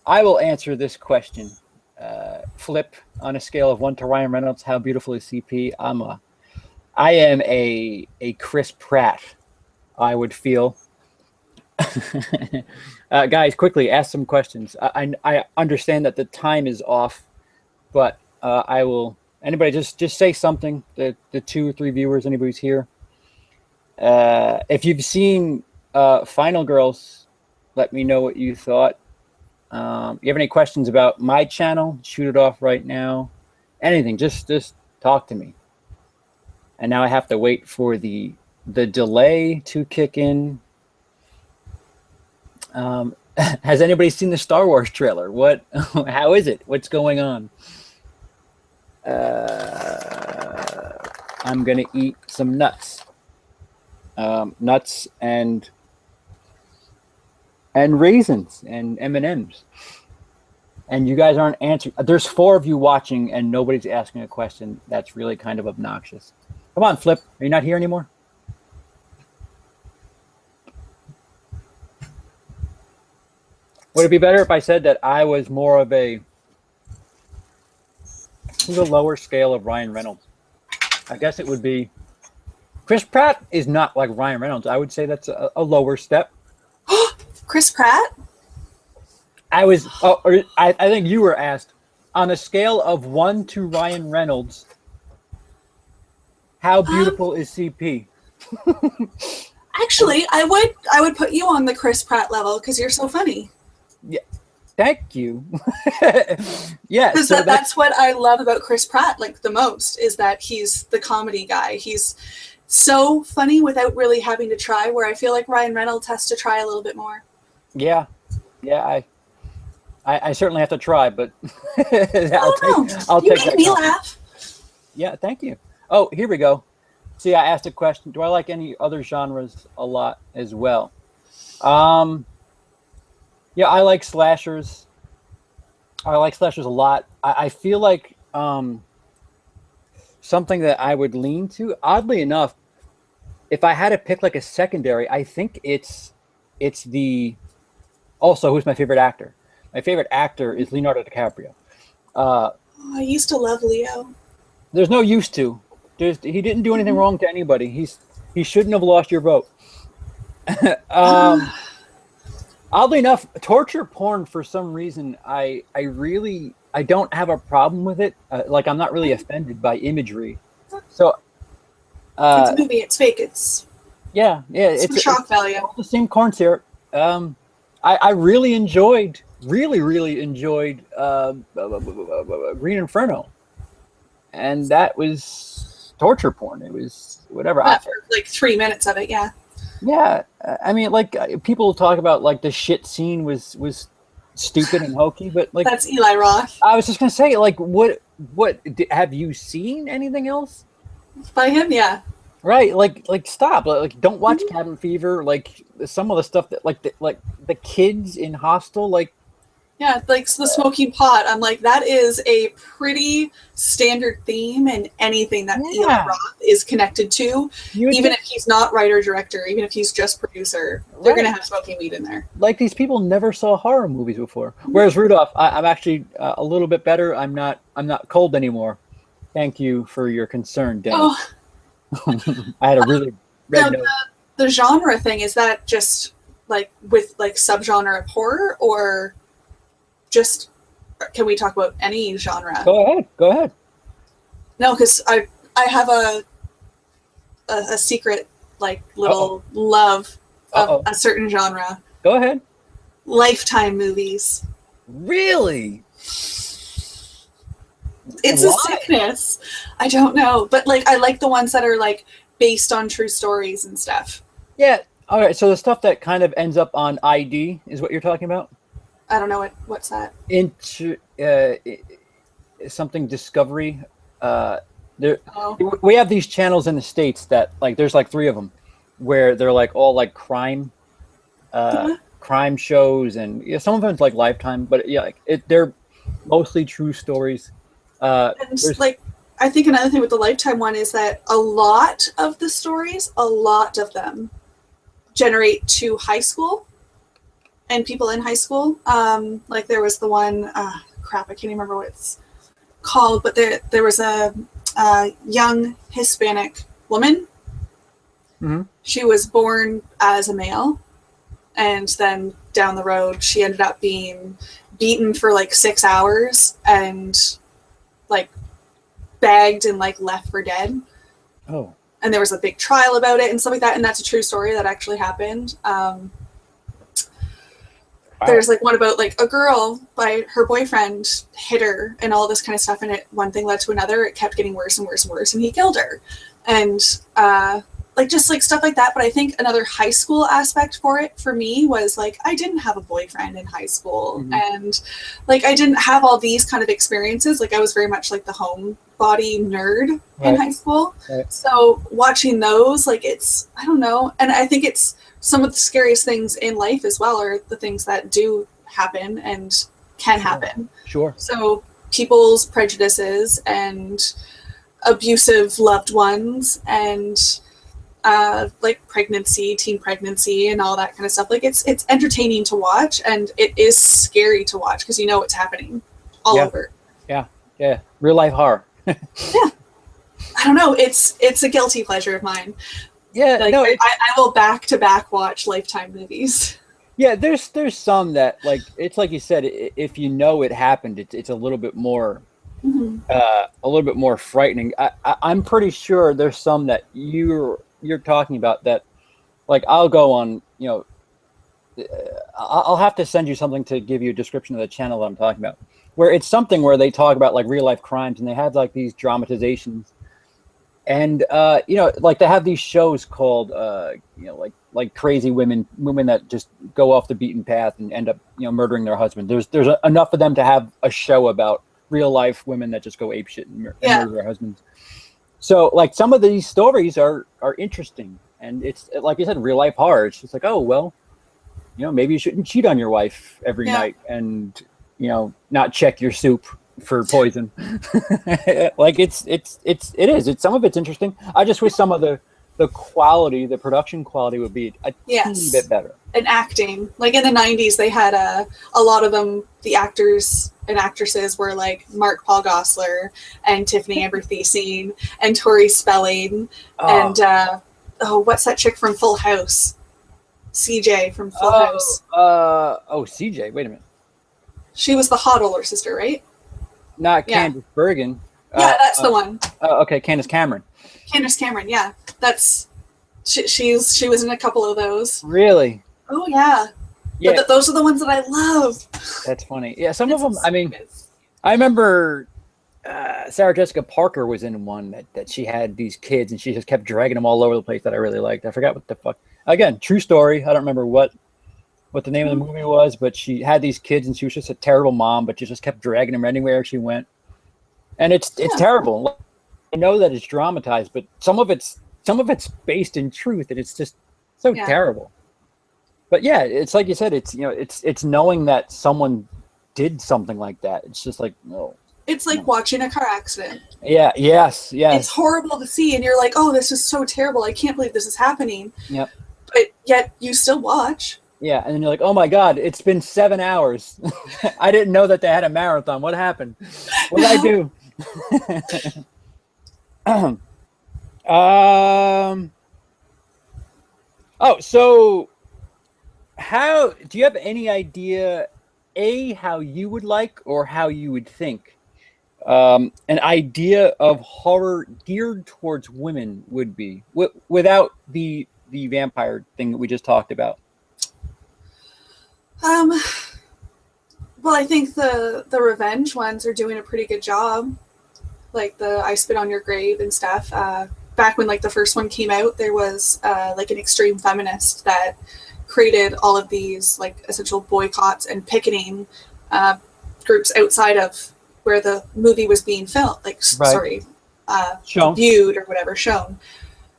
I will answer this question. Flip, on a scale of 1 to Ryan Reynolds, how beautiful is CP? I am a Chris Pratt, I would feel. Guys, quickly ask some questions. I understand that the time is off, but I will. Anybody just say something. The 2 or 3 viewers, anybody's here. If you've seen Final Girls, let me know what you thought. You have any questions about my channel? Shoot it off right now. Anything, just talk to me. And now I have to wait for the delay to kick in. Has anybody seen the Star Wars trailer? How is it? What's going on? I'm gonna eat some nuts. Nuts and raisins and M&Ms. And you guys aren't answering. There's 4 of you watching and nobody's asking a question. That's really kind of obnoxious. Come on, Flip. Are you not here anymore? Would it be better if I said that I was more of a lower scale of Ryan Reynolds? I guess it would be. Chris Pratt is not like Ryan Reynolds. I would say that's a lower step. Chris Pratt? I think you were asked, on a scale of 1 to Ryan Reynolds, how beautiful is CP? Actually, I would put you on the Chris Pratt level because you're so funny. Yeah, thank you. Yeah, because that's what I love about Chris Pratt like the most, is that he's the comedy guy. He's so funny without really having to try, where I feel like Ryan Reynolds has to try a little bit more. Yeah, I certainly have to try, but I'll take that. You make me laugh. Yeah, thank you. Oh, here we go. See, I asked a question. Do I like any other genres a lot as well? Yeah, I like slashers. I like slashers a lot. I feel like something that I would lean to, oddly enough, if I had to pick like a secondary, I think it's also who's my favorite actor. My favorite actor is Leonardo DiCaprio. Oh, I used to love Leo. There's no used to. He didn't do anything wrong to anybody. He shouldn't have lost your vote. Oddly enough, torture porn, for some reason, I don't have a problem with it. Like, I'm not really offended by imagery. So it's a movie. It's fake. It's it's shock value. It's the same corn syrup. I really enjoyed Green Inferno, and that was torture porn. It was whatever. For like 3 minutes of it, yeah. Yeah, I mean, like, people talk about like the shit scene was stupid and hokey, but like, that's Eli Roth. I was just gonna say, like, what have you seen anything else by him? Yeah. Right, like stop, like don't watch Cabin Fever, like some of the stuff that like the kids in Hostel, like like the smoking pot. I'm like, that is a pretty standard theme in anything that Eli Roth is connected to, even if he's not writer director, even if he's just producer, they're gonna have smoking weed in there. Like, these people never saw horror movies before. Whereas Rudolph, I'm actually a little bit better. I'm not cold anymore. Thank you for your concern, Dan. Oh. I had a really red nose. The genre thing, is that just like with like subgenre of horror, or just, can we talk about any genre? Go ahead. No, because I have a secret, like, little love of a certain genre. Go ahead. Lifetime movies. Really? It's a sickness. I don't know, but like, I like the ones that are like based on true stories and stuff. Yeah. All right. So the stuff that kind of ends up on ID is what you're talking about? I don't know what's that. Something Discovery. We have these channels in the States that, like, there's like 3 of them where they're like all like crime shows, and some of them it's like Lifetime, but they're mostly true stories. And like, I think another thing with the Lifetime one is that a lot of the stories, a lot of them generate to high school and people in high school. Like, there was the one, I can't remember what it's called, but there was a young Hispanic woman. Mm-hmm. She was born as a male, and then down the road she ended up being beaten for like 6 hours and like bagged and like left for dead. Oh. And there was a big trial about it and stuff like that, and that's a true story that actually happened. There's like one about like a girl, by her boyfriend hit her and all this kind of stuff, and one thing led to another. It kept getting worse and worse and worse, and he killed her. And like, just like stuff like that. But I think another high school aspect for me was like, I didn't have a boyfriend in high school, and like, I didn't have all these kind of experiences. Like, I was very much like the homebody nerd in high school. Right. So watching those, like, it's, I don't know. And I think it's some of the scariest things in life as well are the things that do happen and can happen. Sure. So people's prejudices and abusive loved ones and like teen pregnancy and all that kind of stuff. Like, it's entertaining to watch, and it is scary to watch because you know what's happening all over. Yeah. Real life horror. Yeah. I don't know. It's a guilty pleasure of mine. Yeah. Like, I will back-to-back watch Lifetime movies. Yeah, there's some that, like, it's like you said, if you know it happened, it's a little bit more a little bit more frightening. I'm pretty sure there's some that you're talking about that, like, I'll go on, I'll have to send you something to give you a description of the channel that I'm talking about, where it's something where they talk about like real life crimes, and they have like these dramatizations, and like they have these shows called like crazy women that just go off the beaten path and end up murdering their husband. There's enough of them to have a show about real life women that just go apeshit and murder their husbands. So, like, some of these stories are interesting, and it's like you said, real life horror. It's just like, oh well, maybe you shouldn't cheat on your wife every night, and not check your soup for poison. Like, it is. It's some of it's interesting. I just wish some of the the quality, the production quality would be a teeny bit better. And acting, like in the 90s, they had a lot of them, the actors and actresses were like Mark Paul Gosselaar and Tiffany Amber Thiessen and Tori Spelling and what's that chick from Full House? CJ from Full House. CJ. Wait a minute. She was the hot older sister, right? Not Candace Bergen. Yeah, that's the one. Okay, Candace Cameron. Candace Cameron, yeah, that's she was in a couple of those. Really? Oh yeah. But those are the ones that I love. That's funny. Yeah, some of them. I mean, I remember Sarah Jessica Parker was in one that she had these kids and she just kept dragging them all over the place that I really liked. I forgot what the fuck. Again, true story. I don't remember what the name of the movie was, but she had these kids and she was just a terrible mom, but she just kept dragging them anywhere she went. And it's terrible. I know that it's dramatized, but some of it's based in truth, and it's just so terrible. But yeah, it's like you said, it's knowing that someone did something like that. It's just like, no. It's like watching a car accident. Yeah. Yes. It's horrible to see, and you're like, oh, this is so terrible. I can't believe this is happening. Yep. But yet you still watch. Yeah, and then you're like, oh my God, it's been 7 hours. I didn't know that they had a marathon. What happened? What did I do? So how do you have any idea how you would like or how you would think an idea of horror geared towards women would be without the vampire thing that we just talked about? Well, I think the revenge ones are doing a pretty good job, like the I Spit on Your Grave and stuff. Back when like the first one came out, there was like an extreme feminist that created all of these like essential boycotts and picketing groups outside of where the movie was being filmed, like viewed or whatever, shown.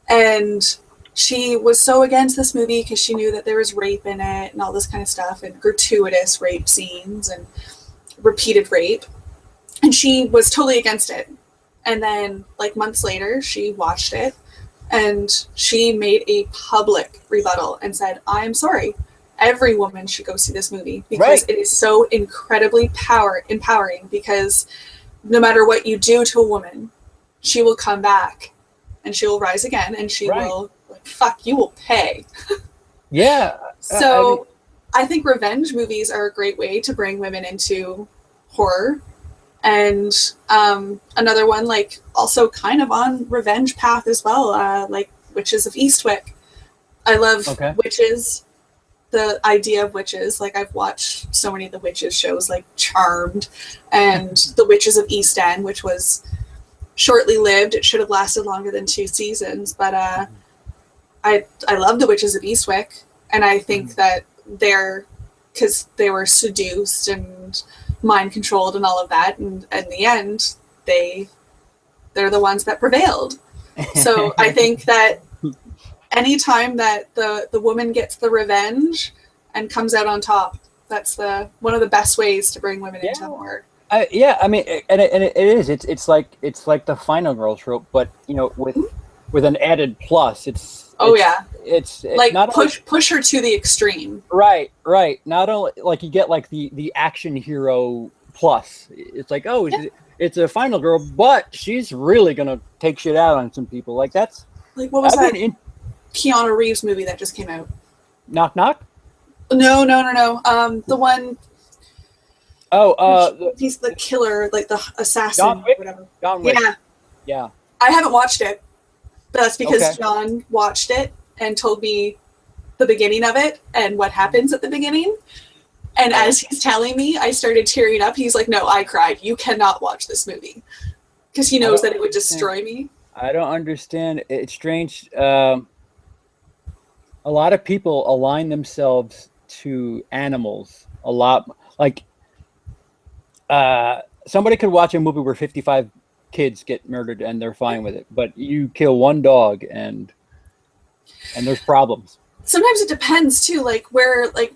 And she was so against this movie because she knew that there was rape in it and all this kind of stuff and gratuitous rape scenes and repeated rape. And she was totally against it. And then like months later, she watched it and she made a public rebuttal and said, I'm sorry. Every woman should go see this movie because it is so incredibly empowering, because no matter what you do to a woman, she will come back and she will rise again and she will fuck, you will pay. Yeah. So I think revenge movies are a great way to bring women into horror. And another one, like also kind of on revenge path as well, like Witches of Eastwick. I love witches, the idea of witches. Like I've watched so many of the witches shows, like Charmed and The Witches of East End, which was shortly lived. It should have lasted longer than 2 seasons, but I love The Witches of Eastwick, and I think that because they were seduced and mind controlled and all of that, and in the end they're the ones that prevailed. So I think that anytime that the woman gets the revenge and comes out on top, that's one of the best ways to bring women into horror. I mean, and it is. It's like the final girl trope, but with an added plus. It's like not push her to the extreme. Right. Not only like you get like the action hero plus. It's like, it's a final girl, but she's really gonna take shit out on some people. Like that's like, what was that Keanu Reeves movie that just came out? Knock Knock? No. The one. He's the killer, like the assassin, John Wick? whatever. John Wick. Yeah. I haven't watched it, but that's because John watched it and told me the beginning of it and what happens at the beginning. And as he's telling me, I started tearing up. He's like, no, I cried. You cannot watch this movie. Because he knows that it would destroy me. I don't understand. It's strange. A lot of people align themselves to animals a lot. Like, somebody could watch a movie where 55 kids get murdered and they're fine with it. But you kill one dog and there's problems. Sometimes it depends, too. Like, where, like,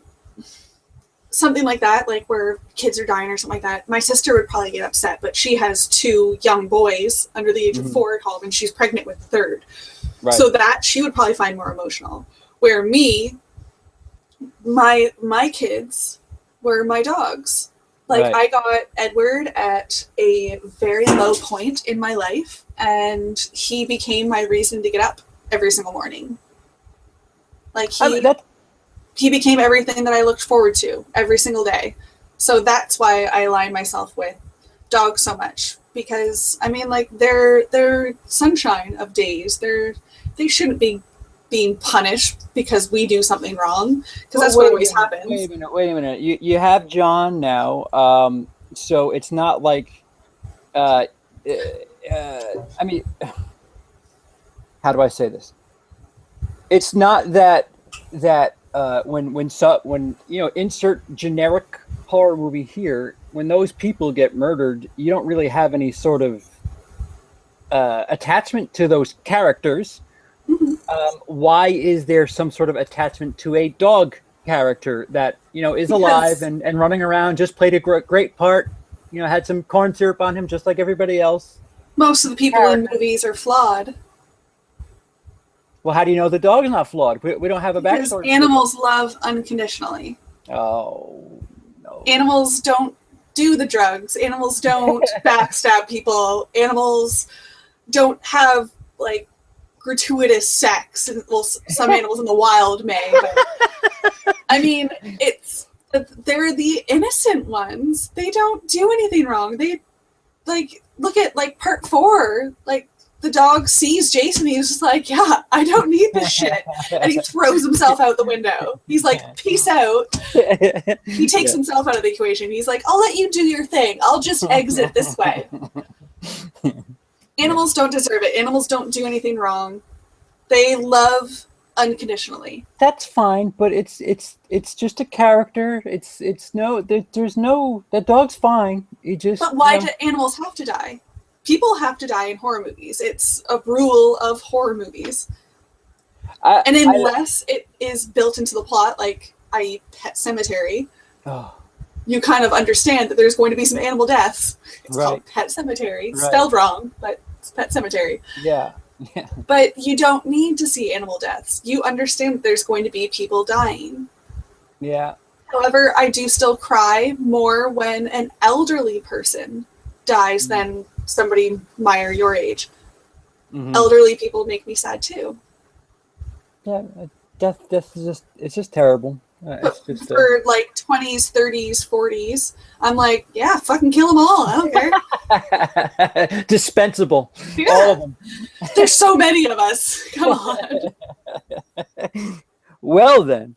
something like that, like where kids are dying or something like that, my sister would probably get upset, but she has 2 young boys under the age of 4 at home, and she's pregnant with the 3rd. Right. So that she would probably find more emotional. Where me, my kids were my dogs. Like, right. I got Edward at a very low point in my life, and he became my reason to get up every single morning. Like, he became everything that I looked forward to every single day. So that's why I align myself with dogs so much. Because, I mean, like, they're sunshine of days. They shouldn't be being punished because we do something wrong, because that's what always happens. Wait a minute. You have John now, so it's not like, I mean, how do I say this? It's not that when insert generic horror movie here, when those people get murdered, you don't really have any sort of attachment to those characters. Why is there some sort of attachment to a dog character that is alive and running around, just played a great part, had some corn syrup on him just like everybody else? Most of the people in movies are flawed. Well, how do you know the dog is not flawed? We don't have a backstory. Because animals love unconditionally. Oh, no. Animals don't do the drugs. Animals don't backstab people. Animals don't have, like, gratuitous sex. Well, some animals in the wild may, but I mean, they're the innocent ones. They don't do anything wrong. They, like, look at, like, part 4, like, the dog sees Jason, he's just like, yeah, I don't need this shit. And he throws himself out the window. He's like, peace out. He takes himself out of the equation. He's like, I'll let you do your thing. I'll just exit this way. Animals don't deserve it. Animals don't do anything wrong. They love unconditionally. That's fine, but it's just a character. There's no, that dog's fine. But why do animals have to die? People have to die in horror movies. It's a rule of horror movies. And unless it is built into the plot, like, i.e. Pet Sematary, you kind of understand that there's going to be some animal deaths. It's called Pet Sematary. Right. Spelled wrong, but it's Pet Sematary. Yeah. But you don't need to see animal deaths. You understand that there's going to be people dying. Yeah. However, I do still cry more when an elderly person dies than somebody my or your age. Elderly people make me sad too. Yeah, death is just terrible. It's just, for like 20s, 30s, 40s, I'm like, yeah, fucking kill them all. I don't care. Dispensable. Yeah. All of them. There's so many of us. Come on. Well then,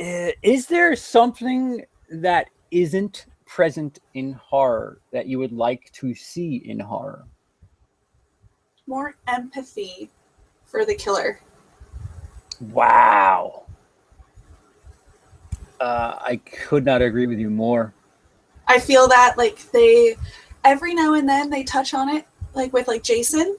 is there something that isn't present in horror that you would like to see in horror? More empathy for the killer. Wow. I could not agree with you more. I feel that, like, they every now and then they touch on it, like with like Jason,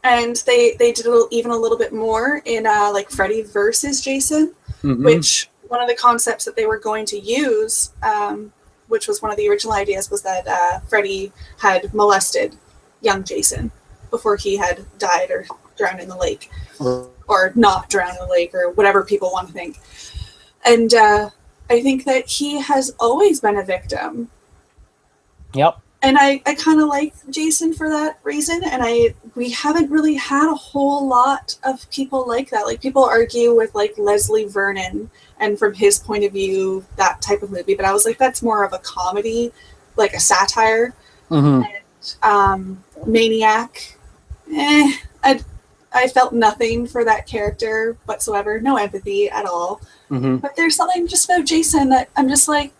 and they did even a little bit more in like Freddy versus Jason, which one of the concepts that they were going to use, which was one of the original ideas, was that Freddy had molested young Jason before he had died or drowned in the lake, or not drowned in the lake, or whatever people want to think. And I think that he has always been a victim. Yep. And I kind of like Jason for that reason, and we haven't really had a whole lot of people like that. Like, people argue with, like, Leslie Vernon, and from his point of view, that type of movie, but I was like, that's more of a comedy, like a satire. And Maniac, I felt nothing for that character whatsoever, no empathy at all. But there's something just about Jason that I'm just like,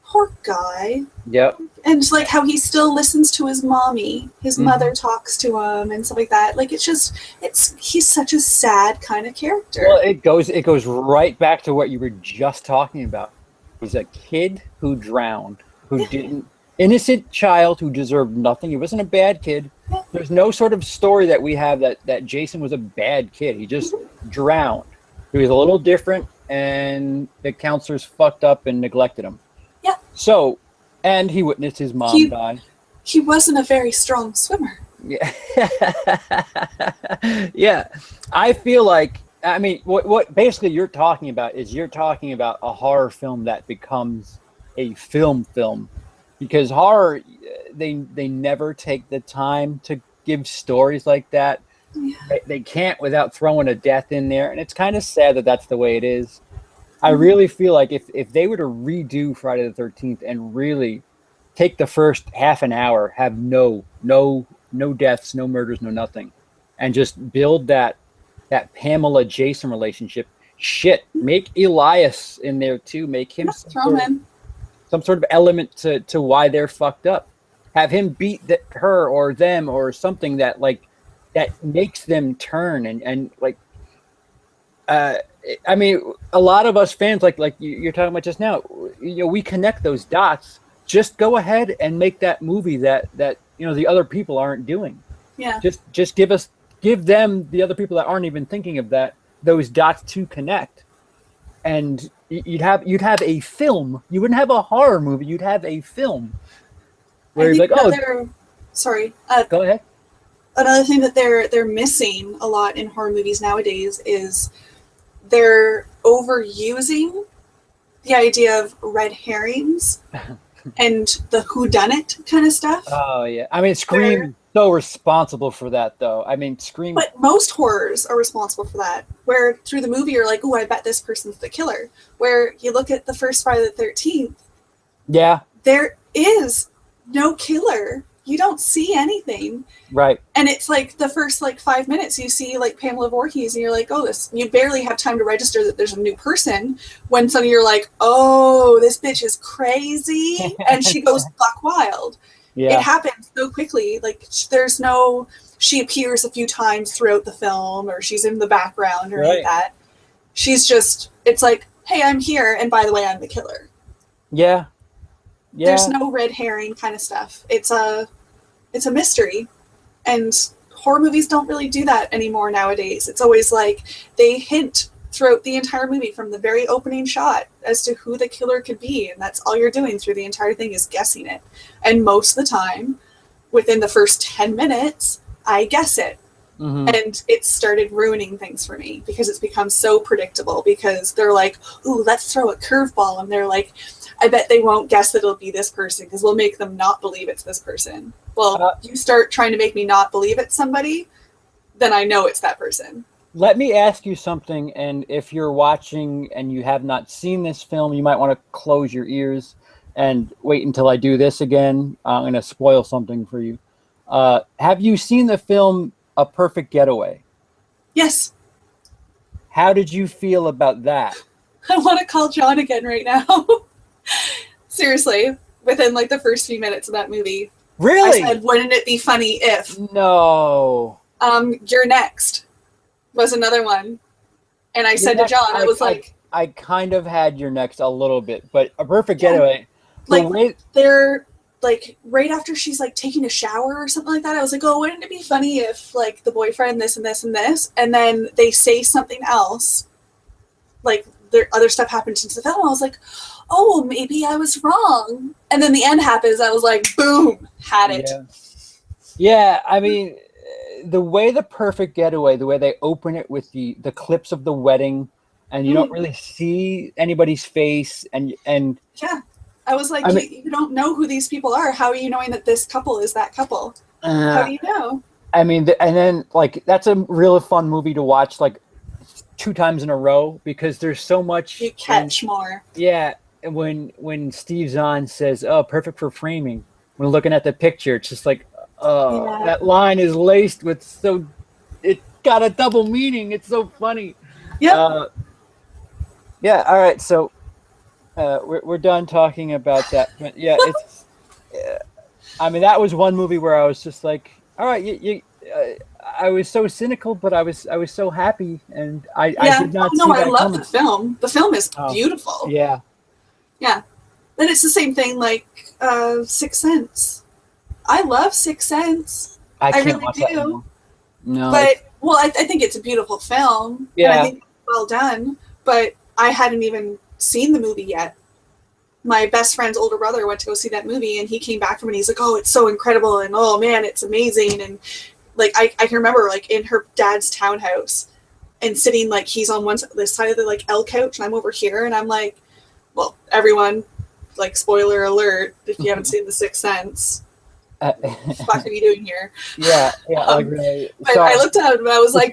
poor guy. Yep. And like how he still listens to his mommy, his mother talks to him and stuff like that. Like, he's such a sad kind of character. Well, it goes right back to what you were just talking about. He was a kid who drowned, who didn't, innocent child who deserved nothing. He wasn't a bad kid. There's no sort of story that we have that Jason was a bad kid. He just drowned. He was a little different, and the counselors fucked up and neglected him. Yeah. So, and he witnessed his mom die. He wasn't a very strong swimmer. Yeah. Yeah. I feel like, I mean, what basically you're talking about is you're talking about a horror film that becomes a film, because horror, they never take the time to give stories like that. Yeah. They can't without throwing a death in there, and it's kind of sad that that's the way it is. I really feel like if they were to redo Friday the 13th and really take the first half an hour, have no deaths, no murders, no nothing, and just build that Pamela Jason relationship. Shit, make Elias in there too. Make him some sort of element to why they're fucked up. Have him beat her or them or something that that makes them turn and like. I mean, a lot of us fans, like you're talking about just now, we connect those dots. Just go ahead and make that movie that the other people aren't doing. Yeah. Just give them, the other people that aren't even thinking of those dots to connect, and you'd have a film. You wouldn't have a horror movie. You'd have a film where you're like, sorry. Go ahead. Another thing that they're missing a lot in horror movies nowadays is they're overusing the idea of red herrings and the whodunit kind of stuff. Oh yeah, I mean, Scream so responsible for that, though. I mean, Scream. But most horrors are responsible for that. Where through the movie you're like, oh, I bet this person's the killer. Where you look at the first Friday the 13th. Yeah. There is no killer. You don't see anything. Right. And it's like the first 5 minutes you see Pamela Voorhees and you're like, oh, you barely have time to register that there's a new person, when suddenly you're like, oh, this bitch is crazy, and she goes buck wild. Yeah. It happens so quickly. She appears a few times throughout the film, or she's in the background or anything like that. She's just, it's like, hey, I'm here, and by the way, I'm the killer. Yeah. Yeah. There's no red herring kind of stuff. It's a mystery, and horror movies don't really do that anymore nowadays. It's always like they hint throughout the entire movie from the very opening shot as to who the killer could be, and that's all you're doing through the entire thing is guessing it. And most of the time, within the first 10 minutes, I guess it. Mm-hmm. And it started ruining things for me because it's become so predictable, because they're like, ooh, let's throw a curveball, and they're like, I bet they won't guess that it'll be this person because we'll make them not believe it's this person. Well, you start trying to make me not believe it's somebody, then I know it's that person. Let me ask you something, and if you're watching and you have not seen this film, you might want to close your ears and wait until I do this again. I'm going to spoil something for you. Have you seen the film A Perfect Getaway? Yes. How did you feel about that? I want to call John again right now. Seriously, within the first few minutes of that movie. Really? I said, wouldn't it be funny if? No. You're Next was another one. And I said to John, I kind of had You're Next a little bit, but A Perfect Getaway. They're right after she's taking a shower or something like that. I was like, oh, wouldn't it be funny if the boyfriend this and this and this, and then they say something else, there other stuff happens in the film. I was like, oh, maybe I was wrong. And then the end happens. I was like, boom, had it. Yeah, I mean, the way The Perfect Getaway, the way they open it with the clips of the wedding, and you don't really see anybody's face, and yeah, I was like, you don't know who these people are. How are you knowing that this couple is that couple? How do you know? I mean, and then that's a real fun movie to watch 2 times in a row, because there's so much you catch more. Yeah, when Steve Zahn says, "Oh, perfect for framing," when looking at the picture, it's just that line is laced with it got a double meaning. It's so funny. Yeah. Yeah. All right. So we're done talking about that. But yeah, it's. I mean, that was one movie where I was just like, all right, I was so cynical, but I was so happy, and I did not see that I love coming. the film. The film is beautiful. Yeah. Yeah. Then it's the same thing Sixth Sense. I love Sixth Sense. I can't really watch do. That anymore. No. But I think it's a beautiful film. Yeah. And I think it's well done. But I hadn't even seen the movie yet. my best friend's older brother went to go see that movie, and he came back from it, and he's like, oh, it's so incredible, and oh man, it's amazing. And like I can remember like in her dad's townhouse and sitting, like he's on this side of the like L couch and I'm over here, and I'm like, well, everyone, like spoiler alert if you haven't seen The Sixth Sense, what the fuck are you doing here? Yeah. But I looked at him and I was like,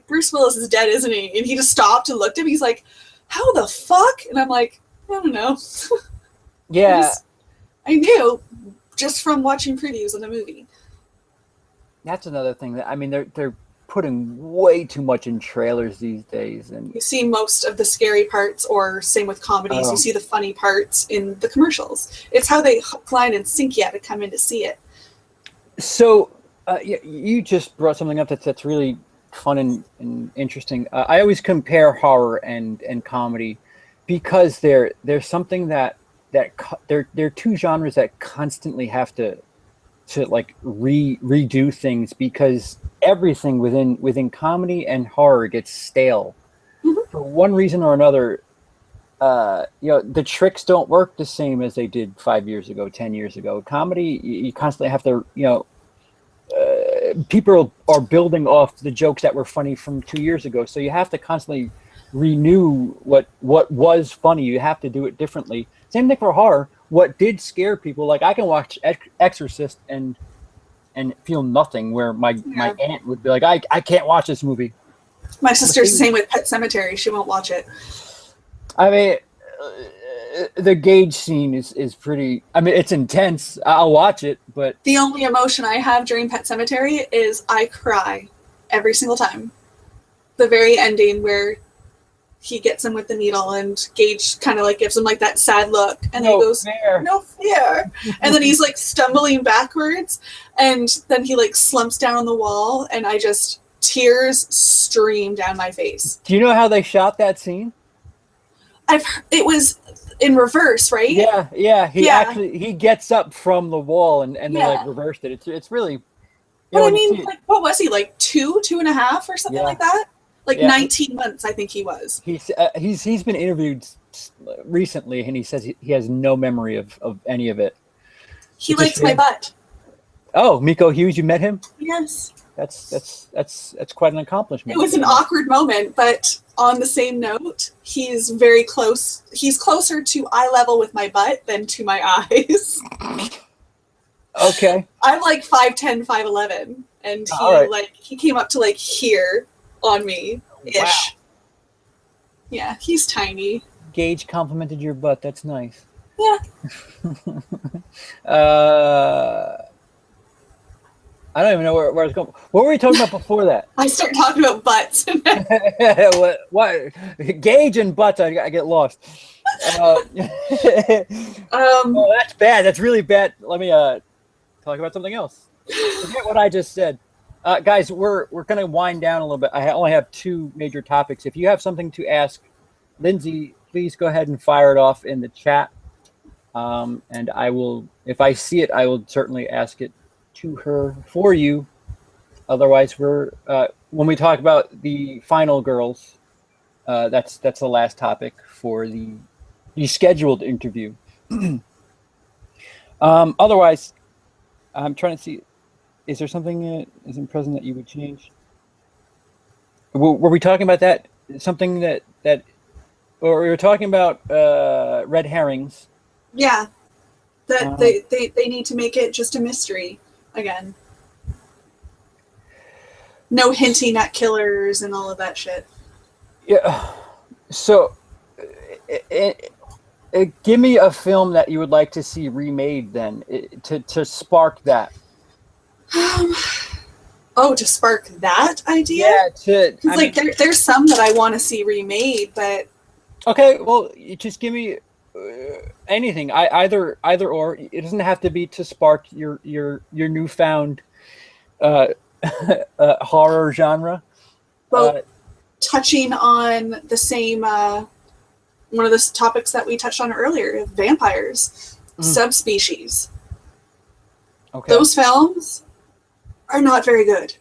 Bruce Willis is dead, isn't he? And he just stopped and looked at me. He's like, how the fuck? And I'm like, I don't know. Yeah. I knew just from watching previews of the movie. That's another thing that, I mean, they're putting way too much in trailers these days, and you see most of the scary parts, or same with comedies, you see the funny parts in the commercials. It's how they hook, line, and sink you to come in to see it. So you just brought something up that's really fun and interesting. I always compare horror and comedy because there's something that they're two genres that constantly have to like redo things, because everything within comedy and horror gets stale for one reason or another. The tricks don't work the same as they did 5 years ago, 10 years ago. Comedy, you constantly have to, people are building off the jokes that were funny from 2 years ago, so you have to constantly renew what was funny. You have to do it differently. Same thing for horror. What did scare people, like I can watch Exorcist and feel nothing, where my aunt would be like, I can't watch this movie. My sister's the same with Pet Sematary. She won't watch it. I mean, the Gage scene is pretty, I mean, it's intense. I'll watch it, but the only emotion I have during Pet Sematary is I cry every single time. The very ending where he gets him with the needle and Gage kind of like gives him like that sad look, and he goes, no fear. And then he's like stumbling backwards, and then he like slumps down on the wall, and tears stream down my face. Do you know how they shot that scene? It was in reverse, right? Yeah. He gets up from the wall and they like reversed it. It's really. But I mean, like, what was he, like 2.5 or something like that? Like 19 months, I think he was. He's been interviewed recently, and he says he has no memory of any of it. He likes my butt. Oh, Miko Hughes, you met him? Yes. That's quite an accomplishment. It was an awkward moment, but on the same note, he's very close. He's closer to eye level with my butt than to my eyes. Okay. I'm like 5'10", 5'11", and he came up to like here on me ish. Wow. Yeah, he's tiny. Gage complimented your butt. That's nice. Yeah. I don't even know where I was going. What were we talking about before that? I start talking about butts. what? Gage and butts, I get lost. Oh, that's bad. That's really bad. Let me talk about something else. Forget what I just said. Guys, we're going to wind down a little bit. I only have 2 major topics. If you have something to ask Lindsay, please go ahead and fire it off in the chat. And I will, if I see it, I will certainly ask it to her for you. Otherwise, when we talk about the final girls, that's the last topic for the scheduled interview. Otherwise, I'm trying to see, is there something that isn't present that you would change? Were we talking about that? Something that or we were talking about red herrings. Yeah, that they need to make it just a mystery again. No hinting at killers and all of that shit. Yeah. So, give me a film that you would like to see remade then, to spark that. To spark that idea? Yeah, there's some that I want to see remade, but... Okay, well, just give me anything. Either or. It doesn't have to be to spark your newfound horror genre. Well, touching on the same one of the topics that we touched on earlier, vampires, subspecies. Okay. Those films are not very good.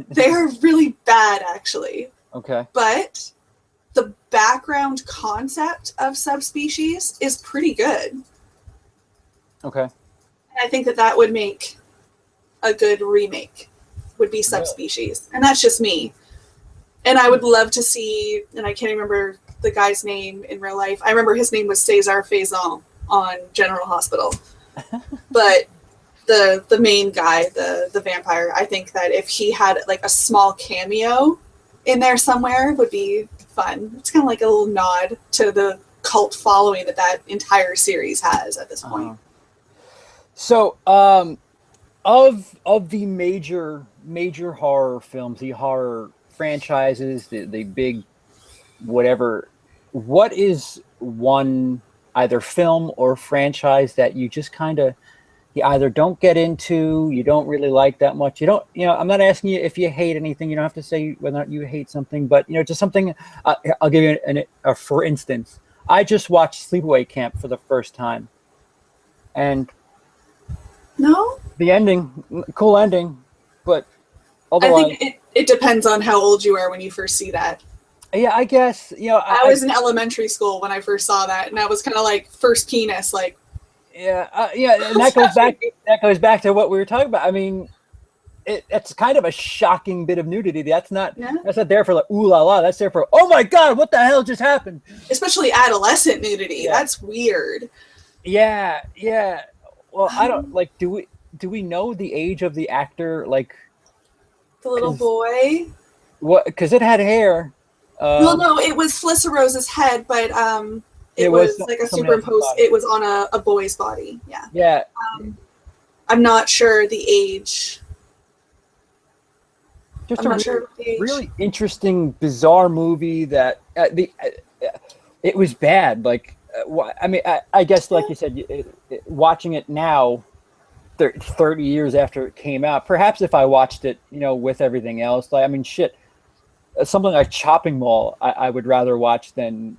They are really bad, actually. Okay. But the background concept of subspecies is pretty good. Okay. And I think that would make a good remake, would be subspecies. And that's just me. And I would love to see, and I can't remember the guy's name in real life. I remember his name was Cesar Faison on General Hospital. But the main guy, the vampire, I think that if he had like a small cameo in there somewhere would be fun. It's kind of like a little nod to the cult following that entire series has at this point. So, of the major horror films, the horror franchises, the big whatever, what is one either film or franchise that you just kind of, you either don't get into, you don't really like that much, you don't, I'm not asking you if you hate anything, you don't have to say whether or not you hate something, but just something. I'll give you a for instance. I just watched Sleepaway Camp for the first time, and the ending, cool ending, but otherwise, I think it depends on how old you are when you first see that. Yeah, I guess, I was in elementary school when I first saw that, and I was kind of like first penis, like. Yeah, and that goes back to what we were talking about. I mean, it's kind of a shocking bit of nudity. That's not there for like ooh la la. That's there for oh my god, what the hell just happened? Especially adolescent nudity. Yeah. That's weird. Yeah. Well, I don't like. Do we know the age of the actor? Like the little boy. What? Because it had hair. Well, no, it was Felissa Rose's head, but it was like a superimposed. It was on a boy's body. Yeah. Yeah. I'm not sure the age. Just really interesting, bizarre movie that it was bad. Like, I mean, I guess, like you said, watching it now, 30 years after it came out, perhaps if I watched it, with everything else, like, I mean, shit, something like Chopping Mall, I would rather watch than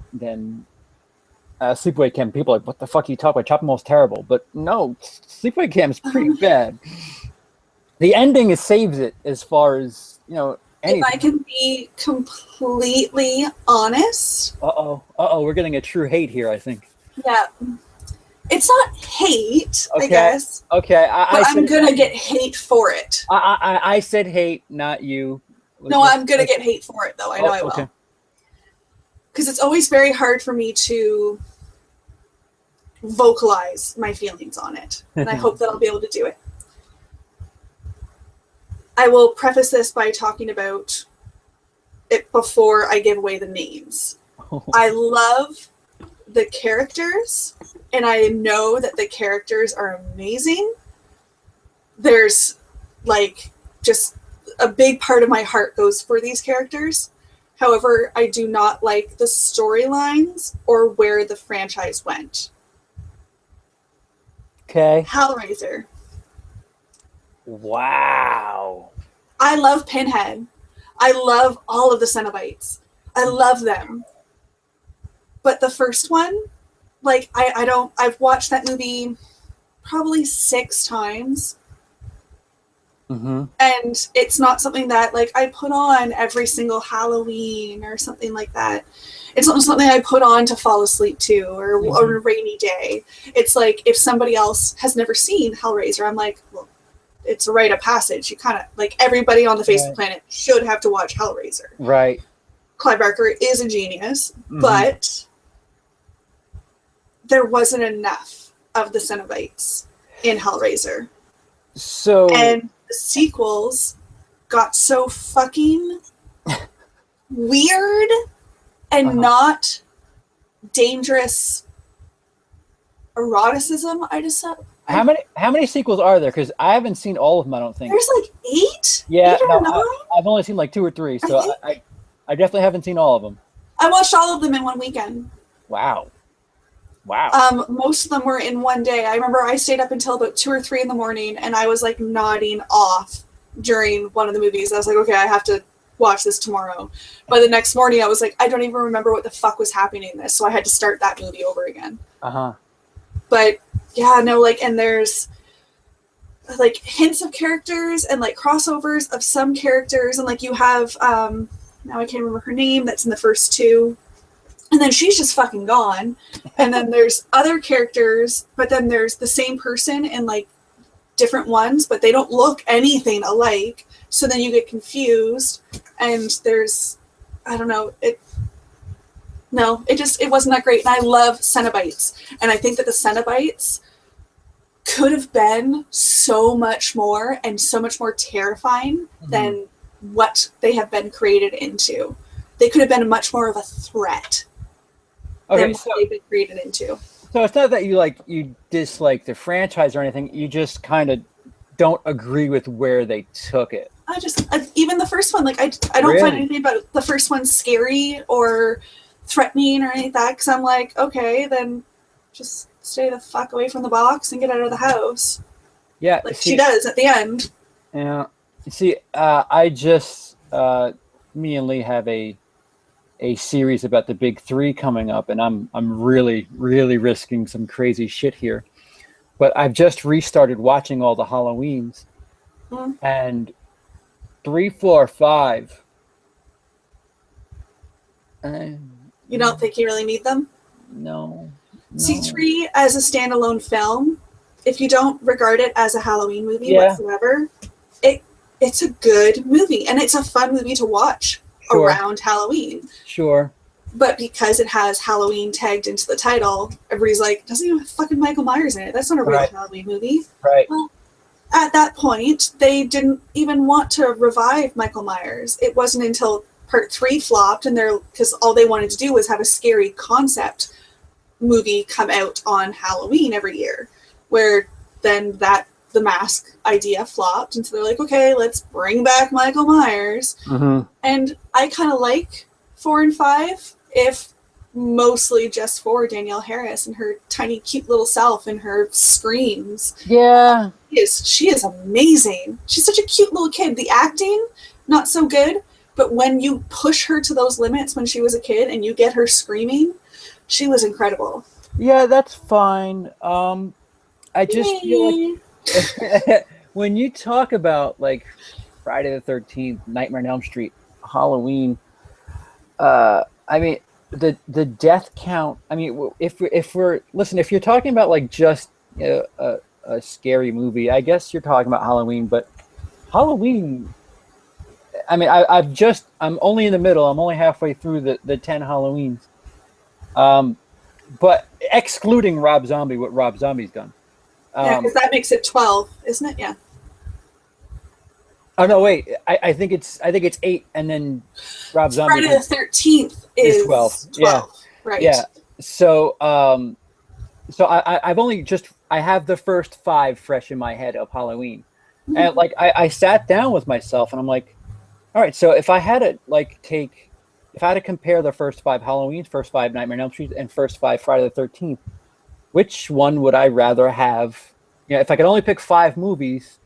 Sleepaway Camp. People are like, what the fuck are you talking about? Chopping Mall's terrible. But no, Sleepaway Camp is pretty bad. The ending saves it as far as, anything. If I can be completely honest. We're getting a true hate here, I think. Yeah. It's not hate, okay. I guess. Okay. But I'm going to get hate for it. I said hate, not you. No, I'm going to get hate for it, though. I know I will. Because it's always very hard for me to vocalize my feelings on it. And I hope that I'll be able to do it. I will preface this by talking about it before I give away the names. I love the characters, and I know that the characters are amazing. There's, like, just a big part of my heart goes for these characters. However, I do not like the storylines or where the franchise went. Okay. Hellraiser. Wow. I love Pinhead. I love all of the Cenobites. I love them. But the first one, like, I've watched that movie probably 6 times. Mm-hmm. And it's not something that, like, I put on every single Halloween or something like that. It's not something I put on to fall asleep to or on a rainy day. It's like, if somebody else has never seen Hellraiser, I'm like, well, it's a rite of passage. You kind of, like, everybody on the face of the planet should have to watch Hellraiser. Right. Clive Barker is a genius, but there wasn't enough of the Cenobites in Hellraiser. And the sequels got so fucking weird and not dangerous eroticism. How many sequels are there? Because I haven't seen all of them. I don't think there's like 8. Yeah, 8 or 9? I've only seen like 2 or 3, so I definitely haven't seen all of them. I watched all of them in one weekend. Wow. Most of them were in one day. I remember I stayed up until about 2 or 3 in the morning, and I was like nodding off during one of the movies. I was like, okay, I have to watch this tomorrow. By the next morning, I was like, I don't even remember what the fuck was happening in this, so I had to start that movie over again. But yeah, no, like, and there's like hints of characters and like crossovers of some characters, and like you have now I can't remember her name, that's in the first two. And then she's just fucking gone. And then there's other characters, but then there's the same person in like different ones, but they don't look anything alike. So then you get confused. And there's, I don't know, it wasn't that great. And I love Cenobites. And I think that the Cenobites could have been so much more and so much more terrifying than what they have been created into. They could have been much more of a threat. Than what they've been created into. So it's not that you dislike the franchise or anything. You just kind of don't agree with where they took it. Even the first one, like I don't find anything about the first one scary or threatening or anything like that. Because I'm like, okay, then just stay the fuck away from the box and get out of the house. Yeah, like she does at the end. Yeah. See, I just me and Lee have a series about the big three coming up, and I'm really risking some crazy shit here, but I've just restarted watching all the Halloweens, and 3, 4, 5. You don't think you really need them? No. See, 3 as a standalone film, if you don't regard it as a Halloween movie whatsoever, it's a good movie, and it's a fun movie to watch. Sure. Around Halloween. Sure. But because it has Halloween tagged into the title, everybody's like, doesn't even have fucking Michael Myers in it. That's not a real Halloween movie. Right. Well, at that point, they didn't even want to revive Michael Myers. It wasn't until part 3 flopped, and because all they wanted to do was have a scary concept movie come out on Halloween every year, where then the mask idea flopped, and so they're like, okay, let's bring back Michael Myers. And I kind of like 4 and 5, if mostly just for Danielle Harris and her tiny cute little self and her screams. Yeah, she is amazing. She's such a cute little kid. The acting, not so good, but when you push her to those limits when she was a kid and you get her screaming, she was incredible. Yeah, that's fine. I just feel like when you talk about like Friday the 13th, Nightmare on Elm Street, Halloween, I mean the death count. I mean, if you're talking about like just a scary movie, I guess you're talking about Halloween. But Halloween, I mean, I'm only in the middle. I'm only halfway through the 10 Halloweens. But excluding Rob Zombie, what Rob Zombie's done. Yeah, because that makes it 12, isn't it? Yeah. Oh no, wait. I think it's 8, and then Rob Zombie. Friday the 13th is 12. Yeah. Right. Yeah. So I've only I have the first 5 fresh in my head of Halloween, and like I sat down with myself and I'm like, all right. So if I had to compare the first 5 Halloweens, first 5 Nightmare on Elm Street, and first 5 Friday the 13th. Which one would I rather have? If I could only pick 5 movies.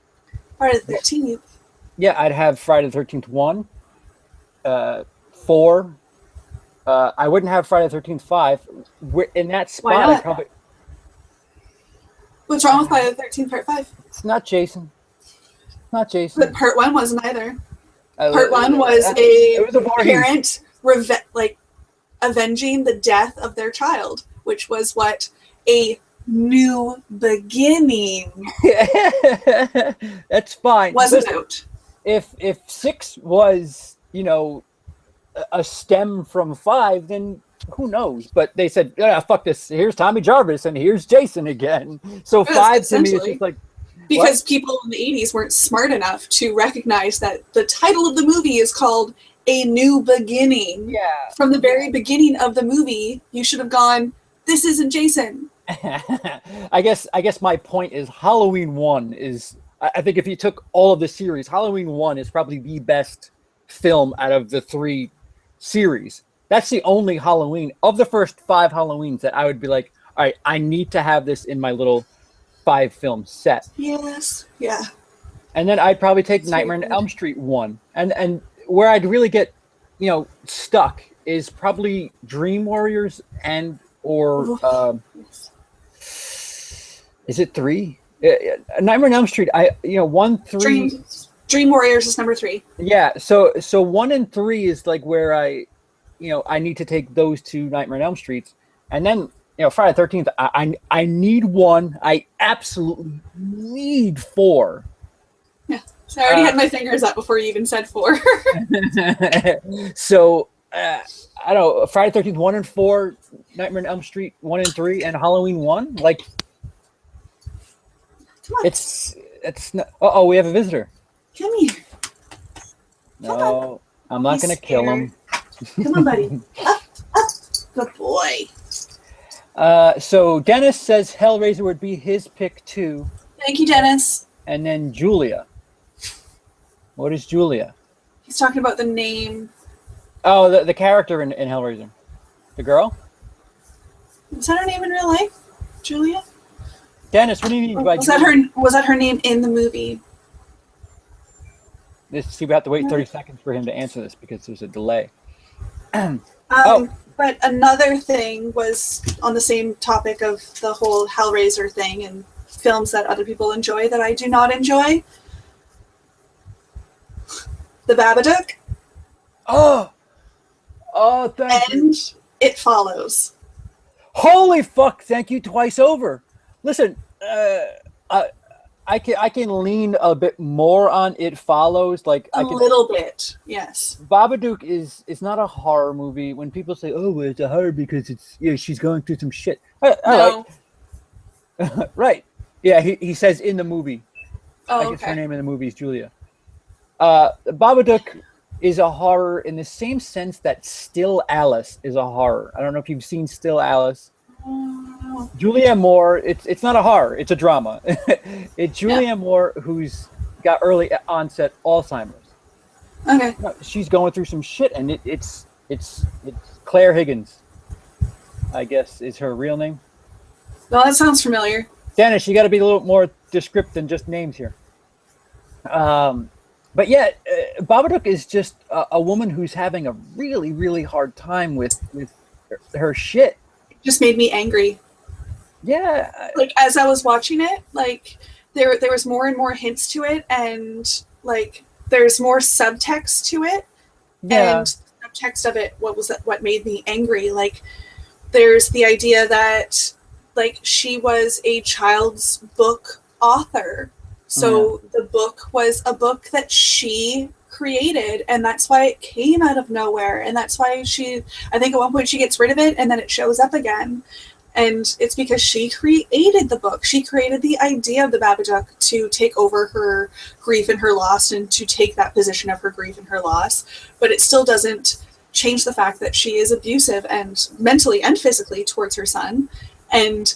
Friday the 13th. Yeah, I'd have Friday the 13th 1, 4. I wouldn't have Friday the 13th 5. In that spot, Why not? I'd probably. What's wrong with Friday the 13th Part 5? It's not Jason. But Part 1 wasn't either. Part 1 was a parent avenging the death of their child, which was what a new beginning. That's fine. Wasn't out. If 6 was, a stem from 5, then who knows? But they said, yeah, fuck this. Here's Tommy Jarvis and here's Jason again. So 5 to me is just like, because people in the 80s weren't smart enough to recognize that the title of the movie is called A New Beginning. Yeah. From the very beginning of the movie, you should have gone, this isn't Jason. I guess my point is Halloween 1 is, I think if you took all of the series, Halloween 1 is probably the best film out of the 3 series. That's the only Halloween of the first 5 Halloweens that I would be like, all right, I need to have this in my little 5 film set. Yes. Yeah. And then I'd probably take Nightmare on Elm Street 1. And where I'd really get, stuck is probably Dream Warriors or is it 3? Nightmare on Elm Street. 1, 3. Dream Warriors is number 3. Yeah, so 1 and 3 is like where I need to take those 2 Nightmare on Elm Streets, and then Friday the 13th. I need 1. I absolutely need 4. Yeah, so I already had my fingers up before you even said 4. So I don't know. Friday the 13th 1 and 4, Nightmare on Elm Street 1 and 3, and Halloween 1. Like, it's not. Oh, we have a visitor. Come here. No, I'm not going to kill him. Come on, buddy. Up. Good boy. So Dennis says Hellraiser would be his pick too. Thank you, Dennis. And then Julia. What is Julia? He's talking about the name. Oh, the character in Hellraiser. The girl? Is that her name in real life? Julia? Dennis, what do you mean by was that her name in the movie? We have to wait 30 seconds for him to answer this because there's a delay. But another thing was on the same topic of the whole Hellraiser thing and films that other people enjoy that I do not enjoy. The Babadook. Oh, thank you. And It Follows. Holy fuck! Thank you twice over. Listen, I can lean a bit more on It Follows, like a little bit, yes. Babadook is not a horror movie. When people say, "Oh, it's a horror because it's she's going through some shit," no. Right? Yeah, he says in the movie. Oh, I guess her name in the movie is Julia. Babadook is a horror in the same sense that Still Alice is a horror. I don't know if you've seen Still Alice. Julianne Moore, it's not a horror, it's a drama. It's Julianne Moore who's got early onset Alzheimer's. Okay. She's going through some shit, and it's Claire Higgins, I guess is her real name. Well, that sounds familiar. Dennis, you got to be a little more descriptive than just names here. But yeah, Babadook is just a woman who's having a really, really hard time with her shit. It just made me angry. Yeah. Like, as I was watching it, like, there was more and more hints to it, and, like, there's more subtext to it. Yeah. And the subtext of it, what made me angry? Like, there's the idea that, like, she was a child's book author. So the book was a book that she created, and that's why it came out of nowhere. And that's why I think at one point she gets rid of it, and then it shows up again. And it's because she created the book. She created the idea of the Babadook to take over her grief and her loss, and to take that position of her grief and her loss. But it still doesn't change the fact that she is abusive, and mentally and physically, towards her son. And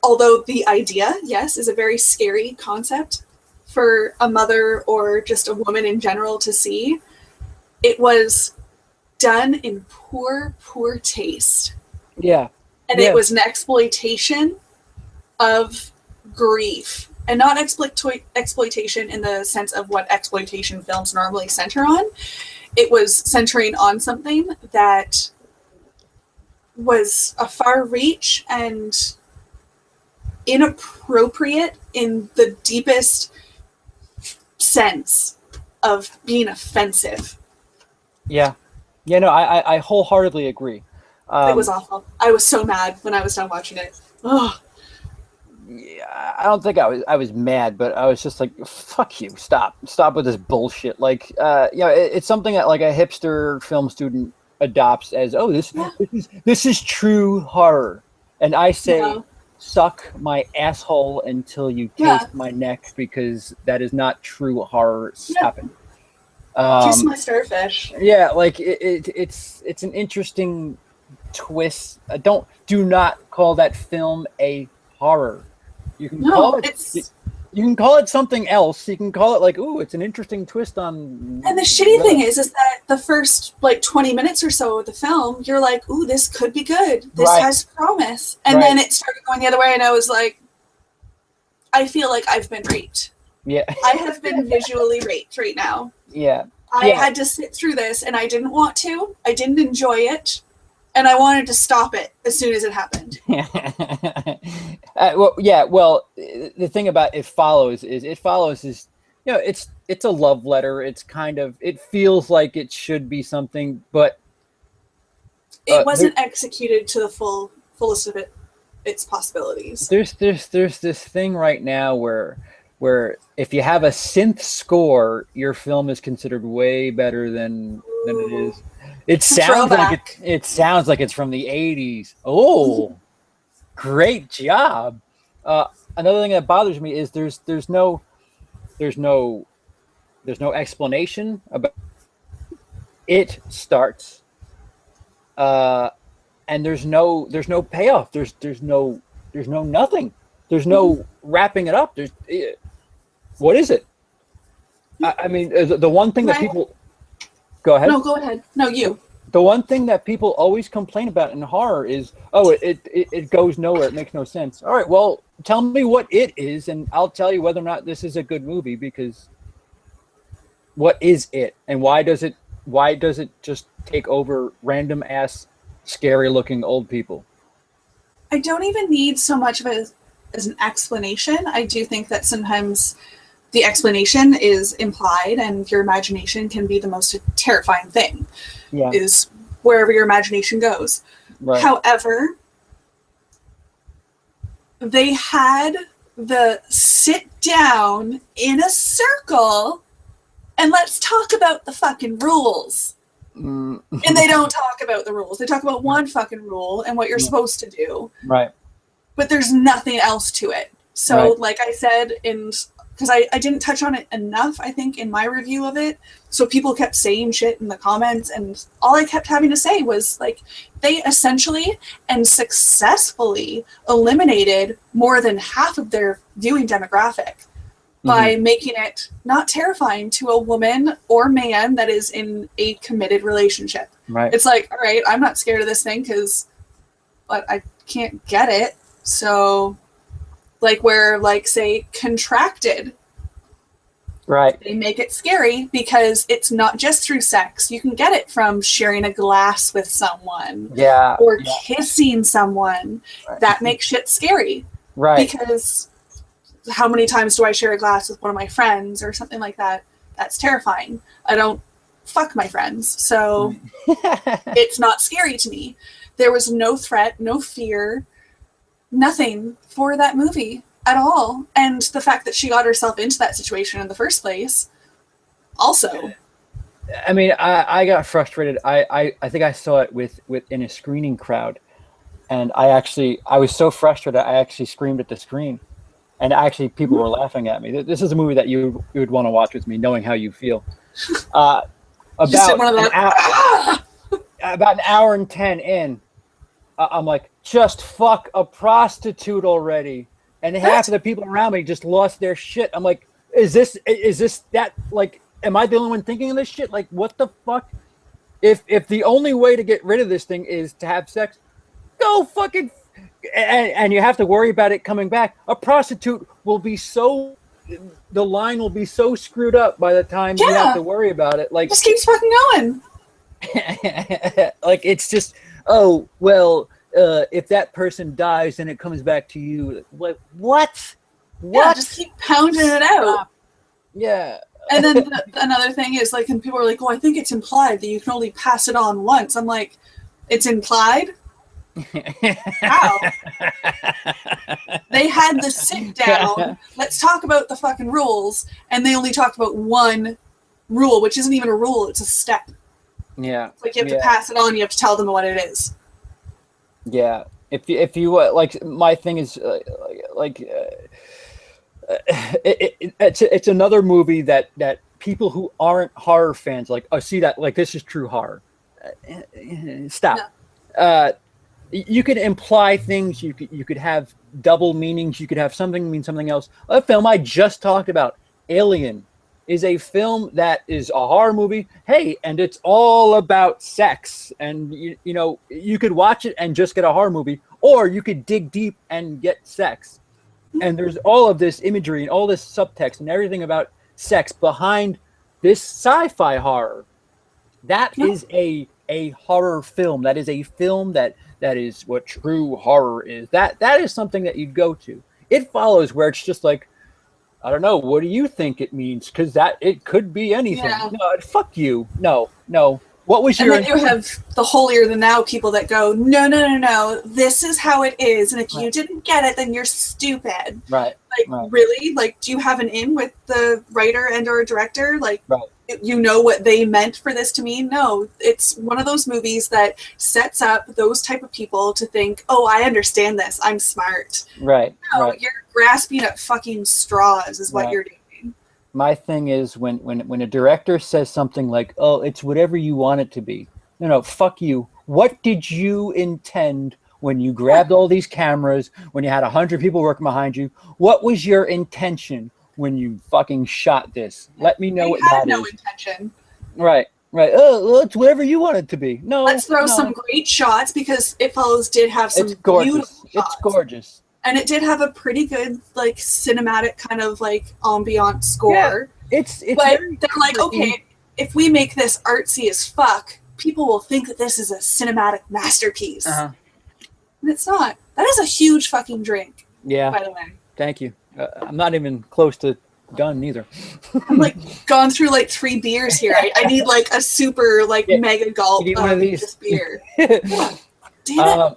although the idea, yes, is a very scary concept for a mother or just a woman in general to see, it was done in poor, poor taste. Yeah. And it was an exploitation of grief. And not exploitation in the sense of what exploitation films normally center on. It was centering on something that was a far reach and inappropriate in the deepest sense of being offensive. Yeah. No, I wholeheartedly agree. It was awful. I was so mad when I was done watching it. Oh. Yeah, I don't think I was mad, but I was just like, fuck you, stop with this bullshit. Like, it's something that like a hipster film student adopts as, this is true horror. And I say, suck my asshole until you taste my neck, because that is not true horror. Stop it. Kiss my starfish. Yeah, like it's an interesting twist. Do not call that film a horror. You can call it something else. You can call it like, ooh, it's an interesting twist on. And the shitty thing is that the first like 20 minutes or so of the film, you're like, ooh, this could be good. This has promise. And then it started going the other way, and I was like, I feel like I've been raped. Yeah. I have been visually raped right now. Yeah. I had to sit through this, and I didn't want to. I didn't enjoy it. And I wanted to stop it as soon as it happened. The thing about It Follows is, it's it's a love letter. It's kind of, it feels like it should be something, but it wasn't executed to the fullest of its possibilities. There's this thing right now where if you have a synth score, your film is considered way better than it is. It sounds like it's from the 80s. Oh, great job. Another thing that bothers me is there's no explanation about it starts, and there's no payoff. There's no nothing. There's no wrapping it up. What is it? I mean, the one thing that people go ahead. No, go ahead. No, you. The one thing that people always complain about in horror is, oh, it goes nowhere. It makes no sense. All right, well, tell me what it is, and I'll tell you whether or not this is a good movie. Because what is it, and why does it just take over random ass scary looking old people? I don't even need so much of it as an explanation. I do think that sometimes the explanation is implied, and your imagination can be the most terrifying thing. Yeah. Is wherever your imagination goes. Right. However, they had the sit down in a circle and let's talk about the fucking rules. And they don't talk about the rules. They talk about one fucking rule and what you're supposed to do. Right. But there's nothing else to it. So, like I said, because I didn't touch on it enough, I think, in my review of it. So people kept saying shit in the comments, and all I kept having to say was, like, they essentially and successfully eliminated more than half of their viewing demographic by making it not terrifying to a woman or man that is in a committed relationship. Right. It's like, all right, I'm not scared of this thing because I can't get it. So, like, where, like, say, Contracted. Right. They make it scary because it's not just through sex. You can get it from sharing a glass with someone. Yeah. Or kissing someone. Right. That makes shit scary. Right. Because how many times do I share a glass with one of my friends or something like that? That's terrifying. I don't fuck my friends. So it's not scary to me. There was no threat, no fear, nothing for that movie at all. And the fact that she got herself into that situation in the first place also. I mean, I got frustrated. I think I saw it in a screening crowd, and I was so frustrated I actually screamed at the screen, and actually people were laughing at me. This is a movie that you would want to watch with me, knowing how you feel. About an hour and 10 in, I'm like, just fuck a prostitute already. And half of the people around me just lost their shit. I'm like, is this that, like, am I the only one thinking of this shit? Like, what the fuck? If the only way to get rid of this thing is to have sex, go fucking, and you have to worry about it coming back. A prostitute will be the line will be so screwed up by the time you have to worry about it. Like, just keeps fucking going. Like, it's just, oh, well, if that person dies and it comes back to you, like, what? Yeah, just keep pounding it out. Yeah. And then another thing is, like, and people are like, oh, I think it's implied that you can only pass it on once. I'm like, it's implied? How? They had the sit down, let's talk about the fucking rules, and they only talked about one rule, which isn't even a rule, it's a step. Yeah. Like, you have to pass it on, you have to tell them what it is. Yeah. If you like, my thing is it's another movie that people who aren't horror fans like, oh, see that, like, this is true horror. Stop. No. You could imply things. You could have double meanings. You could have something mean something else. A film I just talked about, Alien, is a film that is a horror movie. Hey, and it's all about sex. And you know, you could watch it and just get a horror movie, or you could dig deep and get sex. And there's all of this imagery and all this subtext and everything about sex behind this sci-fi horror. That is a horror film. That is a film that is what true horror is. That is something that you'd go to. It Follows, where it's just like, I don't know. What do you think it means? Because that it could be anything. Yeah. No, fuck you. No, no. What was your? And then you have the holier than thou people that go, no, no, no, no, this is how it is, and if you didn't get it, then you're stupid. Right. Like, really? Like, do you have an in with the writer and or director? Like, right. You know what they meant for this to mean? No, it's one of those movies that sets up those type of people to think, oh, I understand this, I'm smart. Right. No, right. you're grasping at fucking straws is what you're doing. My thing is when a director says something like, oh, it's whatever you want it to be. No, fuck you. What did you intend when you grabbed all these cameras, when you had 100 people working behind you? What was your intention when you fucking shot this? Let me know what that is. They had no intention. Right. Oh, well, it's whatever you want it to be. No. Let's throw some great shots, because It Follows did have some beautiful shots. It's gorgeous. And it did have a pretty good, like, cinematic kind of, like, ambient score. Yeah, it's but they're like, okay, if we make this artsy as fuck, people will think that this is a cinematic masterpiece. And it's not. That is a huge fucking drink. Yeah. By the way. Thank you. I'm not even close to done either. I'm like gone through like 3 beers here. I need like a super like mega gulp of one of these. This beer. Damn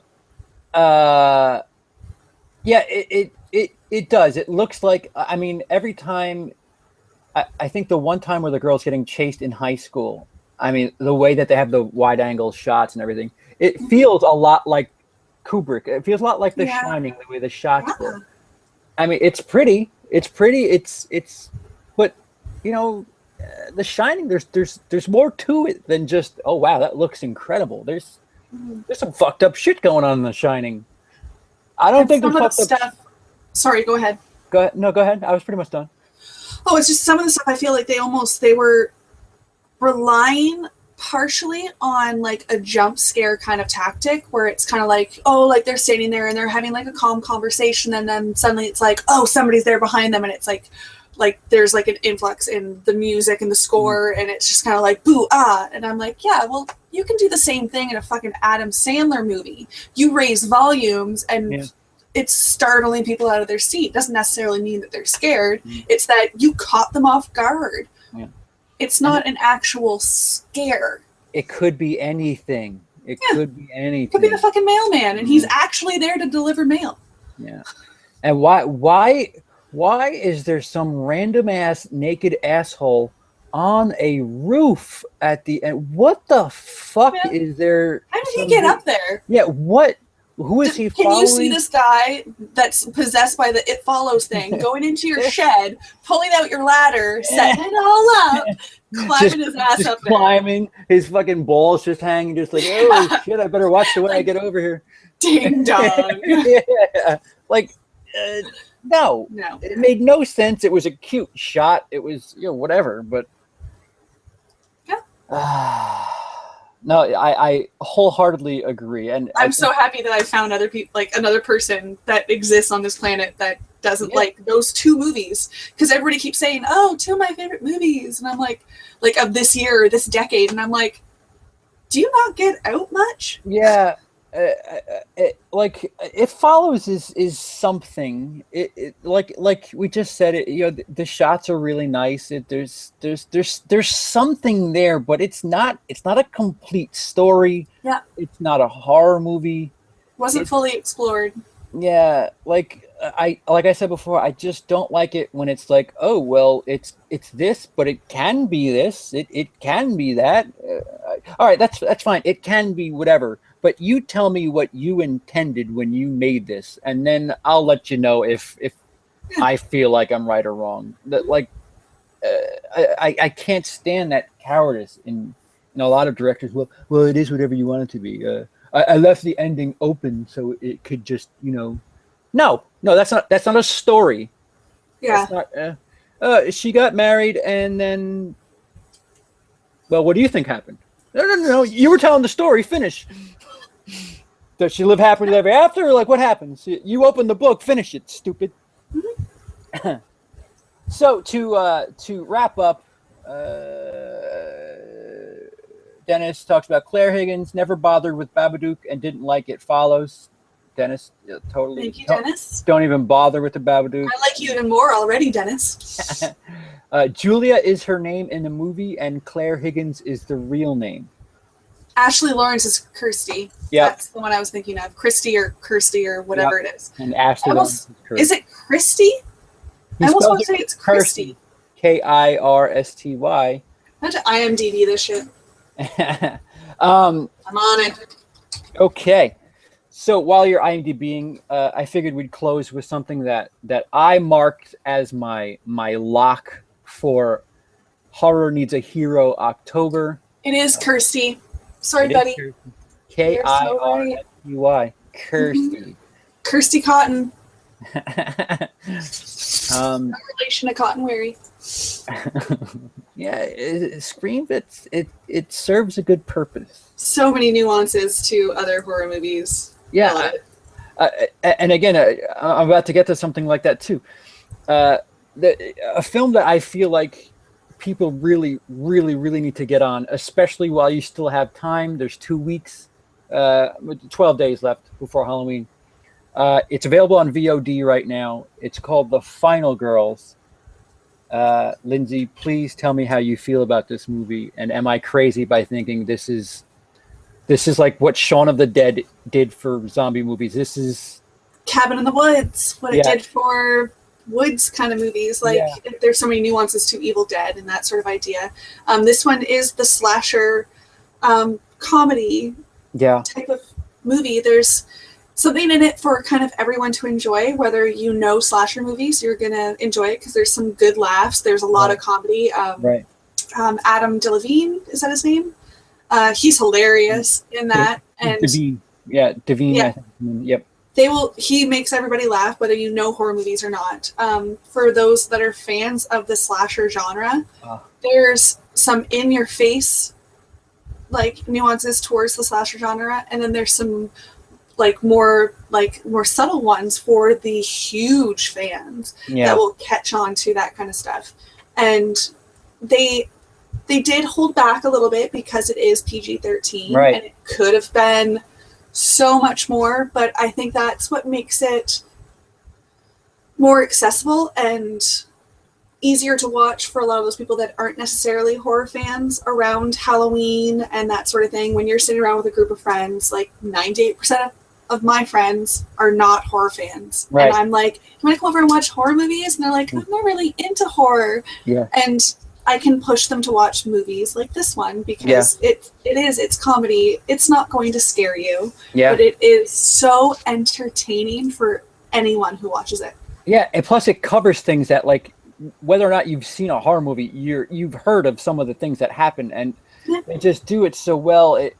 it. Yeah, it does. It looks like, I mean, every time, I think the one time where the girl's getting chased in high school, I mean, the way that they have the wide angle shots and everything, it feels a lot like Kubrick. It feels a lot like The Shining, the way the shots were. I mean, it's pretty. It's, but you know, The Shining, there's more to it than just, oh wow, that looks incredible. There's some fucked up shit going on in The Shining. I don't think the fucked up stuff. Sorry, go ahead. Go ahead. No, go ahead. I was pretty much done. Oh, it's just some of the stuff I feel like they were relying partially on like a jump scare kind of tactic, where it's kind of like, oh, like they're standing there and they're having like a calm conversation, and then suddenly it's like, oh, somebody's there behind them, and it's like there's like an influx in the music and the score, and it's just kind of like boo ah, and I'm like, yeah, well, you can do the same thing in a fucking Adam Sandler movie. You raise volumes and it's startling people out of their seat. It doesn't necessarily mean that they're scared. It's that you caught them off guard. It's not an actual scare. It could be anything. It could be anything. It could be the fucking mailman, and he's actually there to deliver mail. Yeah. And why is there some random ass naked asshole on a roof at the end? What the fuck is there? How did he get up there? Yeah, what? Who is he following? Can you see this guy that's possessed by the It Follows thing going into your shed, pulling out your ladder, setting it all up, climbing his ass up there? Climbing, his fucking balls just hanging, just like, oh shit, I better watch the way I get over here. Ding dong. Like, no. It made no sense. It was a cute shot. It was, whatever, but. Yeah. No, I wholeheartedly agree, and I'm so happy that I found other people, like another person that exists on this planet that doesn't like those 2 movies, because everybody keeps saying, "Oh, 2 of my favorite movies," and I'm like of this year or this decade, and I'm like, do you not get out much? Yeah, It Follows is something. It like we just said, it the shots are really nice. There's something there, but it's not a complete story. Yeah, it's not a horror movie. Wasn't fully explored. Yeah, like I said before, I just don't like it when it's like, oh well, it's this, but it can be this. It can be that. All right, that's fine. It can be whatever. But you tell me what you intended when you made this, and then I'll let you know if I feel like I'm right or wrong. That I can't stand that cowardice in a lot of directors. Well, it is whatever you want it to be. I left the ending open so it could just No, that's not a story. Yeah. That's not, she got married and then. Well, what do you think happened? No. You were telling the story. Finish. Does she live happily ever after? Or what happens? You open the book, finish it, stupid. Mm-hmm. So to wrap up, Dennis talks about Claire Higgins never bothered with Babadook and didn't like It Follows. Dennis. Totally. Thank you, Dennis. Don't even bother with the Babadook. I like you even more already, Dennis. Julia is her name in the movie, and Claire Higgins is the real name. Ashley Lawrence is Kirsty. Yep. That's the one I was thinking of. Kirsty or whatever it is. And Ashley Lawrence is Kirsty. Is it Kirsty? I almost want to say it's Kirsty. Kirsty. I have to IMDb this shit. I'm on it. Okay. So while you're IMDbing, I figured we'd close with something that I marked as my lock for Horror Needs a Hero October. It is Kirsty. Sorry, buddy. Kirsty. Kirsty. Kirsty Cotton. No relation to Cotton Weary. Yeah, Scream. It serves a good purpose. So many nuances to other horror movies. Yeah, and again, I'm about to get to something like that too. A film that I feel like people really, really, really need to get on, especially while you still have time. There's 2 weeks, 12 days left before Halloween. It's available on VOD right now. It's called The Final Girls. Lindsay, please tell me how you feel about this movie, and am I crazy by thinking this is like what Shaun of the Dead did for zombie movies? This is Cabin in the Woods, what it did for Woods kind of movies. Like there's so many nuances to Evil Dead and that sort of idea. This one is the slasher comedy type of movie. There's something in it for kind of everyone to enjoy. Whether you know slasher movies, you're gonna enjoy it because there's some good laughs. There's a lot of comedy. Adam DeLevine, is that his name? He's hilarious in that. And Devine. Yep. He makes everybody laugh, whether you know horror movies or not. For those that are fans of the slasher genre, there's some in your face like nuances towards the slasher genre, and then there's some more subtle ones for the huge fans that will catch on to that kind of stuff. And they did hold back a little bit because it is PG-13, and it could have been so much more, but I think that's what makes it more accessible and easier to watch for a lot of those people that aren't necessarily horror fans around Halloween and that sort of thing. When you're sitting around with a group of friends, like 98% of my friends are not horror fans. And I'm like, you want to come over and watch horror movies? And they're like, I'm not really into horror. And I can push them to watch movies like this one because it's comedy. It's not going to scare you, but it is so entertaining for anyone who watches it. Yeah, and plus it covers things that, like, whether or not you've seen a horror movie, you've heard of some of the things that happen, and they just do it so well. It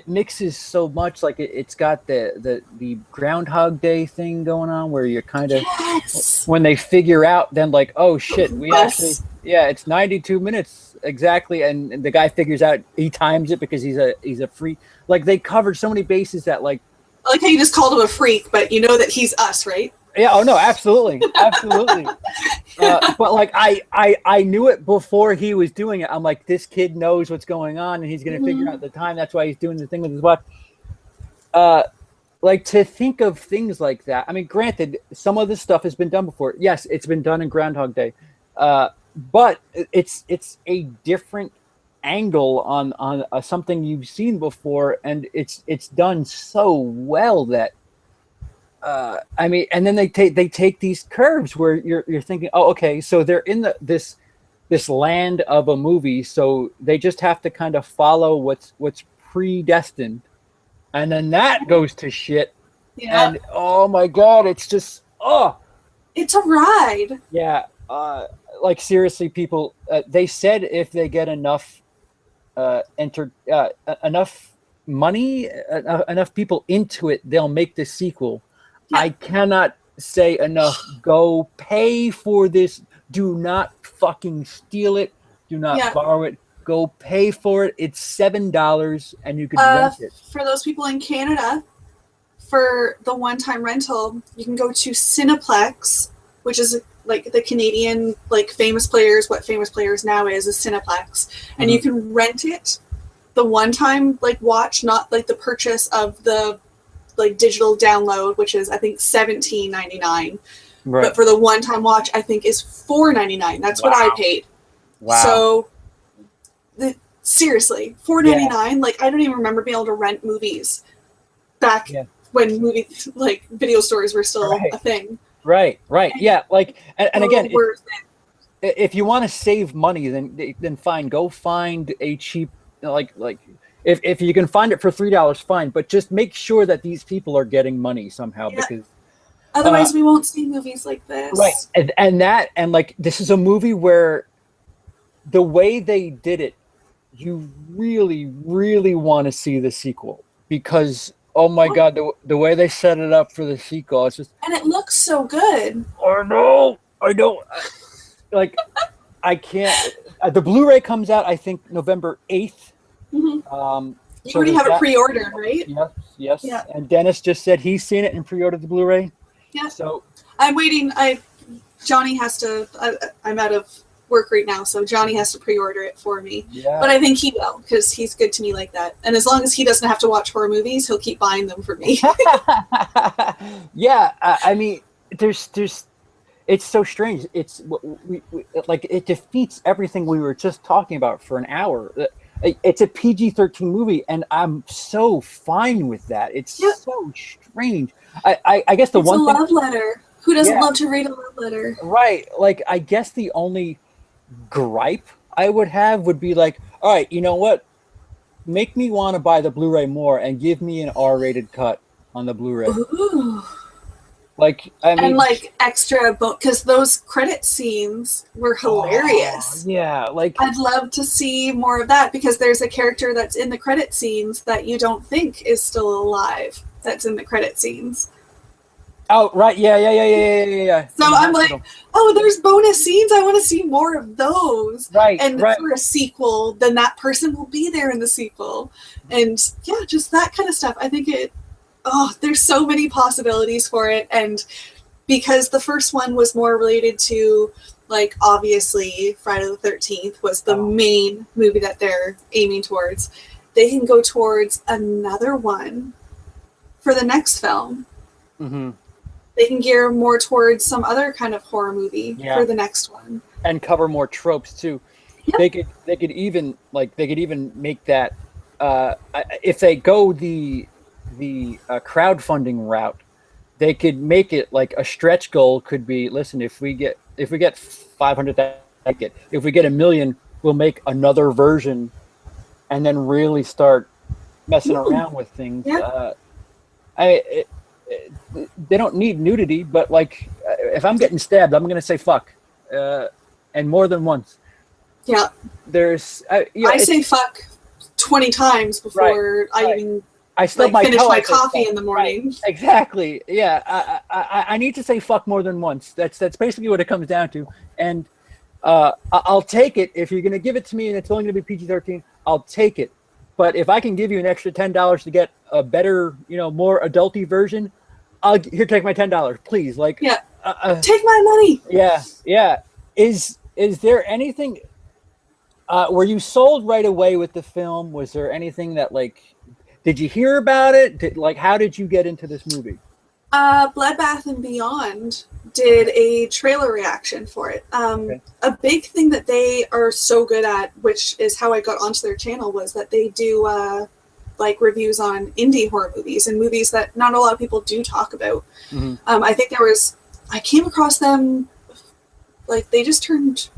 mixes so much. Like it's got the Groundhog Day thing going on, where you're kind of when they figure out, then like, oh shit, we actually it's 92 minutes exactly, and the guy figures out, he times it because he's a freak. Like they covered so many bases that like. I like how you just called him a freak, but you know that he's us, right? Yeah. Oh no, absolutely. But like I knew it before he was doing it. I'm like, this kid knows what's going on, and he's gonna figure out the time. That's why he's doing the thing with his watch. Like to think of things like that. I mean, granted, some of this stuff has been done before. Yes, it's been done in Groundhog Day, but it's a different angle on something you've seen before, and it's done so well that. I mean, and then they take these curves where you're thinking, oh, okay, so they're in this land of a movie, so they just have to kind of follow what's predestined, and then that goes to shit. Yeah. And oh my god, it's just it's a ride. Yeah. Like seriously, people. They said if they get enough enough money, enough people into it, they'll make the sequel. I cannot say enough. Go pay for this. Do not fucking steal it. Do not borrow it. Go pay for it. It's $7 and you can rent it. For those people in Canada, for the one-time rental, you can go to Cineplex, which is like the Canadian Famous Players. What Famous Players now is Cineplex, and you can rent it the one-time watch, not like the purchase of the like digital download, which is I think $17.99. Right. But for the one-time watch, I think is $4.99. That's what I paid. Wow. So, seriously, $4.99. Yeah. Like, I don't even remember being able to rent movies back when like video stores were still a thing. Right. Yeah. Like, and again, if you want to save money, then fine. Go find a cheap like if you can find it for $3, fine. But just make sure that these people are getting money somehow because. Otherwise, we won't see movies like this. Right, and like this is a movie where the way they did it, you really, really want to see the sequel because oh my god, the way they set it up for the sequel, it's just and it looks so good. I know, like I can't. The Blu-ray comes out, I think November 8th. Mm-hmm. You already have it pre-ordered, right? Yes. Yeah. And Dennis just said he's seen it and pre-ordered the Blu-ray. Yeah. So I'm waiting. Johnny has to. I'm out of work right now, so Johnny has to pre-order it for me. Yeah. But I think he will because he's good to me like that. And as long as he doesn't have to watch horror movies, he'll keep buying them for me. Yeah. I mean, there's. It's so strange. It's we like it defeats everything we were just talking about for an hour. It's a PG-13 movie, and I'm so fine with that. It's so strange. I guess it's one thing. It's a love letter. Who doesn't love to read a love letter? Right. Like, I guess the only gripe I would have would be like, all right, you know what? Make me want to buy the Blu-ray more and give me an R-rated cut on the Blu-ray. Ooh. Like, I mean, and like extra, because those credit scenes were hilarious. Yeah, like I'd love to see more of that because there's a character that's in the credit scenes that you don't think is still alive. That's in the credit scenes. Oh, right, yeah. So I'm like, oh, there's bonus scenes. I want to see more of those. Right, and for a sequel, then that person will be there in the sequel, and just that kind of stuff. I think there's so many possibilities for it, and because the first one was more related to, like, obviously Friday the 13th was the main movie that they're aiming towards, they can go towards another one for the next film. Mm-hmm. They can gear more towards some other kind of horror movie for the next one, and cover more tropes too. Yep. They could even make that if they go the crowdfunding route, they could make it like a stretch goal could be, listen, if we get 500,000, if we get 1 million, we'll make another version, and then really start messing around with things. They don't need nudity, but like if I'm getting stabbed, I'm gonna say fuck, and more than once. Yeah, there's I say fuck 20 times before I even. I still finish my coffee in the morning. Right. Exactly. Yeah. I need to say fuck more than once. That's basically what it comes down to. And I'll take it if you're going to give it to me and it's only going to be PG-13. I'll take it. But if I can give you an extra $10 to get a better, more adulty version, take my $10, please. Like, take my money. Yeah. Is there anything? Were you sold right away with the film? Was there anything that did you hear about it? How did you get into this movie? Bloodbath and Beyond did a trailer reaction for it. A big thing that they are so good at, which is how I got onto their channel, was that they do reviews on indie horror movies and movies that not a lot of people do talk about. Mm-hmm. I came across them, they just turned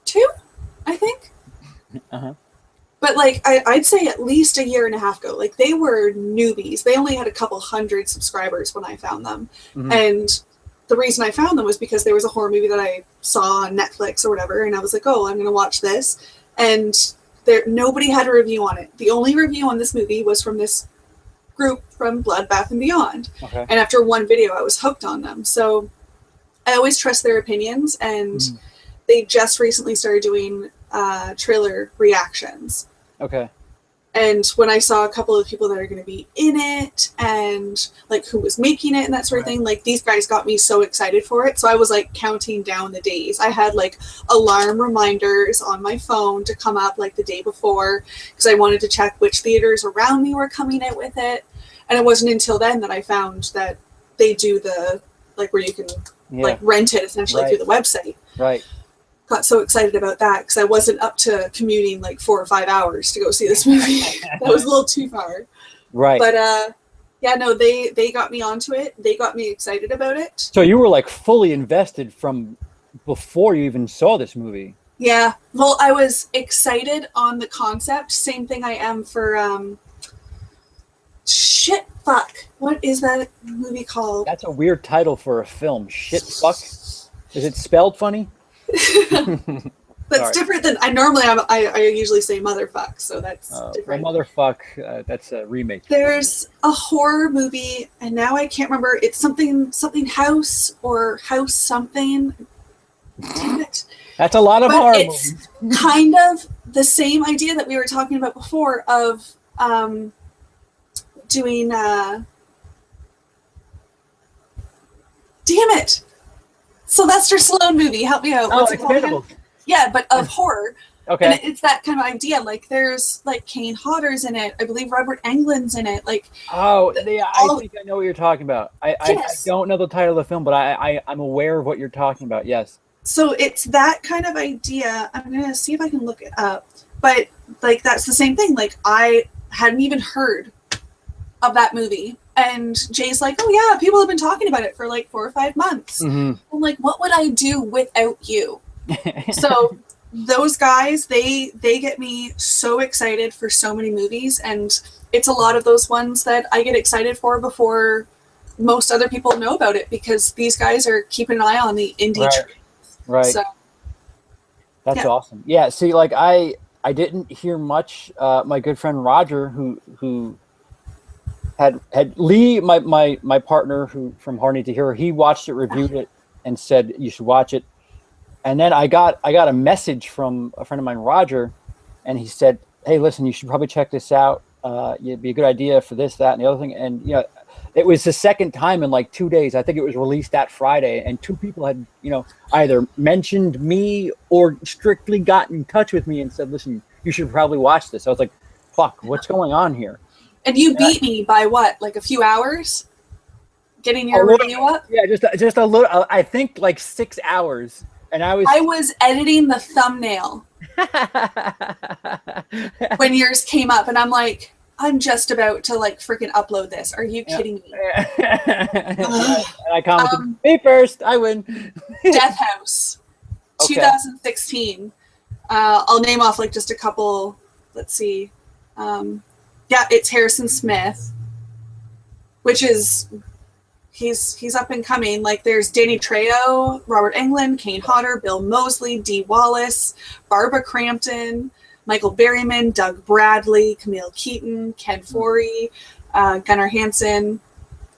2, I think. Uh-huh. But I'd say at least a year and a half ago, they were newbies. They only had a couple hundred subscribers when I found them. Mm-hmm. And the reason I found them was because there was a horror movie that I saw on Netflix or whatever. And I was like, oh, I'm going to watch this. And nobody had a review on it. The only review on this movie was from this group from Bloodbath and Beyond. Okay. And after one video, I was hooked on them. So I always trust their opinions. And they just recently started doing trailer reactions. Okay. And when I saw a couple of people that are going to be in it and who was making it and that sort of thing, these guys got me so excited for it. So I was counting down the days. I had alarm reminders on my phone to come up the day before because I wanted to check which theaters around me were coming out with it. And it wasn't until then that I found that they do the, like, where you can like rent it essentially through the website. Right. Got so excited about that because I wasn't up to commuting like 4 or 5 hours to go see this movie. That was a little too far. Right. But yeah, no, they got me onto it. They got me excited about it. So you were like fully invested from before you even saw this movie. Yeah. Well, I was excited on the concept. Same thing I am for Shit Fuck. What is that movie called? That's a weird title for a film. Shit Fuck. Is it spelled funny? That's different than I usually say motherfuck, so that's different. Well, motherfuck, that's a remake. There's a horror movie, and now I can't remember. It's something house or house something. Damn it. That's a lot of horror movies. It's kind of the same idea that we were talking about before of doing damn it. Sylvester Stallone movie. Help me out. What's it called? Yeah, but of horror. Okay. And it's that kind of idea. Like, there's like Kane Hodder's in it. I believe Robert Englund's in it. Like, I think I know what you're talking about. I don't know the title of the film, but I'm aware of what you're talking about. Yes. So it's that kind of idea. I'm gonna see if I can look it up. But like, that's the same thing. Like, I hadn't even heard of that movie. And Jay's like, oh yeah, people have been talking about it for like 4 or 5 months. I'm like, what would I do without you? So those guys, they get me so excited for so many movies, and it's a lot of those ones that I get excited for before most other people know about it, because these guys are keeping an eye on the indie trade. Right. So that's awesome. Yeah. See, like I didn't hear much. My good friend Roger, who had Lee, my partner, who from Hard Need to Hear, he watched it, reviewed it, and said you should watch it. And then I got a message from a friend of mine, Roger, and he said, "Hey, listen, you should probably check this out. It'd be a good idea for this, that, and the other thing." And it was the second time in like 2 days. I think it was released that Friday, and 2 people had either mentioned me or strictly got in touch with me and said, "Listen, you should probably watch this." I was like, "Fuck, what's going on here?" And you beat me by what, like a few hours, getting your review up? Yeah, just a little. I think like 6 hours. And I was editing the thumbnail when yours came up, and I'm like, I'm just about to like freaking upload this. Are you kidding me? And I commented, me first, I win. Death House, 2016. I'll name off like just a couple. Let's see. Yeah, it's Harrison Smith, which is. He's up and coming. Like, there's Danny Trejo, Robert Englund, Kane Hodder, Bill Moseley, Dee Wallace, Barbara Crampton, Michael Berryman, Doug Bradley, Camille Keaton, Ken Foree, Gunnar Hansen.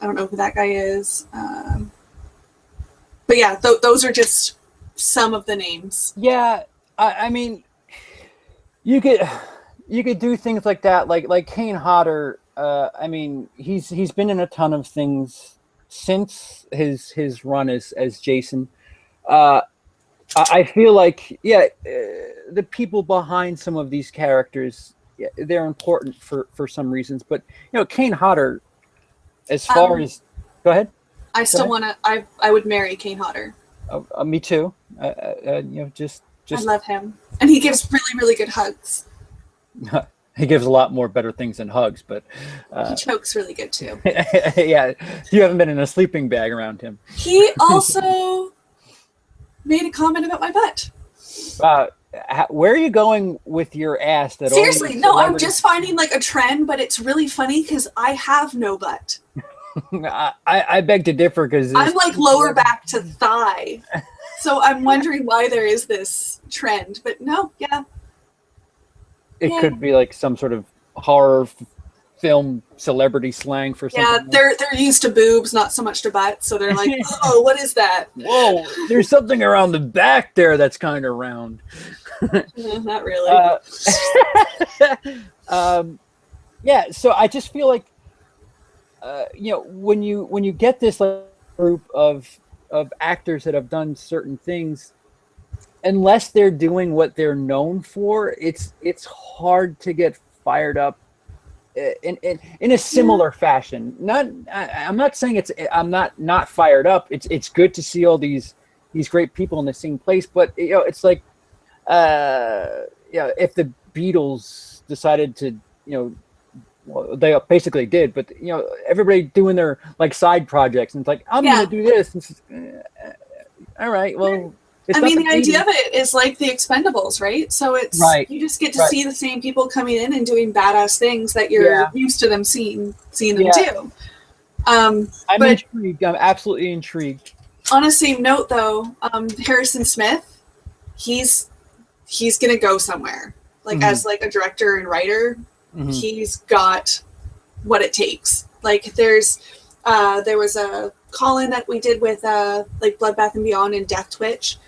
I don't know who that guy is. But yeah, those are just some of the names. Yeah, I mean, you could do things like that, like Kane Hodder. I mean, he's been in a ton of things since his run as Jason. I feel like the people behind some of these characters, they're important for some reasons, but Kane Hodder, as far as go ahead. I still want to. I would marry Kane Hodder. Me too. Just I love him, and he gives really, really good hugs. He gives a lot more better things than hugs, but he chokes really good too. Yeah, you haven't been in a sleeping bag around him. He also made a comment about my butt. Where are you going with your ass? Seriously, no, I'm just finding like a trend, but it's really funny because I have no butt. I beg to differ because I'm like lower back to thigh, so I'm wondering why there is this trend. But no, it could be like some sort of horror film celebrity slang for something. Yeah, they're used to boobs, not so much to butts, so they're like, oh, what is that? Whoa, there's something around the back there that's kind of round. Not really. Yeah, so I just feel like when you get this group of actors that have done certain things, unless they're doing what they're known for, it's hard to get fired up in a similar fashion. I'm not saying I'm not fired up. It's good to see all these great people in the same place, but it's like if the Beatles decided to well, they basically did, but everybody doing their like side projects, and it's like I'm gonna do this. And it's all right, well. I mean, the idea of it is like the Expendables, right? So it's you just get to see the same people coming in and doing badass things that you're used to them seeing them do. I'm intrigued. I'm absolutely intrigued. On a same note, though, Harrison Smith, he's gonna go somewhere. Like as like a director and writer, he's got what it takes. Like there was a call-in that we did with like Bloodbath and Beyond and Death Twitch.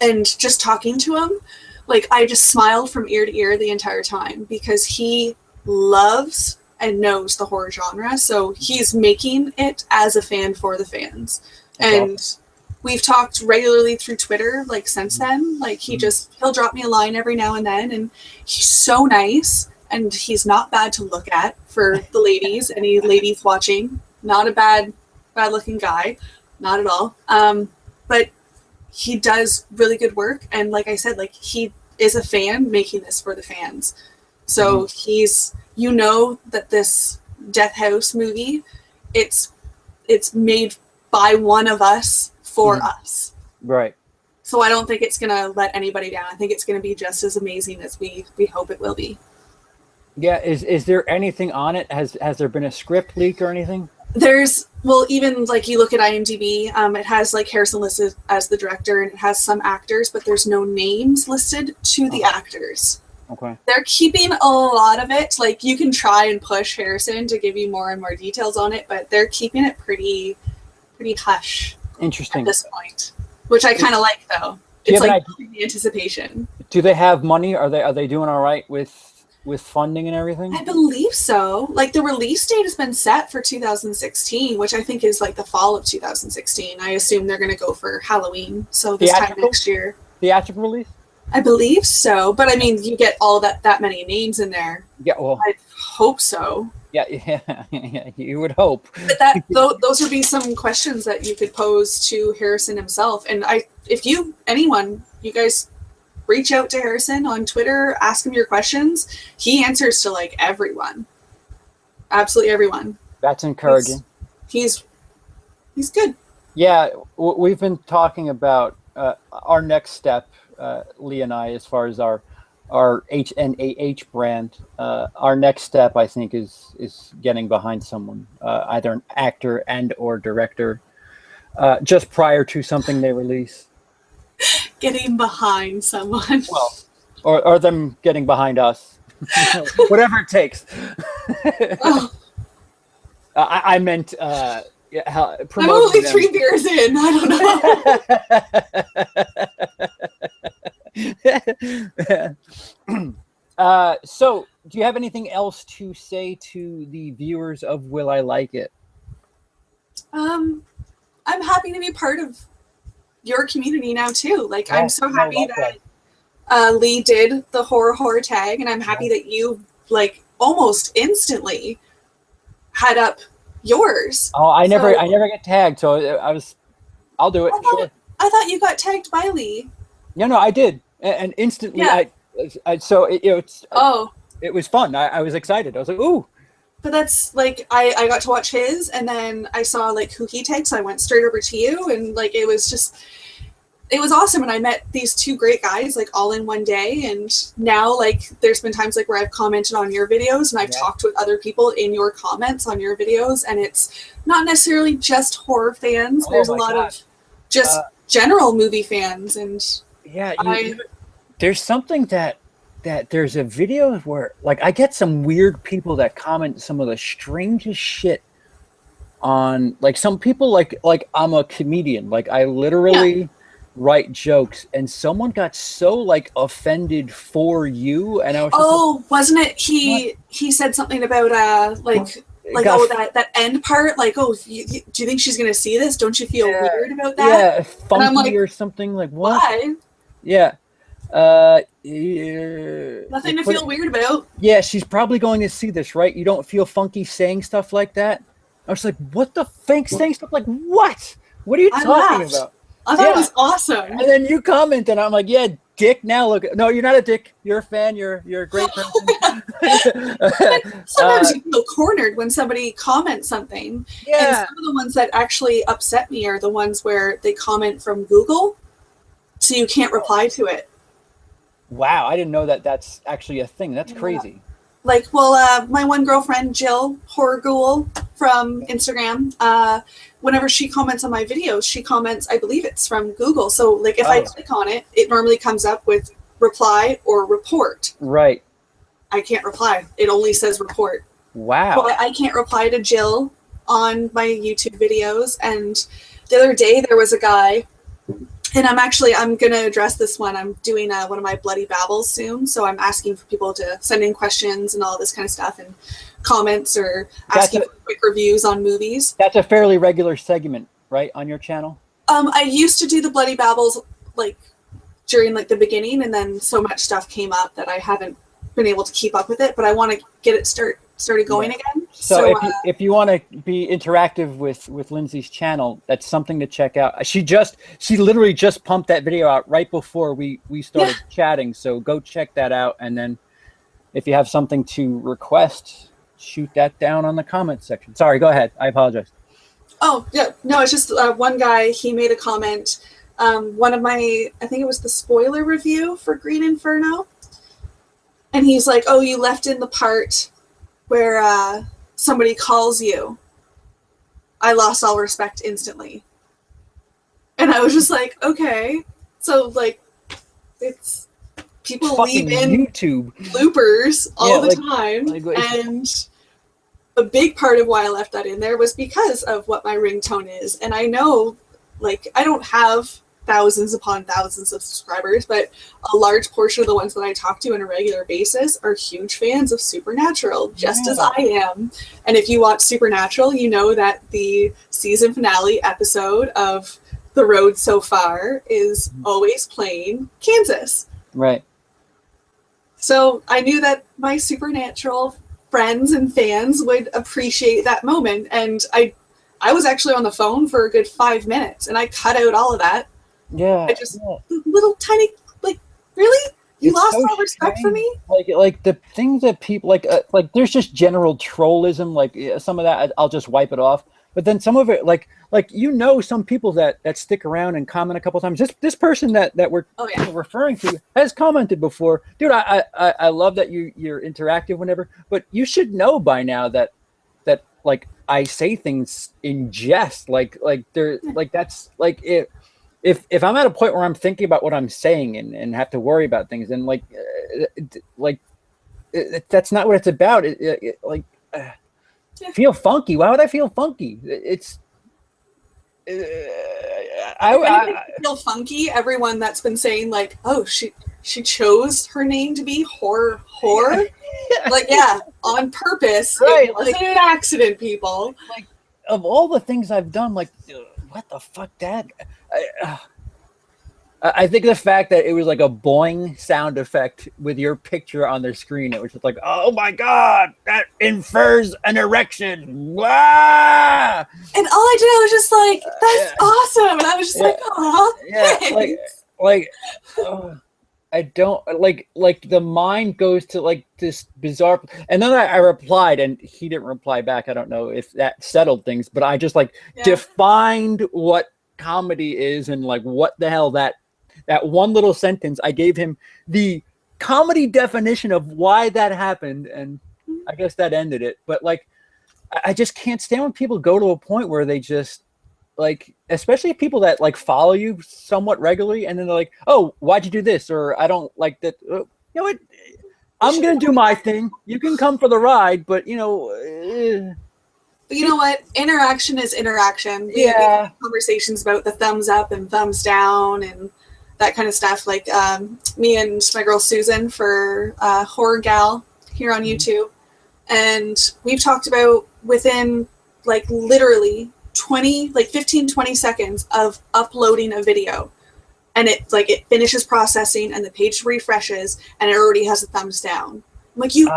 And just talking to him, like I just smiled from ear to ear the entire time because he loves and knows the horror genre. So he's making it as a fan for the fans. And we've talked regularly through Twitter, like since then. Like he'll drop me a line every now and then, and he's so nice, and he's not bad to look at for the ladies. Any ladies watching, not a bad looking guy, not at all. But he does really good work, and like I said, like he is a fan making this for the fans. So he's that this Death House movie, it's made by one of us for us. Right. So I don't think it's gonna let anybody down. I think it's gonna be just as amazing as we hope it will be. Yeah, is there anything on it? Has there been a script leak or anything? Even like you look at IMDb, it has like Harrison listed as the director, and it has some actors, but there's no names listed to the actors. Okay. They're keeping a lot of it. Like you can try and push Harrison to give you more and more details on it, but they're keeping it pretty hush. Interesting. At this point, which I kind of like though. It's like the anticipation. Do they have money? Are they doing all right with funding and everything? I believe so. Like the release date has been set for 2016, which I think is like the fall of 2016. I assume they're going to go for Halloween, so this time next year. Theatrical release? I believe so, but I mean, you get all that many names in there. Yeah, well, I hope so. Yeah, you would hope. But those would be some questions that you could pose to Harrison himself. And if you guys reach out to Harrison on Twitter, ask him your questions. He answers to like everyone. Absolutely everyone. That's encouraging. He's good. Yeah, we've been talking about our next step, Lee and I, as far as our HNAH brand. Our next step, I think, is getting behind someone, either an actor and or director, just prior to something they release. Getting behind someone. Well, or them getting behind us. Whatever it takes. Oh. I meant I'm only 3 beers in. I don't know. So do you have anything else to say to the viewers of Will I Like It? I'm happy to be part of your community now too. Like I'm so happy that Lee did the HorrorWhore tag, and I'm happy that you like almost instantly had up yours. Oh, I never get tagged, so I'll do it. I thought you got tagged by Lee. No, I did, and instantly it was fun. I was excited. I was like, ooh. But that's like I got to watch his, and then I saw like who he tagged, so I went straight over to you, and like it was awesome. And I met these 2 great guys like all in one day, and now like there's been times like where I've commented on your videos, and I've talked with other people in your comments on your videos, and it's not necessarily just horror fans. There's a lot of just general movie fans, and there's something that there's a video where like I get some weird people that comment some of the strangest shit on like some people like I'm a comedian, like I literally write jokes, and someone got so like offended for you, and I was wasn't it he said something about that end part, like do you think she's gonna see this? Don't you feel weird about that? Funky, and I'm like, or something like what? Why? Yeah. Nothing to feel weird about. Yeah, she's probably going to see this, right? You don't feel funky saying stuff like that? I was like, what the fake saying stuff like what? What are you talking about? I thought it was awesome. And then you comment, and I'm like, yeah, dick. Now look, no, you're not a dick. You're a fan. You're a great person. Sometimes you feel cornered when somebody comments something. Yeah. And some of the ones that actually upset me are the ones where they comment from Google, so you can't reply to it. Wow, I didn't know that that's actually a thing. That's crazy. Like, well, my one girlfriend, Jill, Horror Ghoul from Instagram, whenever she comments on my videos, she comments, I believe it's from Google. So, like, if I click on it, it normally comes up with reply or report. Right. I can't reply. It only says report. Wow. Well, I can't reply to Jill on my YouTube videos. And the other day, there was a guy, and I'm going to address this one. I'm doing one of my Bloody Babbles soon. So I'm asking for people to send in questions and all this kind of stuff and comments or asking for quick reviews on movies. That's a fairly regular segment, right, on your channel? I used to do the Bloody Babbles like during like the beginning, and then so much stuff came up that I haven't been able to keep up with it, but I want to get it started going again. So if you want to be interactive with Lindsay's channel, that's something to check out. She literally just pumped that video out right before we started chatting. So go check that out. And then if you have something to request, shoot that down on the comments section. Sorry, go ahead. I apologize. Oh, yeah. No, it's just one guy, he made a comment. One of my, I think it was the spoiler review for Green Inferno. And he's like, oh, you left in the part where somebody calls you. I lost all respect instantly. And I was just like, okay. So, like, it's people leave in YouTube bloopers all the time. And a big part of why I left that in there was because of what my ringtone is. And I know, like, I don't have thousands upon thousands of subscribers, but a large portion of the ones that I talk to on a regular basis are huge fans of Supernatural, just as I am. And if you watch Supernatural, you know that the season finale episode of The Road So Far is always playing Kansas. Right. So I knew that my Supernatural friends and fans would appreciate that moment. And I was actually on the phone for a good 5 minutes, and I cut out all of that. Yeah. I just little tiny, like, really? You lost all respect for me? Like the things that people like there's just general trollism. Like some of that, I'll just wipe it off. But then some of it, like some people that stick around and comment a couple times. This person that we're referring to has commented before. Dude, I love that you're interactive whenever, but you should know by now that like I say things in jest. Like they're like that's like it. If I'm at a point where I'm thinking about what I'm saying and have to worry about things, then that's not what it's about. Feel funky. Why would I feel funky? It's I feel funky. Everyone that's been saying like, oh, she chose her name to be HorrorWhore. Like, yeah, on purpose. Right. It wasn't an accident, people. Like, of all the things I've done, like, what the fuck, Dad? I think the fact that it was like a boing sound effect with your picture on their screen, it was just like, oh my God, that infers an erection. Wah! And all I did, I was just like, that's awesome. And I was just like, oh, thanks. I don't like the mind goes to like this bizarre, and then I replied and he didn't reply back. I don't know if that settled things, but I just defined what comedy is and like what the hell that one little sentence. I gave him the comedy definition of why that happened, and I guess that ended it. But like I just can't stand when people go to a point where they just like, especially people that like follow you somewhat regularly, and then they're like, oh, why'd you do this? Or I don't like that. You know what? I'm going to do my thing. You can come for the ride, but you know. But you know what? Interaction is interaction. We have conversations about the thumbs up and thumbs down and that kind of stuff. Like me and my girl Susan for Horror Gal here on YouTube. And we've talked about within like literally 20 seconds of uploading a video. and it finishes processing and the page refreshes and it already has a thumbs down. I'm like, you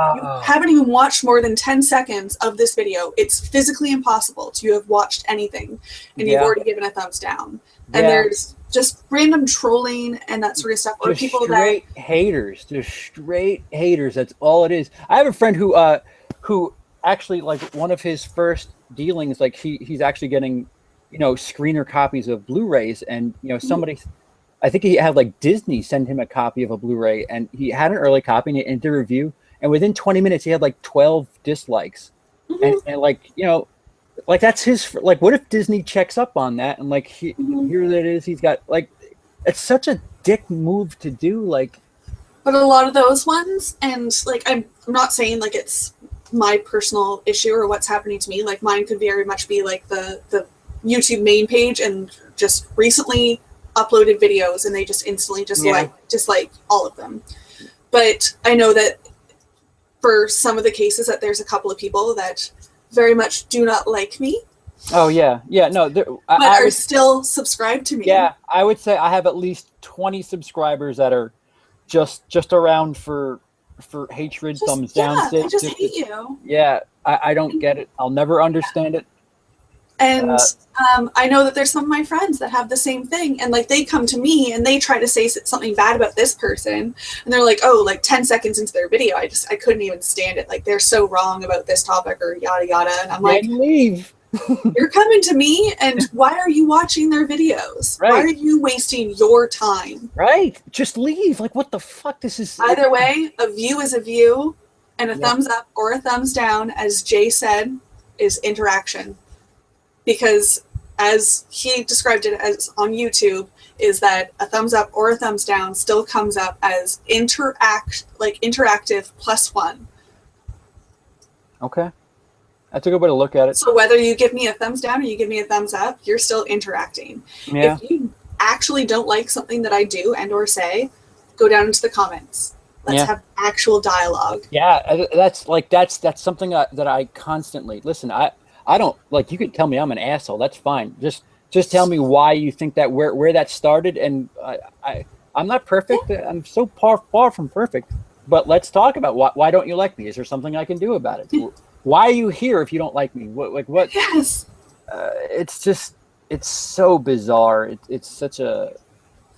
haven't even watched more than 10 seconds of this video. It's physically impossible to have watched anything, and you've already given a thumbs down. And there's just random trolling and that sort of stuff. Or people straight haters. Just straight haters. That's all it is. I have a friend who actually, like, one of his first dealings, like he's actually getting, screener copies of Blu-rays, and somebody, I think he had like Disney send him a copy of a Blu-ray, and he had an early copy and he did a review, and within 20 minutes he had like 12 dislikes. And like, like that's his, like, what if Disney checks up on that and like here it is, he's got, like, it's such a dick move to do, like. But a lot of those ones, and like I'm not saying like it's my personal issue or what's happening to me, like mine could very much be like the YouTube main page and just recently uploaded videos and they just instantly dislike all of them. But I know that for some of the cases that there's a couple of people that very much do not like me. Oh yeah, no, but are still subscribed to me. Yeah, I would say I have at least 20 subscribers that are just around for hatred, thumbs down. They just hate you. Yeah, I don't get it. I'll never understand it. And I know that there's some of my friends that have the same thing, and like they come to me and they try to say something bad about this person, and they're like, oh, like 10 seconds into their video, I couldn't even stand it. Like they're so wrong about this topic or yada yada, and I'm like, leave. You're coming to me, and why are you watching their videos? Right. Why are you wasting your time? Right. Just leave. Like, what the fuck? This is either way. A view is a view, and a thumbs up or a thumbs down, as Jay said, is interaction. Because as he described it as on YouTube, is that a thumbs up or a thumbs down still comes up as interactive +1. Okay. That's a good way to look at it. So whether you give me a thumbs down or you give me a thumbs up, you're still interacting. Yeah. If you actually don't like something that I do and or say, go down into the comments. Let's have actual dialogue. Yeah, that's something that I constantly listen. I don't, like, you could tell me I'm an asshole. That's fine. Just tell me why you think that, where that started. And I'm not perfect. I'm so far from perfect. But let's talk about why don't you like me? Is there something I can do about it? Why are you here if you don't like me? What? Yes. It's so bizarre. It's such a.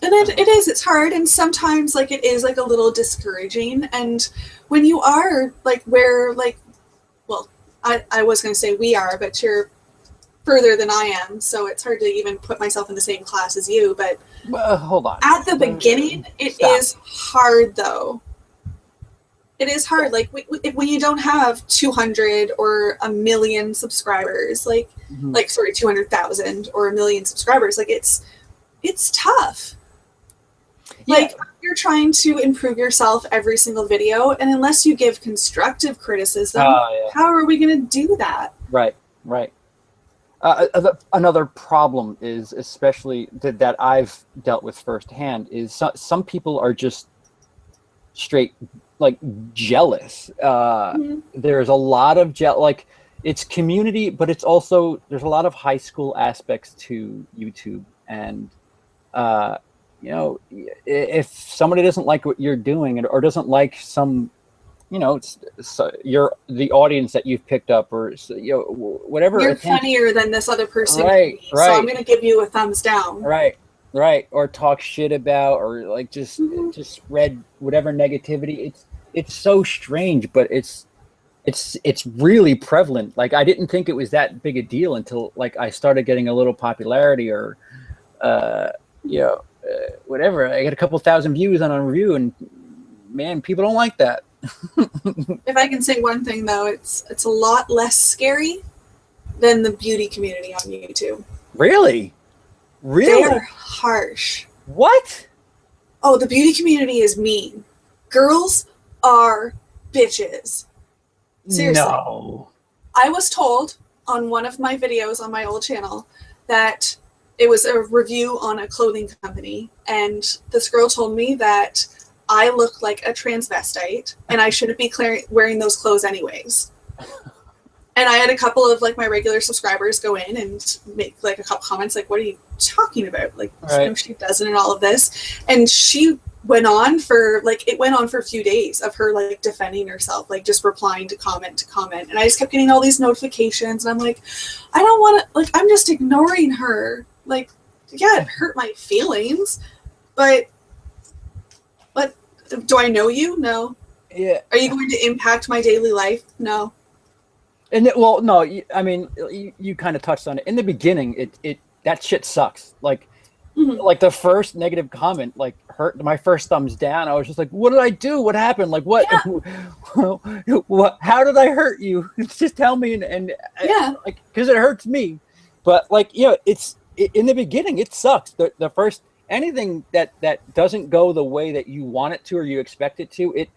And it is. It's hard, and sometimes like it is like a little discouraging. And when you are like where like, well, I was going to say we are, but you're further than I am, so it's hard to even put myself in the same class as you. But hold on. At the beginning, it is hard though. It is hard. Like when you don't have 200 or a million subscribers, like 200,000 or a million subscribers, like it's tough. Yeah. Like you're trying to improve yourself every single video, and unless you give constructive criticism, how are we going to do that? Right. Another problem is, especially that I've dealt with firsthand, is some people are just straight like jealous. There's a lot of like it's community, but it's also there's a lot of high school aspects to YouTube, and if somebody doesn't like what you're doing or doesn't like some, you're the audience that you've picked up, or whatever. You're funnier than this other person. Right. So I'm going to give you a thumbs down. Right. Or talk shit about, or like just spread whatever negativity. It's so strange, but it's really prevalent. Like I didn't think it was that big a deal until like I started getting a little popularity, or whatever. I get a couple thousand views on a review, and man, people don't like that. If I can say one thing though, it's a lot less scary than the beauty community on YouTube. Really? They are harsh. What? Oh, the beauty community is mean. Girls are bitches. Seriously. No. I was told on one of my videos on my old channel that it was a review on a clothing company, and this girl told me that I look like a transvestite and I shouldn't be wearing those clothes anyways. And I had a couple of like my regular subscribers go in and make like a couple comments like, what are you talking about? Like, no, she doesn't, and all of this. And she went on for like, it went on for a few days of her like defending herself, like just replying to comment. And I just kept getting all these notifications, and I'm like, I don't want to, like, I'm just ignoring her. Like, yeah, it hurt my feelings, but do I know you? No. Yeah. Are you going to impact my daily life? No. And well, no, I mean, you kind of touched on it in the beginning. That shit sucks. Like, like the first negative comment, like hurt my first thumbs down. I was just like, what did I do? What happened? Like, what? Yeah. What? How did I hurt you? Just tell me. And yeah, like, because it hurts me. But like, it's in the beginning, it sucks. The first anything that doesn't go the way that you want it to or you expect it to,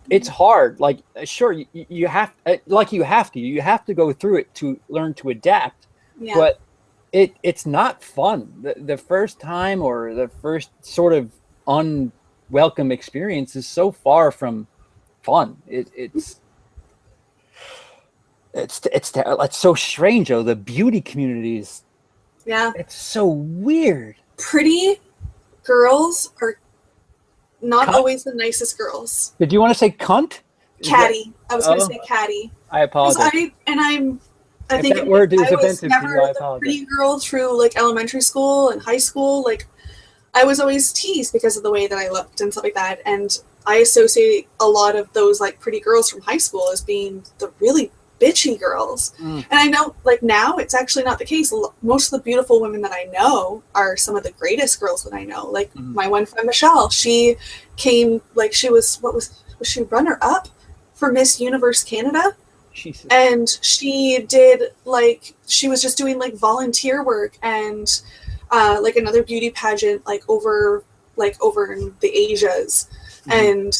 it's hard. Like, sure, you have to go through it to learn to adapt. Yeah. But it's not fun. The first time or the first sort of unwelcome experience is so far from fun. It's so strange, though. The beauty communities. Yeah. It's so weird. Pretty girls are not always the nicest girls. Did you want to say cunt? Catty. I was going to say catty. I apologize. I think that word is I was offensive never to you, I the apologize. pretty girl through like elementary school and high school. Like, I was always teased because of the way that I looked and stuff like that. And I associate a lot of those like pretty girls from high school as being the really bitchy girls. And I know like now it's actually not the case. Most of the beautiful women that I know are some of the greatest girls that I know. Like my one friend Michelle, she came, like, she was she runner up for Miss Universe Canada? Jesus. And she did, like, she was just doing like volunteer work and like another beauty pageant like over in the Asias. And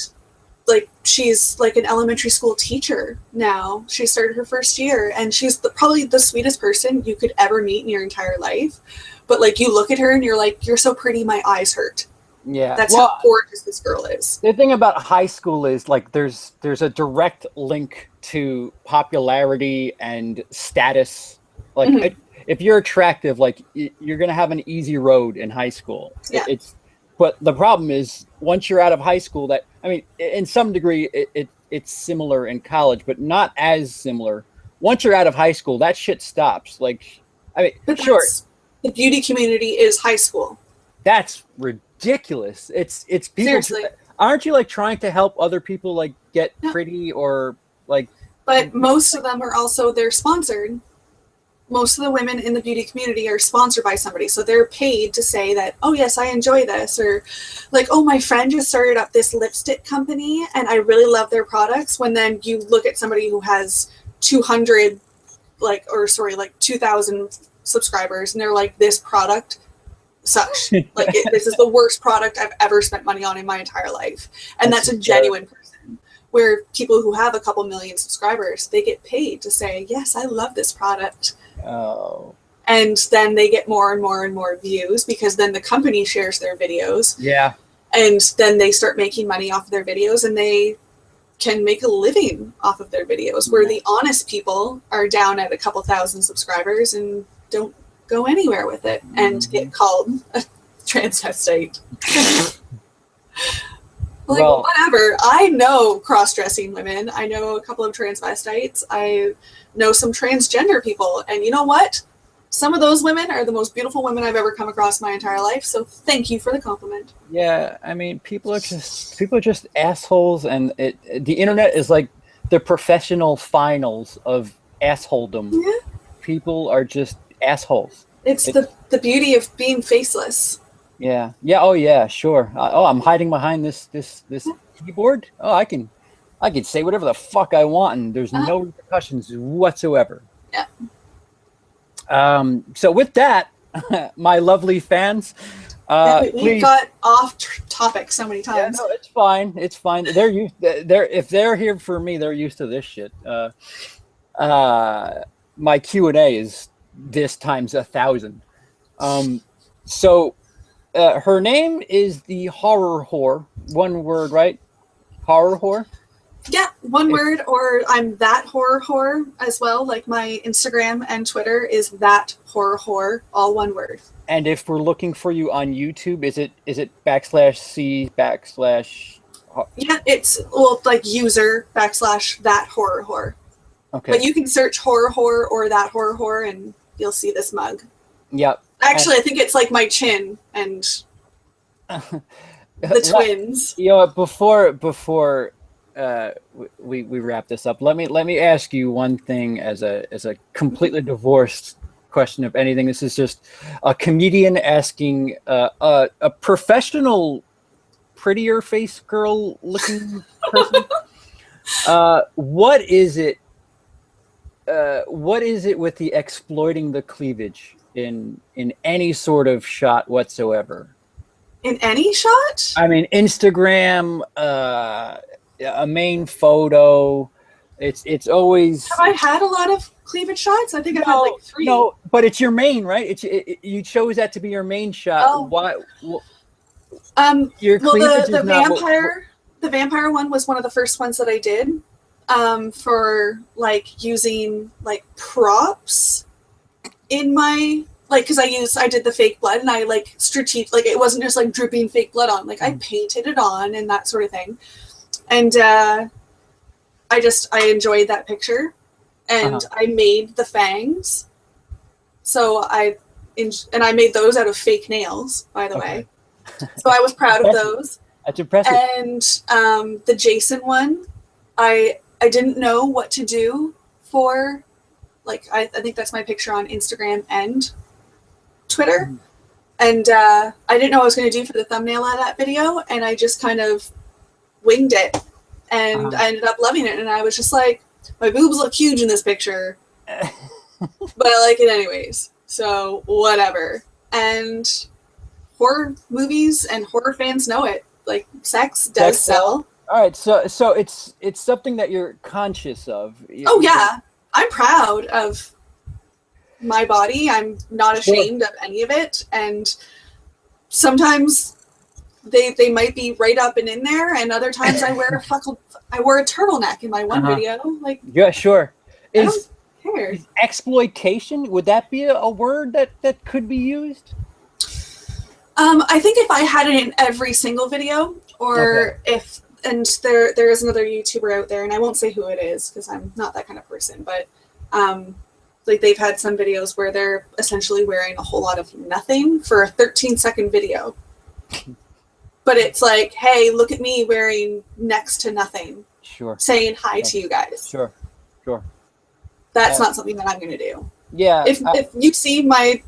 like, she's like an elementary school teacher now. She started her first year, and she's probably the sweetest person you could ever meet in your entire life. But like, you look at her and you're like, you're so pretty, my eyes hurt. Yeah, that's how gorgeous this girl is. The thing about high school is like there's a direct link to popularity and status. Like, if you're attractive, like, you're gonna have an easy road in high school. Yeah. But the problem is, once you're out of high school, that, I mean, in some degree, it's similar in college, but not as similar. Once you're out of high school, that shit stops. Like, I mean, but sure, the beauty community is high school. That's ridiculous. It's people. Seriously. Aren't you like trying to help other people like get pretty or like? But most of them are also, they're sponsored. Most of the women in the beauty community are sponsored by somebody. So they're paid to say that, oh yes, I enjoy this. Or like, oh, my friend just started up this lipstick company and I really love their products. When then you look at somebody who has 200, 2,000 subscribers and they're like, this product sucks. Like, this is the worst product I've ever spent money on in my entire life. And that's a genuine person. Where people who have a couple million subscribers, they get paid to say, yes, I love this product. Oh. And then they get more and more and more views because then the company shares their videos. Yeah. And then they start making money off of their videos and they can make a living off of their videos, where the honest people are down at a couple thousand subscribers and don't go anywhere with it and get called a transvestite. Like, well, whatever. I know cross-dressing women. I know a couple of transvestites. I know some transgender people. And you know what? Some of those women are the most beautiful women I've ever come across in my entire life. So thank you for the compliment. Yeah, I mean, people are just assholes, and the internet is like the professional finals of assholedom. Yeah. People are just assholes. It's the beauty of being faceless. Yeah. Yeah. Oh, yeah. Sure. I'm hiding behind this keyboard. Oh, I can say whatever the fuck I want, and there's no repercussions whatsoever. Yeah. So with that, my lovely fans, we got off topic so many times. Yeah, no, it's fine. It's fine. If they're here for me, they're used to this shit. My Q&A is this times 1,000. So. Her name is the HorrorWhore. One word, right? HorrorWhore? Yeah, one word, or I'm that HorrorWhore as well. Like my Instagram and Twitter is that HorrorWhore, all one word. And if we're looking for you on YouTube, is it /C/? Yeah, it's like user / that HorrorWhore. Okay. But you can search HorrorWhore or that HorrorWhore and you'll see this mug. Yep. Actually, I think it's like my chin and the twins. You know, before we wrap this up, let me ask you one thing as a completely divorced question of anything. This is just a comedian asking a professional, prettier face girl looking person. What is it with the exploiting the cleavage in any sort of shot whatsoever? In any shot? I mean, Instagram, a main photo. It's always. Have I had a lot of cleavage shots? I think I've had like 3. No, but it's your main, right? You chose that to be your main shot. Oh. Why? Your cleavage is not the vampire one was one of the first ones that I did. For like using like props in my because I did the fake blood and I like strategic, like it wasn't just like dripping fake blood on, like I painted it on and that sort of thing, and I enjoyed that picture, and I made the fangs, so I made those out of fake nails, by the way, so I was proud of those. That's impressive. And the Jason one, I didn't know what to do for, like, I think that's my picture on Instagram and Twitter. And I didn't know what I was going to do for the thumbnail of that video. And I just kind of winged it. And I ended up loving it. And I was just like, my boobs look huge in this picture. But I like it anyways. So whatever. And horror movies and horror fans know it. Like, sex does sell. All right, so it's something that you're conscious of. Yeah, I'm proud of my body. I'm not ashamed of any of it, and sometimes they might be right up and in there, and other times I wore a turtleneck in my one video. Like, yeah, sure. I don't care. Is exploitation, would that be a word that could be used? I think if I had it in every single video, or if. And there is another YouTuber out there, and I won't say who it is because I'm not that kind of person, but like they've had some videos where they're essentially wearing a whole lot of nothing for a 13-second video. But it's like, hey, look at me wearing next to nothing. Sure. Saying hi to you guys. Sure. That's not something that I'm going to do. Yeah. If you see my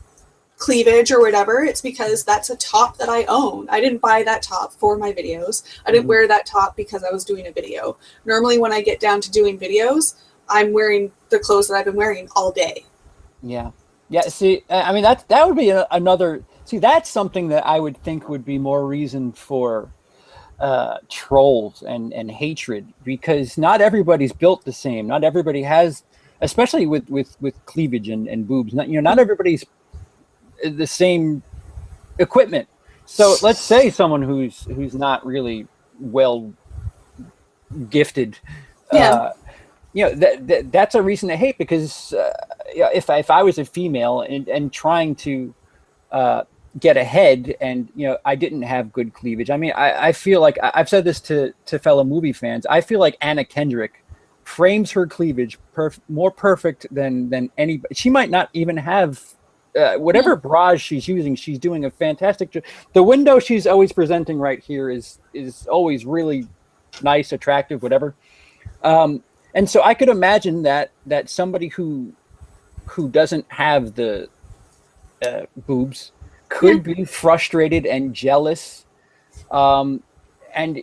cleavage or whatever, it's because that's a top that I own. I didn't buy that top for my videos. I didn't wear that top because I was doing a video. Normally when I get down to doing videos, I'm wearing the clothes that I've been wearing all day. Yeah. See, I mean, that would be another. See, that's something that I would think would be more reason for trolls and hatred, because not everybody's built the same. Not everybody has, especially with cleavage and boobs. Not everybody's the same equipment. So let's say someone who's not really well gifted, that's a reason to hate, because if I was a female and trying to get ahead, and I didn't have good cleavage. I mean, I feel like I've said this to fellow movie fans. I feel like Anna Kendrick frames her cleavage more perfect than anybody. She might not even have whatever bras she's using. She's doing a fantastic job. The window she's always presenting right here is always really nice, attractive, whatever. And so I could imagine that somebody who doesn't have the boobs could be frustrated and jealous. And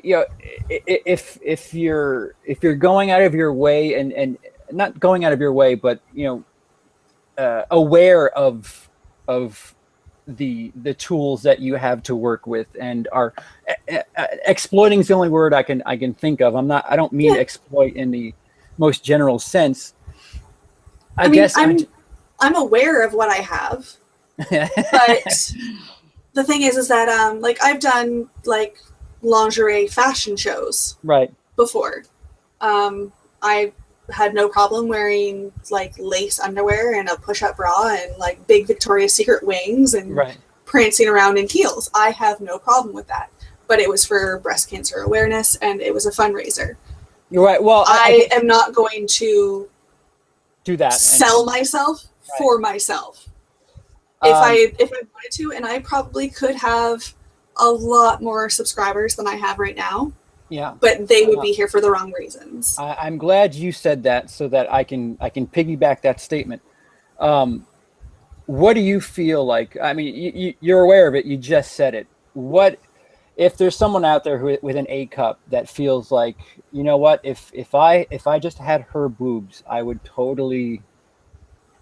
if you're going out of your way and not going out of your way, but aware of the tools that you have to work with, and are exploiting is the only word I can think of. I don't mean exploit in the most general sense. I guess I'm aware of what I have, but the thing is that like I've done like lingerie fashion shows right before, I had no problem wearing like lace underwear and a push-up bra and like big Victoria's Secret wings and prancing around in heels. I have no problem with that. But it was for breast cancer awareness and it was a fundraiser. You're right. Well, I am not going to do that. Sell myself for myself. If I wanted to, and I probably could have a lot more subscribers than I have right now. Yeah. But they would be here for the wrong reasons. I'm glad you said that so that I can piggyback that statement. What do you feel like? I mean, you're aware of it. You just said it. What if there's someone out there who with an A cup that feels like, you know what, if I just had her boobs, I would totally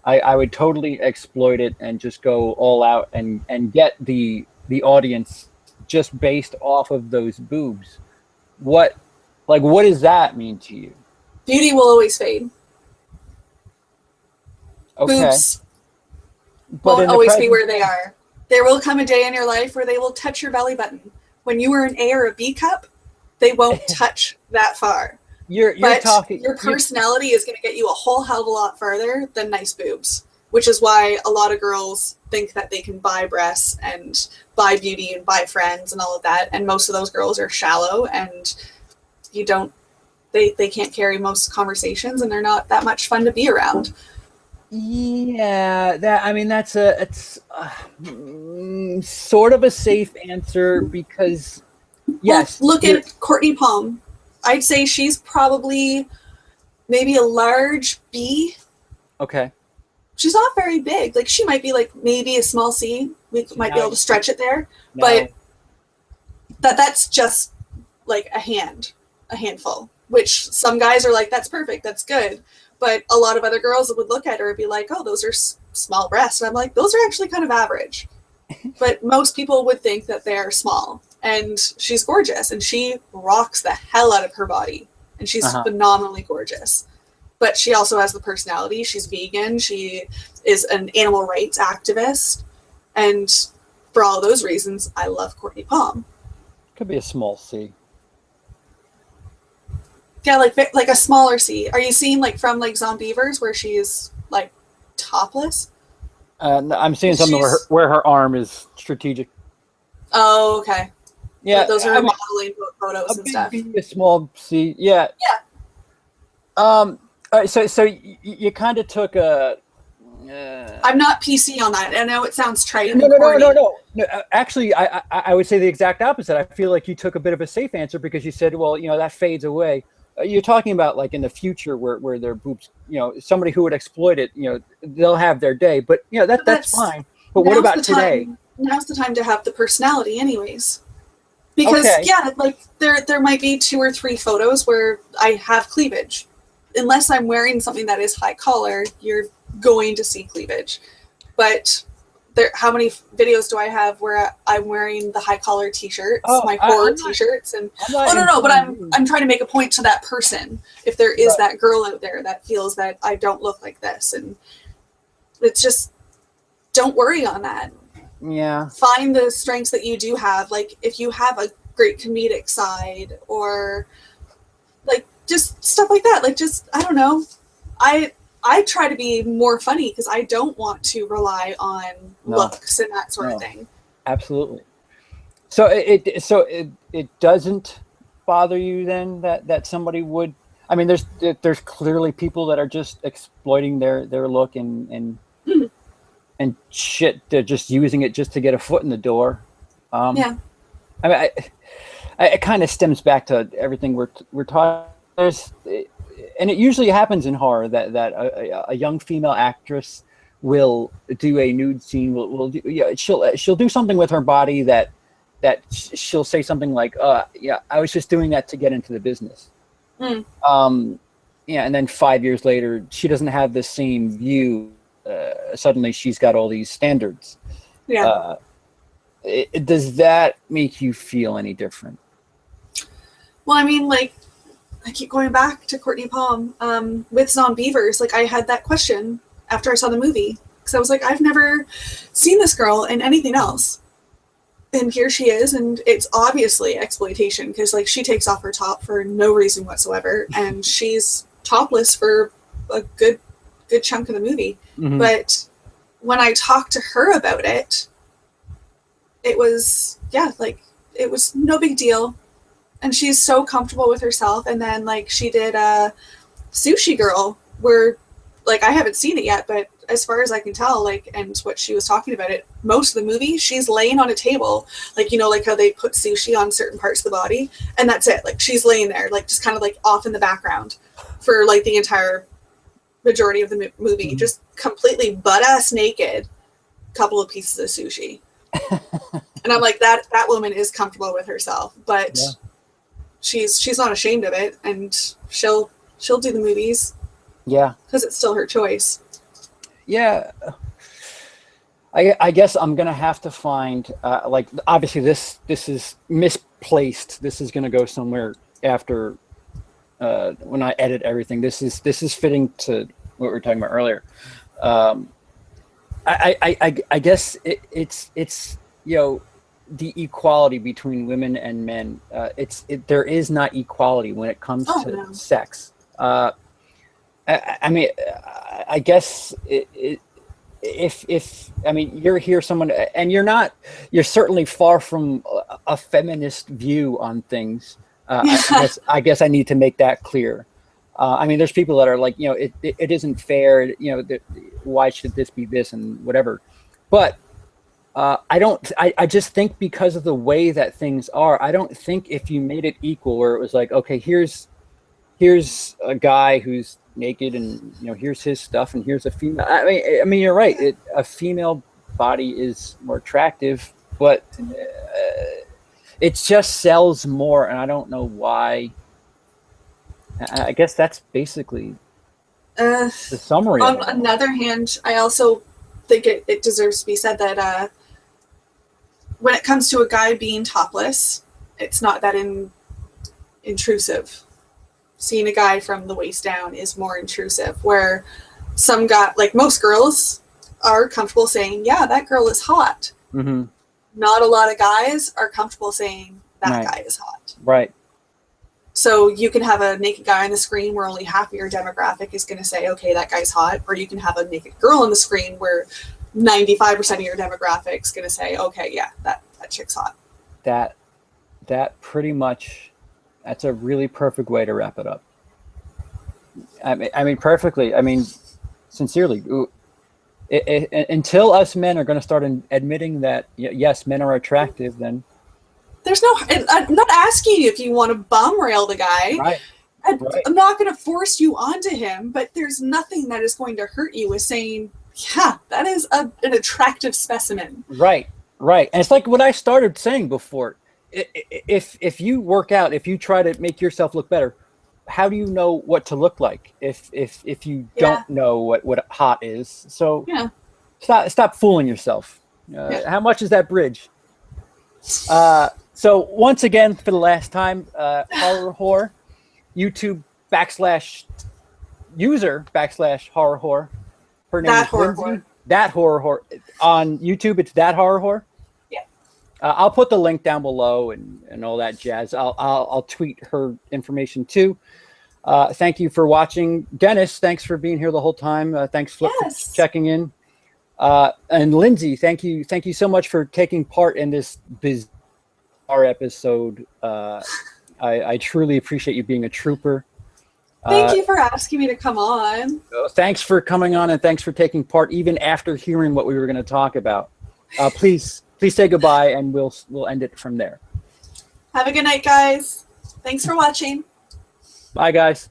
exploit it and just go all out and get the audience just based off of those boobs. What does that mean to you? Beauty will always fade. Okay. Boobs won't always be where they are. There will come a day in your life where they will touch your belly button. When you were an A or a B cup, they won't touch that far. Your personality is going to get you a whole hell of a lot farther than nice boobs, which is why a lot of girls think that they can buy breasts and buy beauty and buy friends and all of that. And most of those girls are shallow and they can't carry most conversations and they're not that much fun to be around. Yeah, it's sort of a safe answer because yes. Well, look at Courtney Palm. I'd say she's probably maybe a large B. Okay. She's not very big. Like she might be like maybe a small C. We might be able to stretch it there, but that's just like a handful. Which some guys are like, that's perfect, that's good. But a lot of other girls would look at her and be like, oh, those are small breasts. And I'm like, those are actually kind of average. But most people would think that they're small. And she's gorgeous. And she rocks the hell out of her body. And she's phenomenally gorgeous. But she also has the personality. She's vegan. She is an animal rights activist. And for all those reasons, I love Courtney Palm. Could be a small C. Yeah, like a smaller C. Are you seeing like from like Zombievers where she's like topless? I'm seeing something where her arm is strategic. Oh, okay. Yeah, but those are modeling photos and stuff. A small C. Yeah. Yeah. All right, so you kind of took a. I'm not PC on that. I know it sounds trite. No. Actually, I would say the exact opposite. I feel like you took a bit of a safe answer because you said, well, that fades away. You're talking about like in the future where their boobs, somebody who would exploit it, they'll have their day, but that's fine. But what about today? Now's the time to have the personality anyways. Because like there might be 2 or 3 photos where I have cleavage. Unless I'm wearing something that is high collar, you're going to see cleavage. But how many videos do I have where I'm wearing the high collar t-shirts, my horror t-shirts, and but I'm trying to make a point to that person. If there is that girl out there that feels that I don't look like this, and it's just don't worry on that. Yeah. Find the strengths that you do have. Like if you have a great comedic side or like just stuff like that. Like just I don't know. I try to be more funny because I don't want to rely on looks and that sort of thing. Absolutely. So it doesn't bother you then that somebody would. I mean, there's clearly people that are just exploiting their look and shit. They're just using it just to get a foot in the door. Yeah. I mean, it kind of stems back to everything we're talking. And it usually happens in horror that a young female actress will do a nude scene. She'll do something with her body that she'll say something like, I was just doing that to get into the business. And then 5 years later, she doesn't have the same view. Suddenly, she's got all these standards. Yeah. Does that make you feel any different? Well, I mean, like. I keep going back to Courtney Palm with Zombievers. Like I had that question after I saw the movie because I was like, I've never seen this girl in anything else. and here she is, and it's obviously exploitation because like she takes off her top for no reason whatsoever, and she's topless for a good chunk of the movie. Mm-hmm. But when I talked to her about it, it was it was no big deal, and she's so comfortable with herself. And then like she did a Sushi Girl where like I haven't seen it yet, but as far as I can tell, like, and what she was talking about it, most of the movie, she's laying on a table, like, you know, like how they put sushi on certain parts of the body, and that's it. Like, she's laying there, like, just kind of like off in the background for like the entire majority of the movie, mm-hmm. just completely butt-ass naked, couple of pieces of sushi. And I'm like, that woman is comfortable with herself, but yeah. she's not ashamed of it, and she'll do the movies. Yeah, because it's still her choice. Yeah, I guess I'm gonna have to find like, obviously this is misplaced. This is gonna go somewhere after when I edit everything. This is fitting to what we were talking about earlier. I guess it's you know, the equality between women and men. There is not equality when it comes to sex. I mean, I guess if I mean, you're here, someone, and you're certainly far from a feminist view on things. I guess I need to make that clear. I mean, there's people that are like, you know, it isn't fair, you know, why should this be this and whatever. But I just think because of the way that things are, I don't think if you made it equal, where it was like, okay, here's a guy who's naked, and you know, here's his stuff, and here's a female. I mean, you're right. A female body is more attractive, but it just sells more, and I don't know why. I guess that's basically the summary. On another hand, I also think it deserves to be said that when it comes to a guy being topless, it's not that intrusive. Seeing a guy from the waist down is more intrusive, where some guy, like most girls, are comfortable saying, yeah, that girl is hot. Mm-hmm. Not a lot of guys are comfortable saying that guy is hot. Right. So you can have a naked guy on the screen where only half of your demographic is going to say, okay, that guy's hot. Or you can have a naked girl on the screen where 95% of your demographic is going to say, okay, yeah, that chick's hot. That pretty much... That's a really perfect way to wrap it up. I mean, perfectly. I mean, sincerely, until us men are going to start admitting that, yes, men are attractive, then there's no. I'm not asking you if you want to bum rail the guy. Right. I'm not going to force you onto him, but there's nothing that is going to hurt you with saying, yeah, that is an attractive specimen. Right. And it's like what I started saying before. If you work out, if you try to make yourself look better, how do you know what to look like if you don't know what hot is? So stop fooling yourself. How much is that bridge? So once again, for the last time, HorrorWhore, YouTube /user/HorrorWhore. Her name is Lindsay. That HorrorWhore. On YouTube, it's that HorrorWhore. I'll put the link down below and all that jazz. I'll tweet her information too. Thank you for watching. Dennis, thanks for being here the whole time. Thanks for checking in. And Lindsay, thank you so much for taking part in this bizarre episode. I truly appreciate you being a trooper. Thank you for asking me to come on. Thanks for coming on, and thanks for taking part even after hearing what we were going to talk about. Please say goodbye, and we'll end it from there. Have a good night, guys. Thanks for watching. Bye, guys.